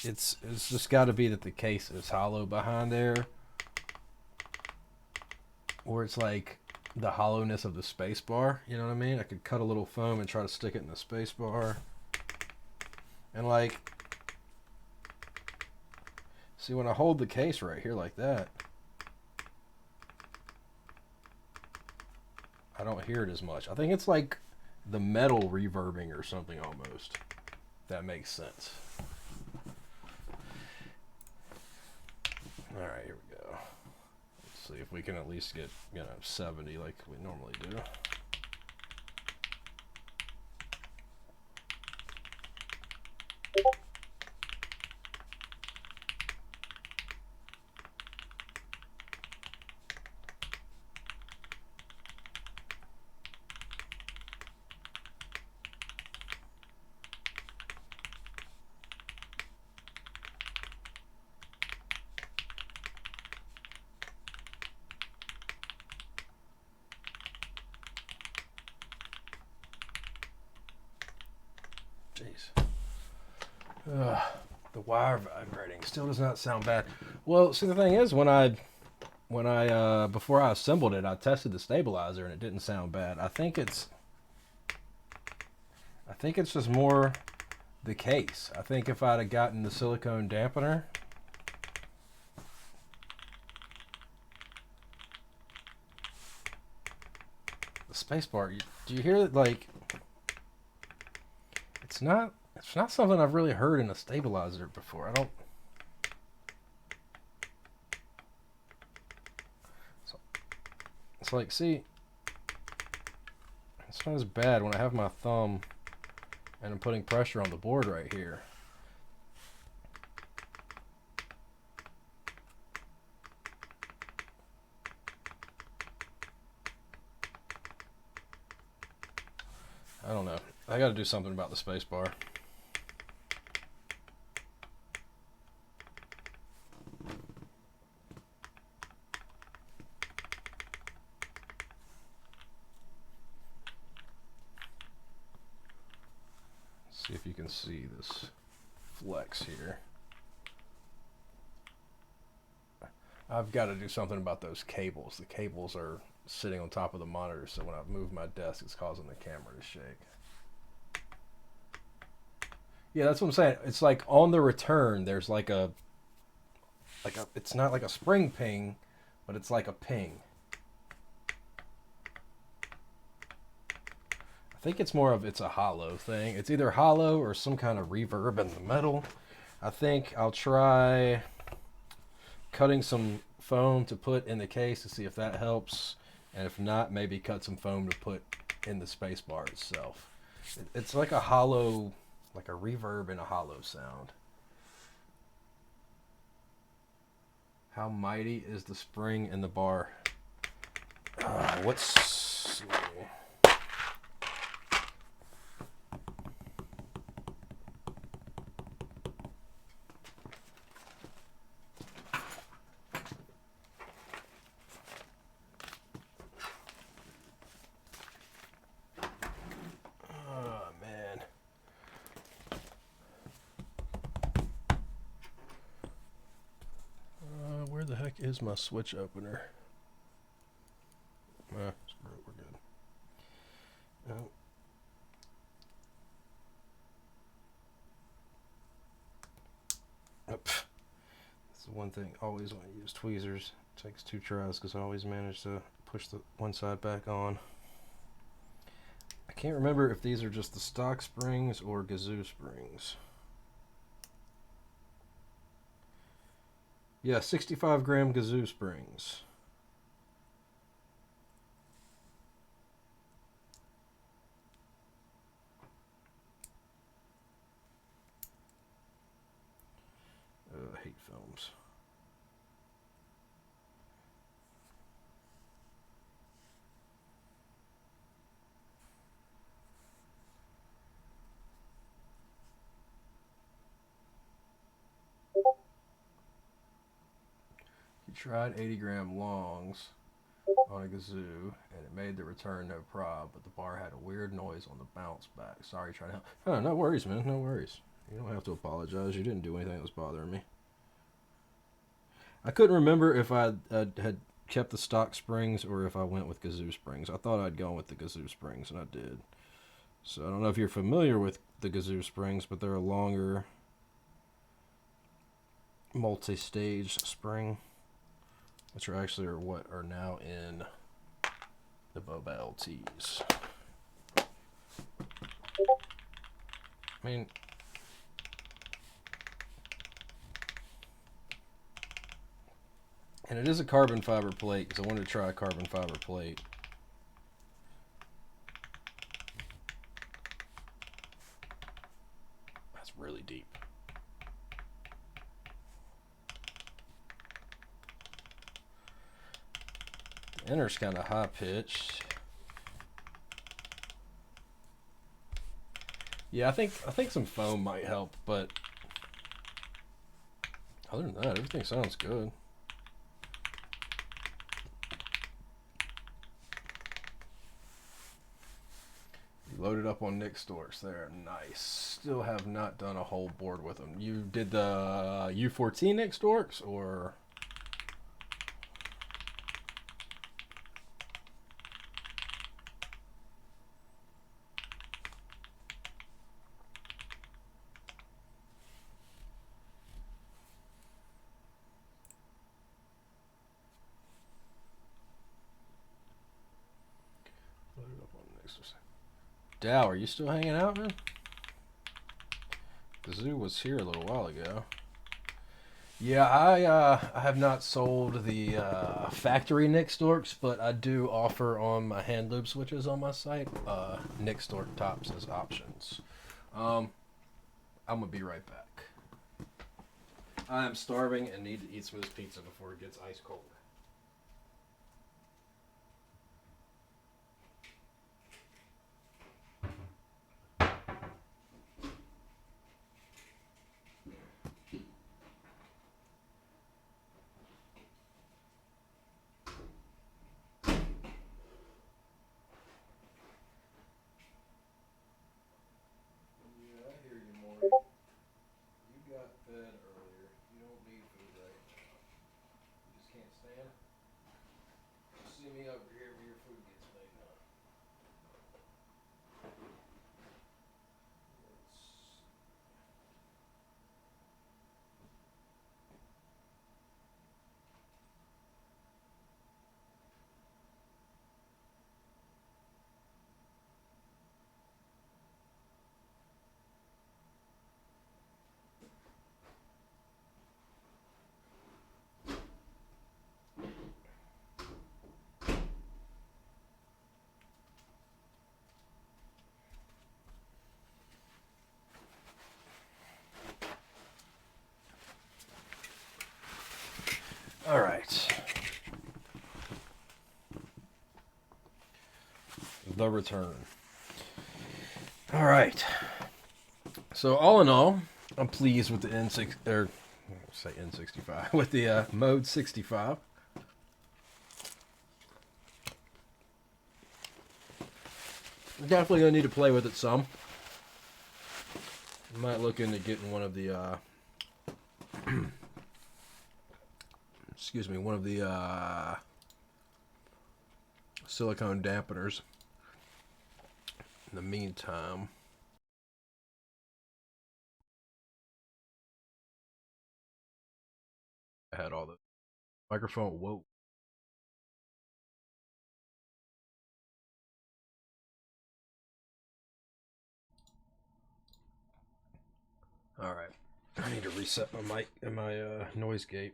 got to be that the case is hollow behind there. Or it's like the hollowness of the space bar, you know what I mean? I could cut a little foam and try to stick it in the space bar. And like, see, when I hold the case right here like that, I don't hear it as much. I think it's like the metal reverbing or something almost. If that makes sense. All right, here we go. Let's see if we can at least get, 70 like we normally do. The wire vibrating still does not sound bad. Well, see, the thing is, when I before I assembled it, I tested the stabilizer and it didn't sound bad. I think it's just more the case. I think if I'd have gotten the silicone dampener, the spacebar, do you hear it? Like, it's not something I've really heard in a stabilizer before. It's like, see, it's not as bad when I have my thumb and I'm putting pressure on the board right here. I don't know. I got to do something about the spacebar. See if you can see this flex here. I've got to do something about those cables. The cables are sitting on top of the monitor, so when I move my desk, it's causing the camera to shake. Yeah, that's what I'm saying. It's like on the return, there's like a it's not like a spring ping, but it's like a ping. I think it's more of it's a hollow thing. It's either hollow or some kind of reverb in the metal. I think I'll try cutting some foam to put in the case to see if that helps. And if not, maybe cut some foam to put in the spacebar itself. It's like a hollow, like a reverb and a hollow sound. How mighty is the spring in the bar? What's... Oh, man. Where the heck is my switch opener? Screw it, we're good. Oh. That's the one thing. Always when I use tweezers, it takes 2 tries because I always manage to push the one side back on. I can't remember if these are just the stock springs or Gazzew springs. Yeah, 65 gram Gazzew springs. I hate films. He tried 80 gram longs on a Gazzew, and it made the return no prob, but the bar had a weird noise on the bounce back. Sorry, trying to help. Oh, no worries, man. No worries. You don't have to apologize. You didn't do anything that was bothering me. I couldn't remember if I had kept the stock springs or if I went with Gazzew springs. I thought I'd gone with the Gazzew springs, and I did. So I don't know if you're familiar with the Gazzew springs, but they're a longer multi-stage spring, which are actually what are now in the Boba LTs. I mean, and it is a carbon fiber plate, because I wanted to try a carbon fiber plate. That's really deep. The inner's kind of high pitched. Yeah, I think some foam might help, but other than that, everything sounds good. Loaded up on Nick Storks there. Nice. Still have not done a whole board with them. You did the U14 Nick Storks, or? Loaded up on Nick Storks. Dow, are you still hanging out, man? Gazzew was here a little while ago. Yeah, I have not sold the factory Nick Storks, but I do offer on my hand lube switches on my site Nick Stork tops as options. I'm gonna be right back. I am starving and need to eat some of this pizza before it gets ice cold. You got fed earlier. You don't need food right now. You just can't stand. You see me over here where your food gets made, huh? All right. The return. All right. So all in all, I'm pleased with the N65 with the Mode 65. Definitely gonna need to play with it some. Might look into getting one of the excuse me, one of the silicone dampeners. In the meantime, I had all the microphone. Whoa. All right, I need to reset my mic and my noise gate.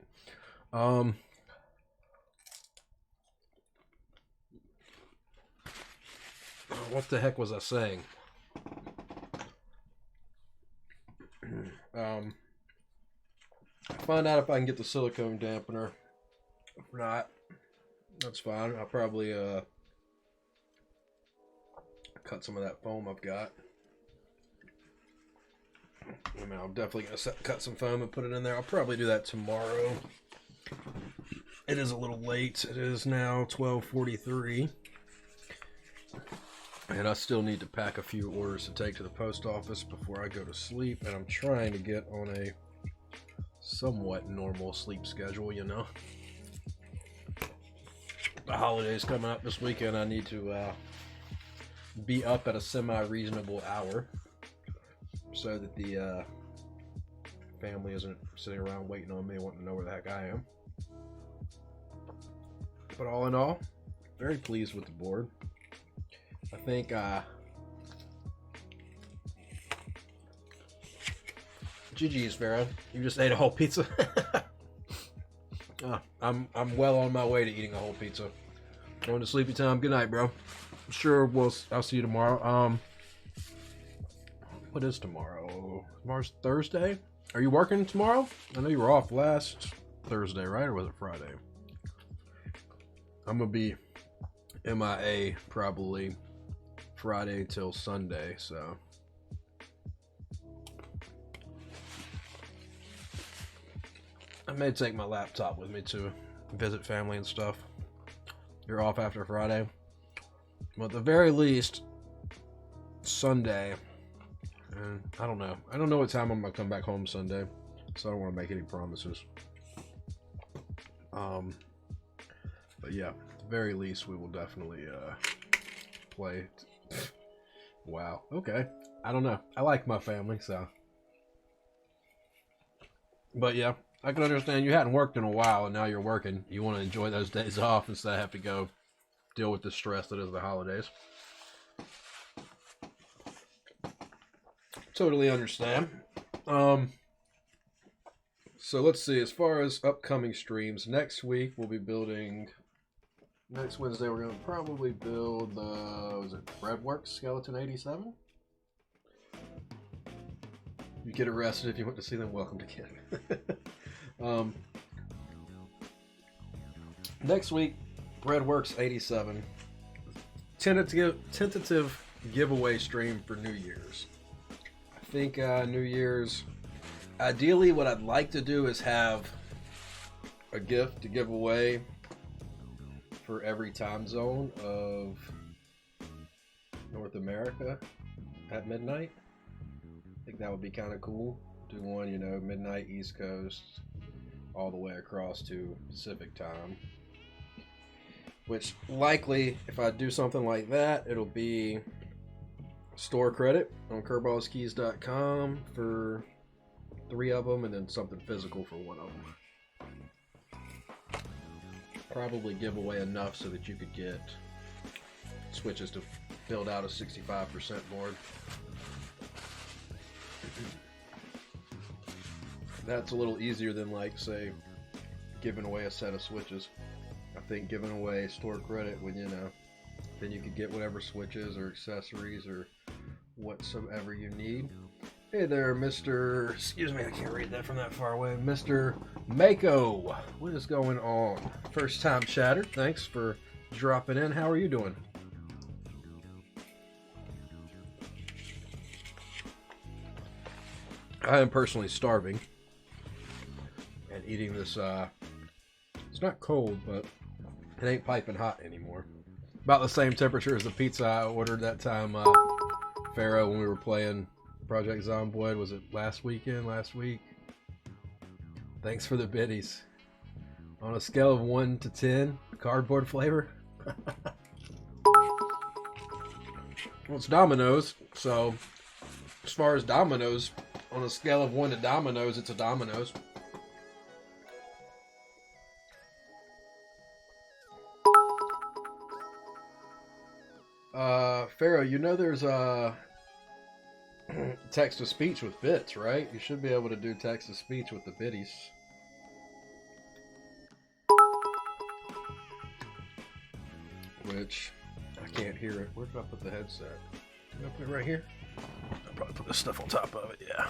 What the heck was I saying? Find out if I can get the silicone dampener. If not, that's fine. I'll probably cut some of that foam I've got. I mean, I'm definitely gonna cut some foam and put it in there. I'll probably do that tomorrow. It is a little late. It is now 12:43. And I still need to pack a few orders to take to the post office before I go to sleep. And I'm trying to get on a somewhat normal sleep schedule, you know. The holidays coming up this weekend. I need to be up at a semi-reasonable hour so that the family isn't sitting around waiting on me wanting to know where the heck I am. But all in all, very pleased with the board. I think GG's, Farrah. You just ate a whole pizza. I'm well on my way to eating a whole pizza. Going to sleepy time. Good night, bro. Sure, I'll see you tomorrow. What is tomorrow? Tomorrow's Thursday. Are you working tomorrow? I know you were off last Thursday, right? Or was it Friday? I'm gonna be MIA probably Friday till Sunday, so I may take my laptop with me to visit family and stuff. You're off after Friday. Well, at the very least, Sunday. And I don't know. I don't know what time I'm gonna come back home Sunday, so I don't want to make any promises. But yeah, at the very least, we will definitely play. Wow. Okay. I don't know. I like my family, so. But yeah, I can understand you hadn't worked in a while, and now you're working. You want to enjoy those days off instead of have to go deal with the stress that is the holidays. Totally understand. So let's see. As far as upcoming streams, next week we'll be building. Next Wednesday we're going to probably build the was it Breadworks Skeleton 87. You get arrested if you want to see them. Welcome to Canada. Next week, Breadworks 87. Tentative giveaway stream for New Year's. I think New Year's. Ideally, what I'd like to do is have a gift to give away for every time zone of North America at midnight. I think that would be kind of cool. Do one, you know, midnight East Coast, all the way across to Pacific time. Which likely, if I do something like that, it'll be store credit on kirballskeys.com for 3 of them, and then something physical for 1 of them. Probably give away enough so that you could get switches to build out a 65% board. That's a little easier than, like, say, giving away a set of switches. I think giving away store credit when, you know, then you could get whatever switches or accessories or whatsoever you need. Hey there, Mr. Excuse me, I can't read that from that far away. Mr. Mako, what is going on? First time chatter. Thanks for dropping in. How are you doing? I am personally starving and eating this. It's not cold, but it ain't piping hot anymore. About the same temperature as the pizza I ordered that time, Pharaoh, when we were playing Project Zomboid. Was it last week? Thanks for the biddies. On a scale of 1 to 10, cardboard flavor. Well, it's Domino's, so as far as Domino's, on a scale of 1 to Domino's, it's a Domino's. Pharaoh, you know there's a text-to-speech with bits, right? You should be able to do text-to-speech with the biddies. Which, I can't hear it. Where did I put the headset? Did I put it right here? I'll probably put this stuff on top of it, yeah.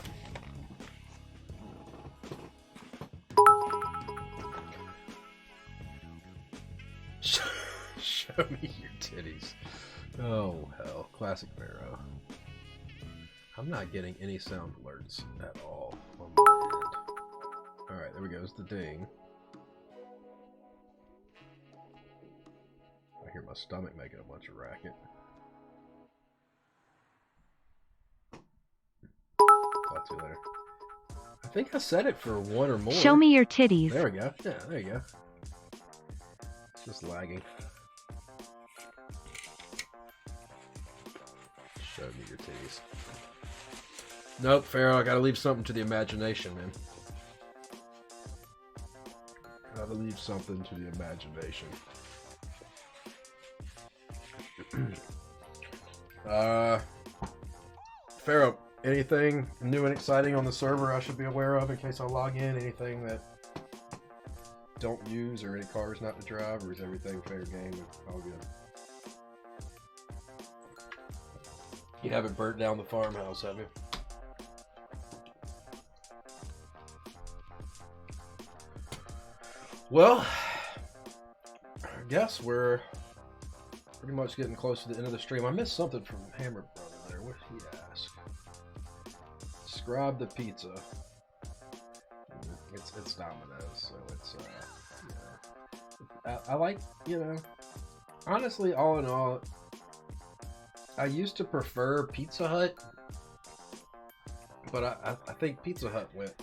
Show me your titties. Oh, hell. Classic Pharaoh. I'm not getting any sound alerts at all on my end. Alright, there we go. It's the ding. I hear my stomach making a bunch of racket. Talk to you later. I think I set it for 1 or more. Show me your titties. There we go. Yeah, there you go. It's just lagging. Show me your titties. Nope, Pharaoh, I gotta leave something to the imagination, man. Gotta leave something to the imagination. Pharaoh, anything new and exciting on the server I should be aware of in case I log in? Anything that don't use or any cars not to drive, or is everything fair game and all good? You haven't burnt down the farmhouse, have you? Well, I guess we're pretty much getting close to the end of the stream. I missed something from Hammer Brother there. What did he ask? Describe the pizza. It's Domino's, so it's I like, honestly, all in all, I used to prefer Pizza Hut, but I think Pizza Hut went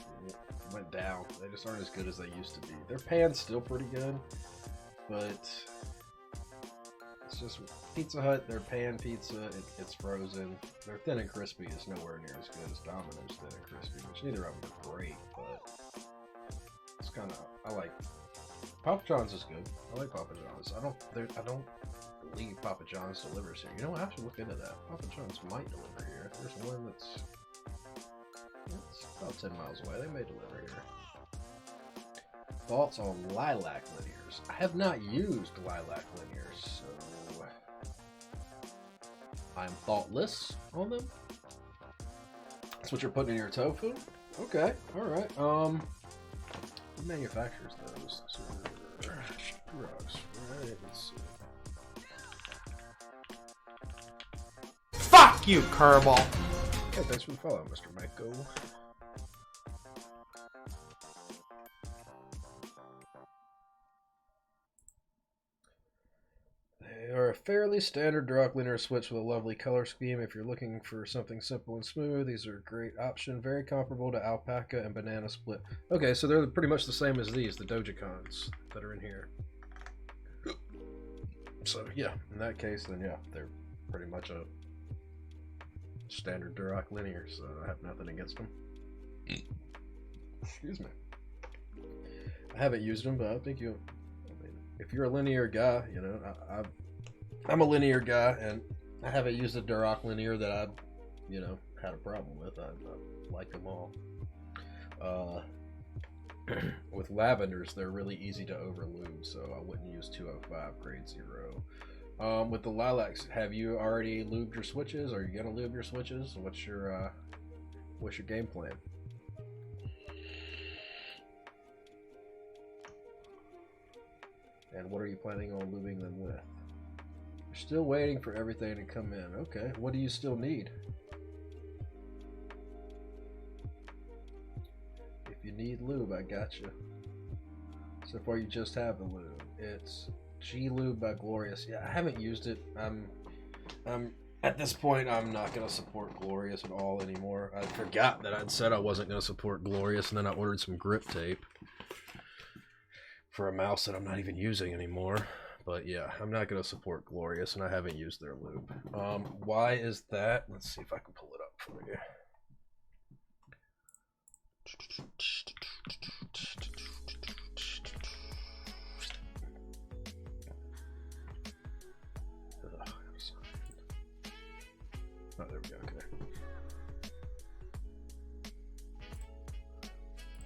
down. They just aren't as good as they used to be. Their pan's still pretty good, but it's just Pizza Hut, their pan pizza, it's frozen. Their thin and crispy is nowhere near as good as Domino's thin and crispy, which neither of them are great, but it's kind of, I like Papa John's is good. I like Papa John's. I don't believe Papa John's delivers here. You know what? I should look into that. Papa John's might deliver here. There's one that's about 10 miles away. They may deliver here. Thoughts on lilac linears? I have not used lilac linears, so I'm thoughtless on them. That's what you're putting in your tofu? Okay, alright. Who manufactures those? Drugs, right? Let's see. Fuck you, Kirball! Hey, thanks for the follow, Mr. Mako. They are a fairly standard Durock linear switch with a lovely color scheme. If you're looking for something simple and smooth, these are a great option. Very comparable to Alpaca and Banana Split. Okay, so they're pretty much the same as these, the Dogikons that are in here. So yeah, in that case, then yeah, they're pretty much a standard Durock linear, so I have nothing against them. Excuse me. I haven't used them, but I think if you're a linear guy, I'm a linear guy, and I haven't used a Durock linear that I, had a problem with. I like them all. With lavenders, they're really easy to overlube, so I wouldn't use 205 grade 0. With the lilacs, have you already lubed your switches? Are you gonna lube your switches? What's your What's your game plan? And what are you planning on lubing them with? You're still waiting for everything to come in. Okay, what do you still need? If you need lube, I got you. So far, you just have the lube. It's G Lube by Glorious. Yeah, I haven't used it. I'm at this point, I'm not gonna support Glorious at all anymore. I forgot that I'd said I wasn't gonna support Glorious, and then I ordered some grip tape for a mouse that I'm not even using anymore. But yeah, I'm not gonna support Glorious, and I haven't used their lube. Why is that? Let's see if I can pull it up for you. Oh, there we go. Okay.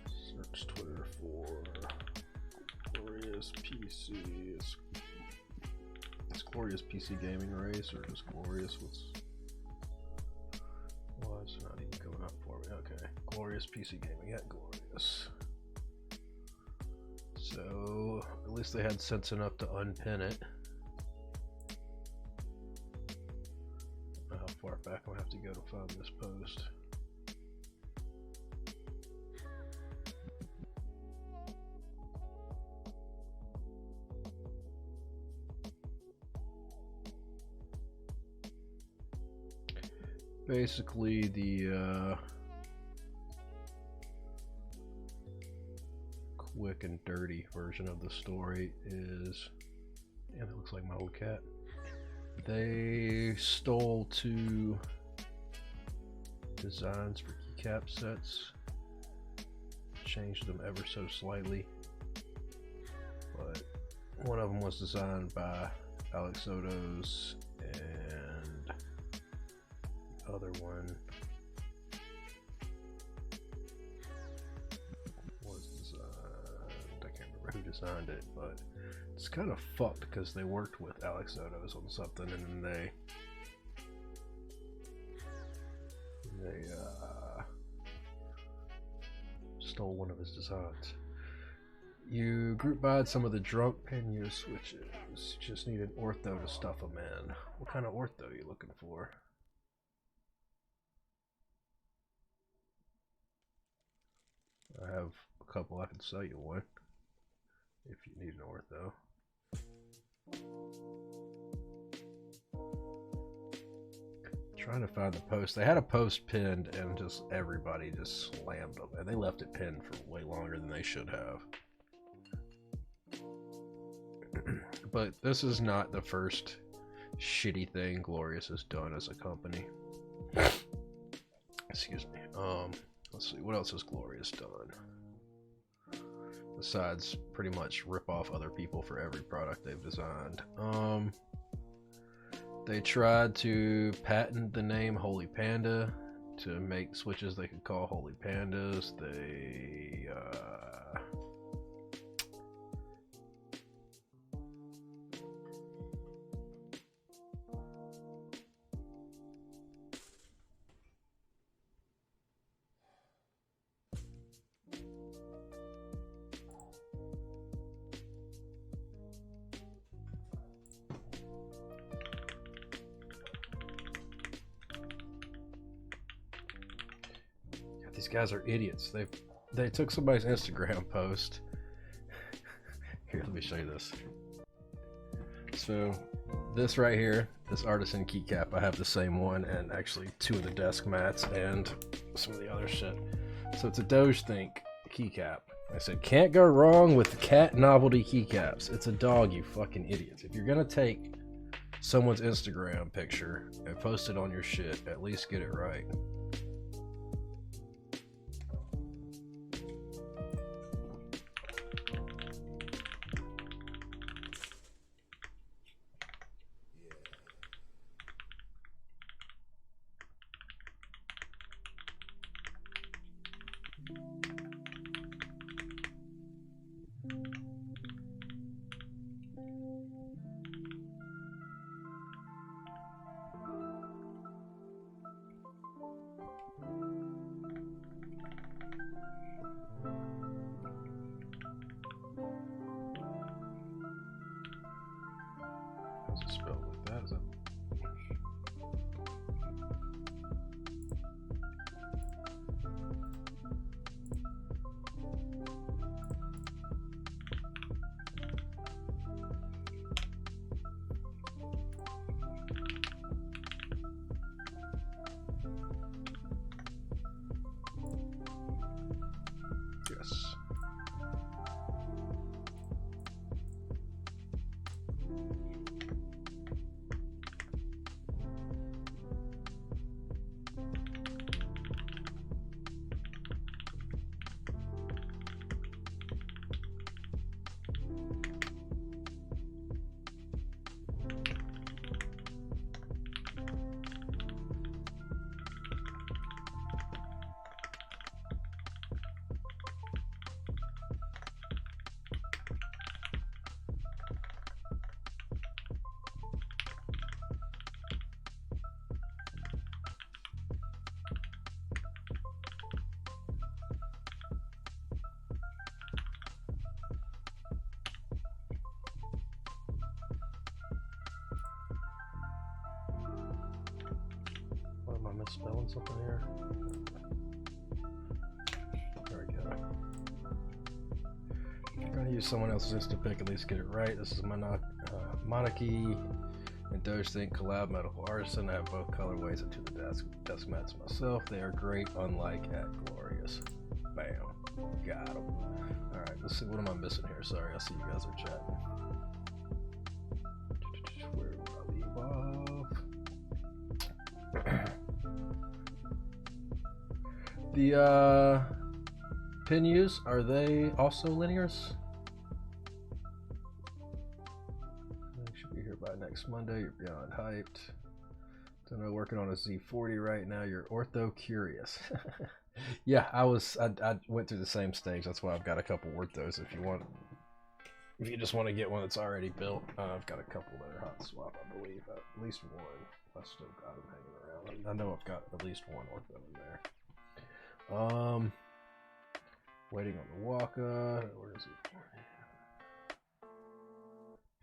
Search Twitter for Glorious PC. It's Glorious PC Gaming Race, or just Glorious? Well, it's not even coming up for me. Okay. Glorious PC Gaming at Glorious. So, at least they had sense enough to unpin it. How far back I'll have to go to find this post. Basically, the quick and dirty version of the story is, and it looks like my old cat. They stole 2 designs for keycap sets, changed them ever so slightly, but one of them was designed by Alex Soto's, and the other one was designed, I can't remember who designed it, but it's kind of fucked because they worked with Alex Soto's on something, and then they stole one of his designs. You group buyed some of the drunk Pena switches. Just needed ortho to stuff them in. What kind of ortho are you looking for? I have a couple. I can sell you one if you need an ortho. Trying to find the post. They had a post pinned, and just everybody just slammed them, and they left it pinned for way longer than they should have. But this is not the first shitty thing Glorious has done as a company. Excuse me. Let's see, what else has Glorious done besides pretty much rip off other people for every product they've designed? They tried to patent the name Holy Panda to make switches they could call Holy Pandas. They these guys are idiots. They took somebody's Instagram post. Here, let me show you this. So this right here, this artisan keycap, I have the same one, and actually 2 of the desk mats and some of the other shit. So it's a Doge Think keycap. I said, can't go wrong with the cat novelty keycaps. It's a dog, you fucking idiots. If you're gonna take someone's Instagram picture and post it on your shit, at least get it right. is it spelled like that? Is it? Yes. Am I misspelling something here? There we go. I'm going to use someone else's Instapic, at least get it right. This is Monarchy and Doge Think Collab Medical Artisan. I have both colorways and to the desk mats myself. They are great, unlike at Glorious. Bam. Got them. Alright, let's see. What am I missing here? Sorry, I see you guys are chatting. Where do I leave off? The pin use, are they also linears? They should be here by next Monday. You're beyond hyped. Don't know, working on a Z40 right now. You're ortho curious. Yeah, I went through the same stage. That's why I've got a couple orthos. If you just want to get one that's already built, I've got a couple that are hot swap, I believe. At least one. I still got them hanging around. I know I've got at least one ortho in there. Waiting on the Waka. Where is it?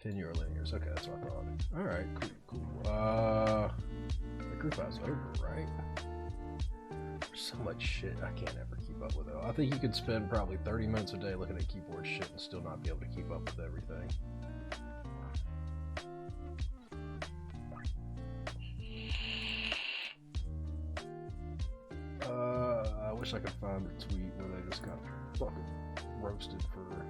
Pin your linears. Okay, that's what I thought. Alright, cool. The group I was over, right? There's so much shit I can't ever keep up with it. I think you could spend probably 30 minutes a day looking at keyboard shit and still not be able to keep up with everything. I wish I could find the tweet where they just got fucking roasted for,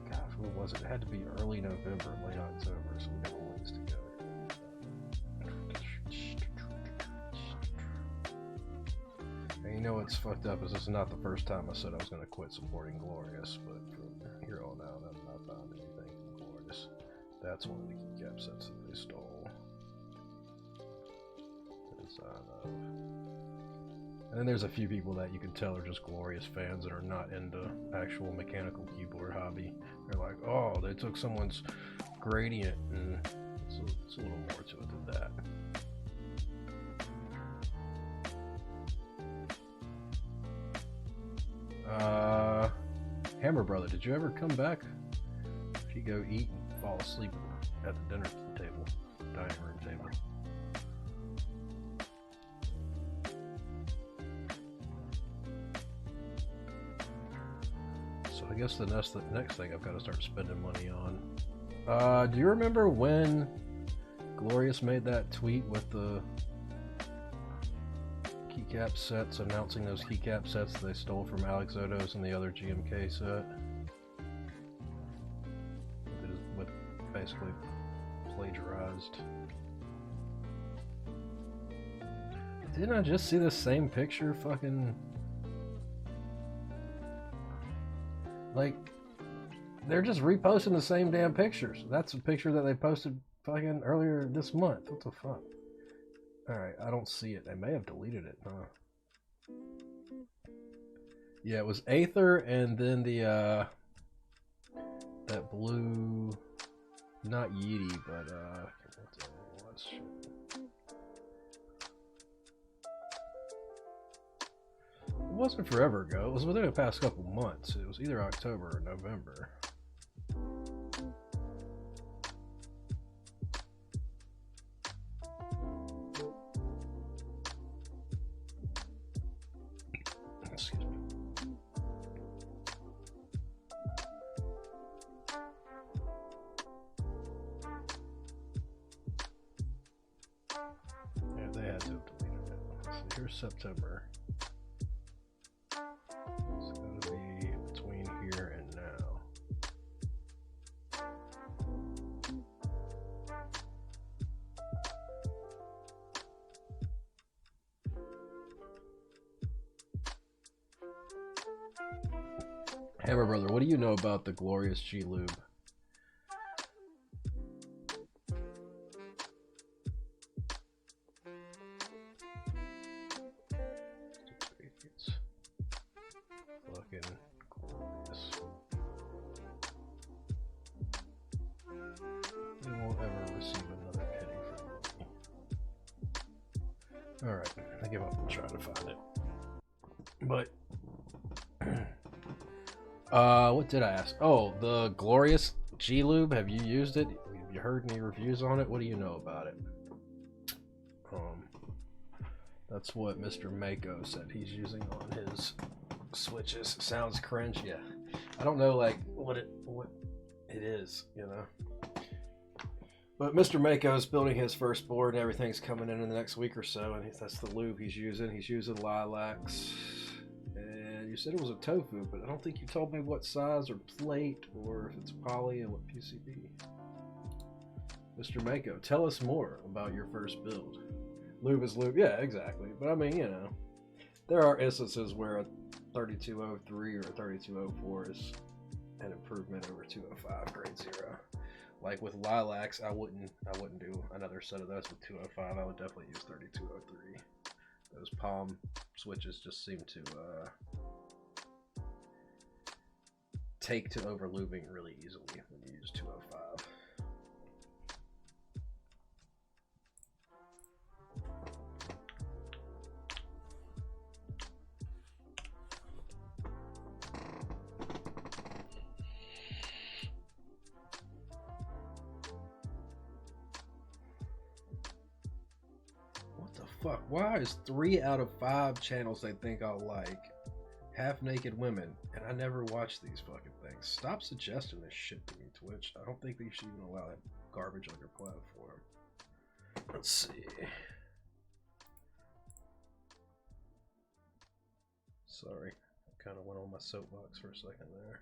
gosh, what was it? It had to be early November, late October, so we got all these together. And you know what's fucked up is this is not the first time I said I was going to quit supporting Glorious, but from here on out, I've not found anything from Glorious. That's one of the keycap sets that they stole. The design of. And then there's a few people that you can tell are just Glorious fans that are not into actual mechanical keyboard hobby. They're like, oh, they took someone's gradient, and it's a little more to it than that. Hammer Brother, did you ever come back? If you go eat and fall asleep at the dinner table, dining room table. I guess the next thing I've got to start spending money on. Do you remember when Glorious made that tweet with the keycap sets, announcing those keycap sets they stole from Alex Odos and the other GMK set? With basically plagiarized. Didn't I just see the same picture fucking... Like, they're just reposting the same damn pictures. That's a picture that they posted fucking earlier this month. What the fuck? Alright, I don't see it. They may have deleted it, huh? Yeah, it was Aether and then the, that blue, not Yeetie, but, what's shit. It wasn't forever ago. It was within the past couple months. It was either October or November. Here's September. It's gotta be between here and now. Hammer Brother, what do you know about the glorious G Lube? Fucking glorious. They won't ever receive another penny from me. Alright, I give up and try to find it. But what did I ask? Oh, the glorious G Lube. Have you used it? Have you heard any reviews on it? What do you know about it? That's what Mr. Mako said he's using on his switches. Sounds cringe, yeah. I don't know like what it is, you know. But Mr. Mako is building his first board and everything's coming in the next week or so, and that's the lube he's using. He's using Lilacs. And you said it was a tofu, but I don't think you told me what size or plate or if it's poly and what PCB. Mr. Mako, tell us more about your first build. Lube is lube, yeah, exactly. But I mean, you know, there are instances where a 3203 or a 3204 is an improvement over 205 grade 0. Like with Lilacs, I wouldn't do another set of those with 205. I would definitely use 3203. Those palm switches just seem to take to over lubing really easily when you use 205. Fuck, why is 3 out of 5 channels they think I'll like half naked women and I never watch these fucking things? Stop suggesting this shit to me, Twitch. I don't think they should even allow that garbage on your platform. Let's see. Sorry, I kind of went on my soapbox for a second there.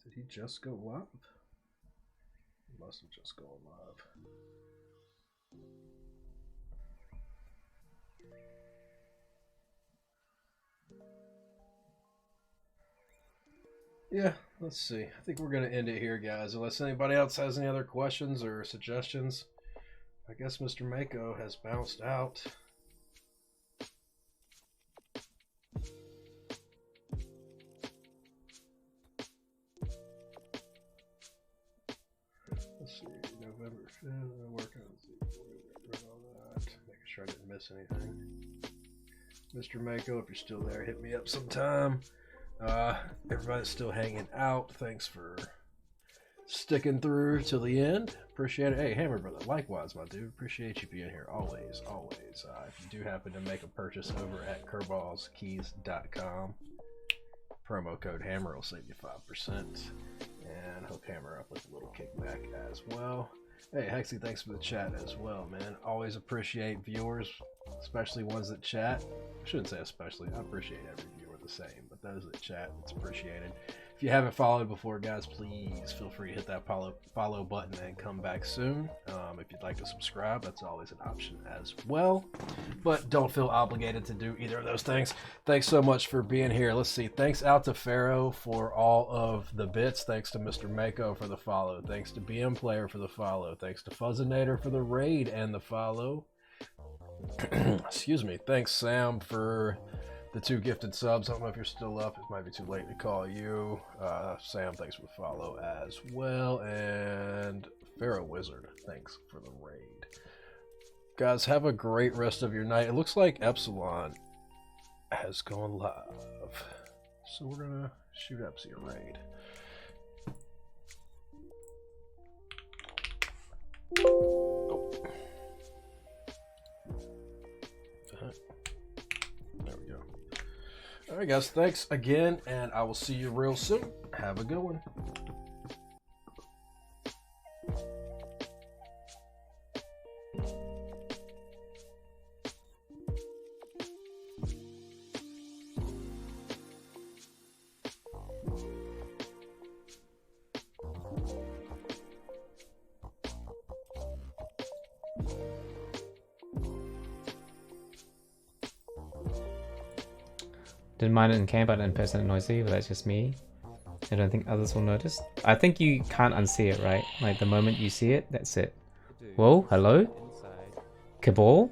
Did he just go live? He must have just gone live. Yeah, let's see. I think we're going to end it here, guys. Unless anybody else has any other questions or suggestions. I guess Mr. Mako has bounced out. Let's see, November 5th, I'll work on all that. Making sure I didn't miss anything. Mr. Mako, if you're still there, hit me up sometime. Everybody's still hanging out. Thanks for sticking through till the end. Appreciate it. Hey, Hammer Brother, likewise, my dude. Appreciate you being here always, always. If you do happen to make a purchase over at kirballskeys.com, promo code HAMMER will save you 5%. And hook Hammer up with a little kickback as well. Hey, Hexy, thanks for the chat as well, man. Always appreciate viewers, especially ones that chat. I shouldn't say especially. I appreciate every viewer the same, but those that chat, it's appreciated. If you haven't followed before, guys, please feel free to hit that follow button and come back soon. If you'd like to subscribe, that's always an option as well. But don't feel obligated to do either of those things. Thanks so much for being here. Let's see. Thanks out to Pharaoh for all of the bits. Thanks to Mr. Mako for the follow. Thanks to BM Player for the follow. Thanks to Fuzzinator for the raid and the follow. Excuse me. Thanks, Sam, for the 2 gifted subs. I don't know if you're still up. It might be too late to call you. Sam, thanks for the follow as well. And Pharaoh Wizard, thanks for the raid. Guys, have a great rest of your night. It looks like Epsilon has gone live. So we're going to shoot Epsi a raid. Oh. There we go. Alright guys, thanks again, and I will see you real soon. Have a good one. Didn't mind it in camp, but in person noisy, but that's just me. I don't think others will notice. I think you can't unsee it, right? Like the moment you see it, that's it. Whoa, hello? Kirball?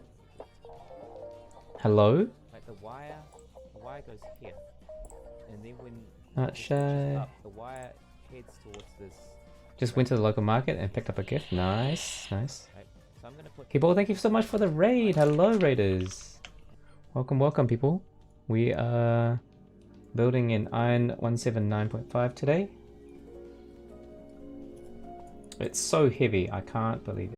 Hello? Like the wire goes here, and then when Not shy. up, the wire heads towards this. Just went to the local market and picked up a gift. Nice, nice. Right? So I'm gonna put. Kirball, thank you so much for the raid. Hello, raiders. Welcome, welcome, people. We are building in Iron 179.5 today. It's so heavy, I can't believe it.